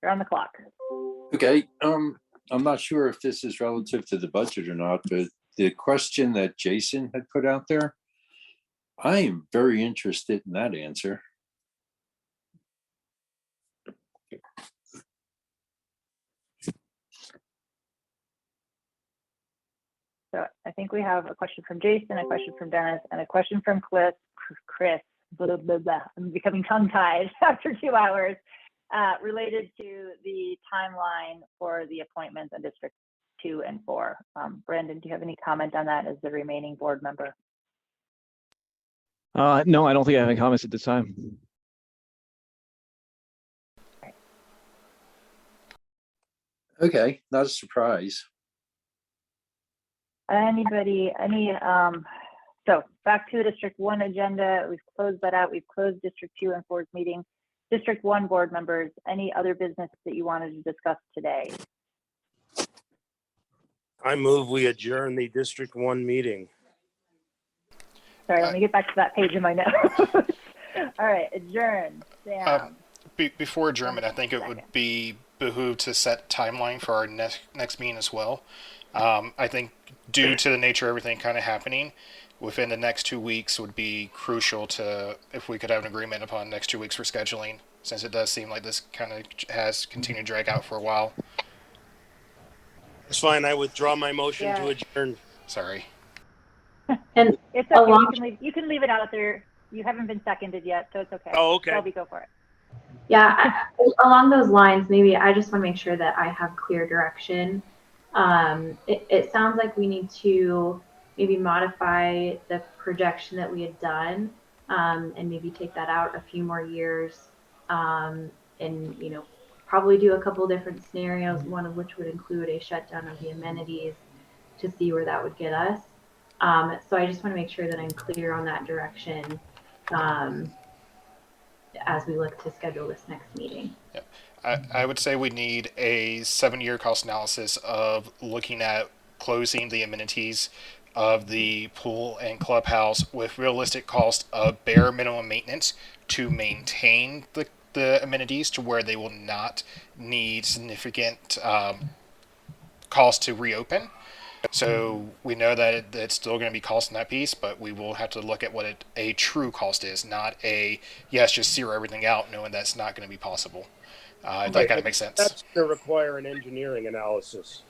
You're on the clock. Okay. I'm not sure if this is relative to the budget or not, but the question that Jason had put out there, I am very interested in that answer. So I think we have a question from Jason, a question from Dennis, and a question from Chris. Blah, blah, blah. I'm becoming tongue-tied after 2 hours, related to the timeline for the appointments in District 2 and 4. Brandon, do you have any comment on that as the remaining board member? No, I don't think I have any comments at this time. Okay, not a surprise. So back to District 1 agenda. We've closed that out. We've closed District 2 and 4's meeting. District 1 board members, any other business that you wanted to discuss today? I move we adjourn the District 1 meeting. Sorry, let me get back to that page in my notes. All right, adjourn. Sam. Before adjournment, I think it would be behoove to set timeline for our next meeting as well. I think due to the nature of everything kind of happening within the next 2 weeks would be crucial to, if we could have an agreement upon next 2 weeks for scheduling, since it does seem like this kind of has continued to drag out for a while. It's fine. I withdraw my motion to adjourn. Sorry. And it's okay. You can leave it out there. You haven't been seconded yet, so it's okay. Oh, okay. Shelby, go for it. Yeah, along those lines, maybe I just want to make sure that I have clear direction. It sounds like we need to maybe modify the projection that we had done, and maybe take that out a few more years, and probably do a couple different scenarios, one of which would include a shutdown of the amenities to see where that would get us. So I just want to make sure that I'm clear on that direction as we look to schedule this next meeting. Yep. I would say we need a 7-year cost analysis of looking at closing the amenities of the pool and clubhouse with realistic cost of bare minimum maintenance to maintain the amenities to where they will not need significant cost to reopen. So we know that it's still going to be costing that piece, but we will have to look at what a true cost is, not just zero everything out, knowing that's not going to be possible. If that kind of makes sense. That's going to require an engineering analysis.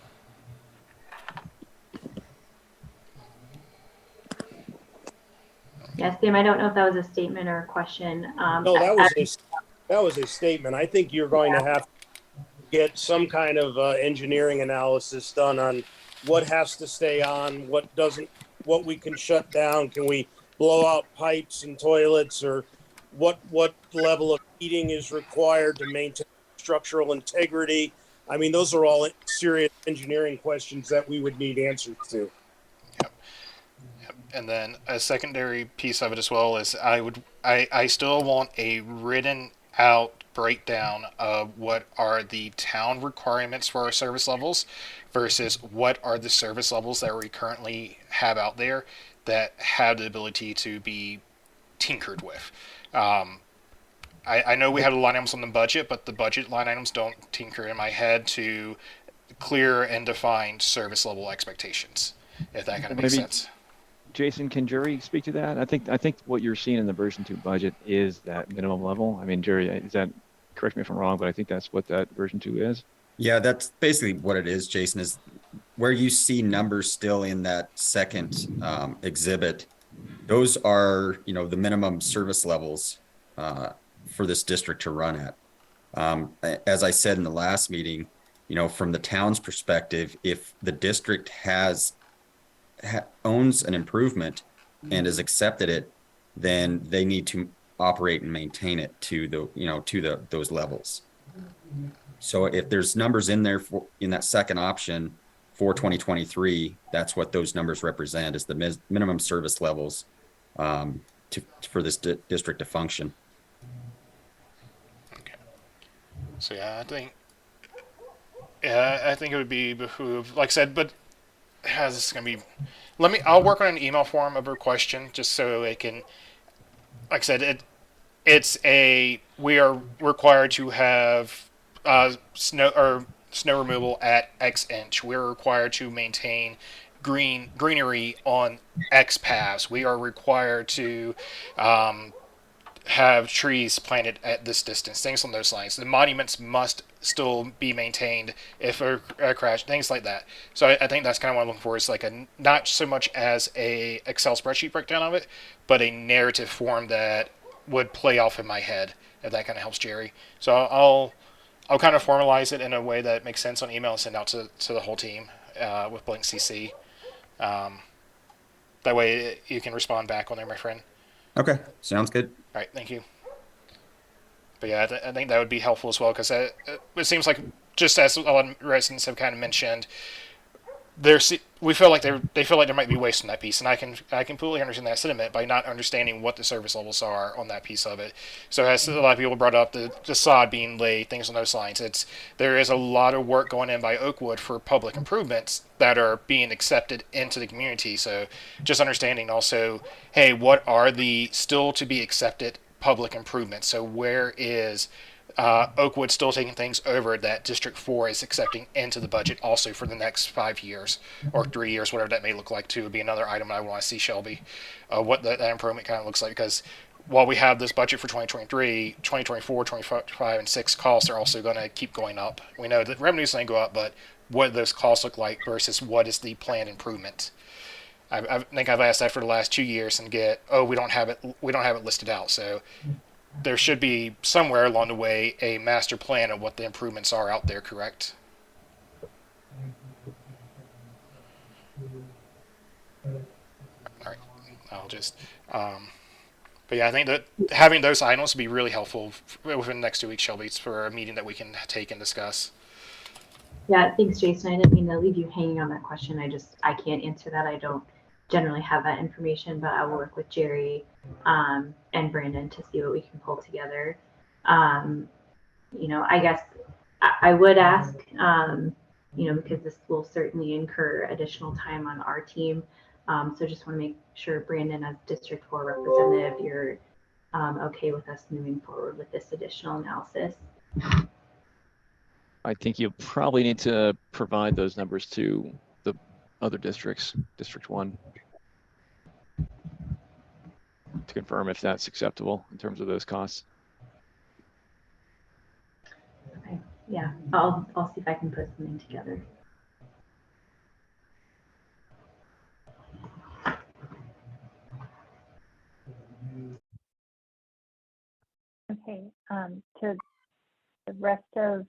Yes, Sam, I don't know if that was a statement or a question. No, that was a statement. I think you're going to have to get some kind of engineering analysis done on what has to stay on, what doesn't, what we can shut down. Can we blow out pipes and toilets, or what level of heating is required to maintain structural integrity? I mean, those are all serious engineering questions that we would need answers to. Yep. And then a secondary piece of it as well is I still want a written out breakdown of what are the town requirements for our service levels versus what are the service levels that we currently have out there that have the ability to be tinkered with. I know we have line items on the budget, but the budget line items don't tinker in my head to clear and defined service level expectations, if that kind of makes sense. Jason, can Jerry speak to that? I think what you're seeing in the version 2 budget is that minimum level. I mean, Jerry, is that, correct me if I'm wrong, but I think that's what that version 2 is. Yeah, that's basically what it is, Jason, is where you see numbers still in that second exhibit. Those are, the minimum service levels for this district to run at. As I said in the last meeting, from the town's perspective, if the district owns an improvement and has accepted it, then they need to operate and maintain it to those levels. So if there's numbers in there in that second option for 2023, that's what those numbers represent, is the minimum service levels for this district to function. Okay. So I think it would be behoove, like I said, but this is gonna be. I'll work on an email form of a question just so it can. Like I said, we are required to have snow removal at X inch. We're required to maintain greenery on X paths. We are required to have trees planted at this distance, things on those lines. The monuments must still be maintained if a crash, things like that. So I think that's kind of what I'm looking for, is like a, not so much as a Excel spreadsheet breakdown of it, but a narrative form that would play off in my head, if that kind of helps Jerry. So I'll kind of formalize it in a way that makes sense on email and send out to the whole team with blank CC. That way you can respond back on there, my friend. Okay, sounds good. All right, thank you. But yeah, I think that would be helpful as well, because it seems like, just as a lot of residents have kind of mentioned, we feel like they feel like there might be waste on that piece, and I completely understand that sentiment by not understanding what the service levels are on that piece of it. So as a lot of people brought up, the sod being laid, things on those lines, there is a lot of work going in by Oakwood for public improvements that are being accepted into the community. So just understanding also, hey, what are the still to be accepted public improvements? So where is Oakwood still taking things over that District 4 is accepting into the budget also for the next 5 years or 3 years, whatever that may look like, too, would be another item I want to see, Shelby, what that improvement kind of looks like. Because while we have this budget for 2023, 2024, 25, and 6 costs are also going to keep going up. We know that revenues going to go up, but what do those costs look like versus what is the planned improvement? I think I've asked that for the last 2 years and we don't have it listed out. So there should be somewhere along the way a master plan of what the improvements are out there, correct? All right, I'll just, but yeah, I think that having those items would be really helpful within the next 2 weeks, Shelby, for a meeting that we can take and discuss. Yeah, thanks, Jason. I didn't mean to leave you hanging on that question. I can't answer that. I don't generally have that information, but I will work with Jerry and Brandon to see what we can pull together. I guess I would ask, because this will certainly incur additional time on our team. So just want to make sure, Brandon, as District 4 representative, you're okay with us moving forward with this additional analysis. I think you probably need to provide those numbers to the other districts, District 1, to confirm if that's acceptable in terms of those costs. Okay, yeah, I'll see if I can put something together. Okay, to the rest of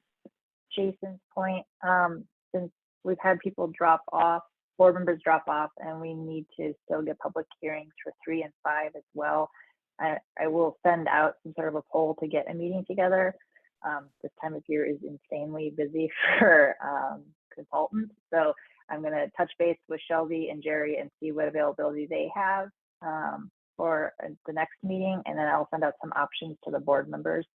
Jason's point, since we've had people drop off, board members drop off, and we need to still get public hearings for 3 and 5 as well, I will send out some sort of a poll to get a meeting together. This time of year is insanely busy for consultants, so I'm going to touch base with Shelby and Jerry and see what availability they have for the next meeting, and then I'll send out some options to the board members.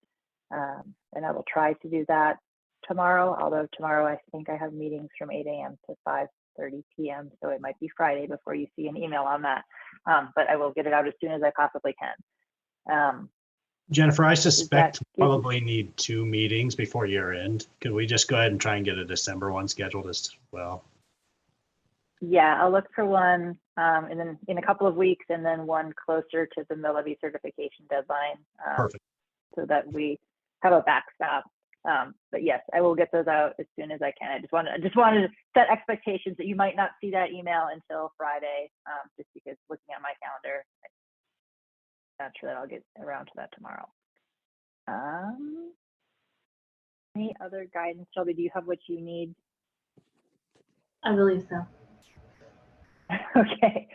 And I will try to do that tomorrow, although tomorrow I think I have meetings from 8 a.m. to 5:30 p.m. So it might be Friday before you see an email on that. But I will get it out as soon as I possibly can. Jennifer, I suspect probably need 2 meetings before year end. Could we just go ahead and try and get a December one scheduled as well? Yeah, I'll look for one and then in a couple of weeks, and then one closer to the mill levy certification deadline. Perfect. So that we have a backstop. But yes, I will get those out as soon as I can. I just wanted to set expectations that you might not see that email until Friday, just because looking at my calendar, I'm not sure that I'll get around to that tomorrow. Any other guidance, Shelby? Do you have what you need? I believe so. Okay.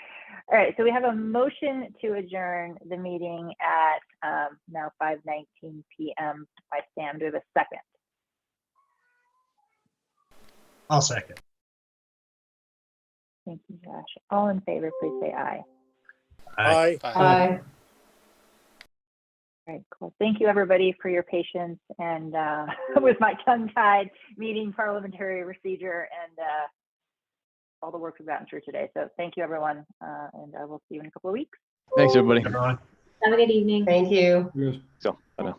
All right. So we have a motion to adjourn the meeting at now 5:19 p.m. by Sam. Do we have a second? I'll second. Thank you, Josh. All in favor, please say aye. Aye. Aye. All right, cool. Thank you, everybody, for your patience and with my tongue-tied meeting parliamentary procedure and all the work we've gotten through today. So thank you, everyone, and I will see you in a couple of weeks. Thanks, everybody. Have a good evening. Thank you. Yes. So, bye now.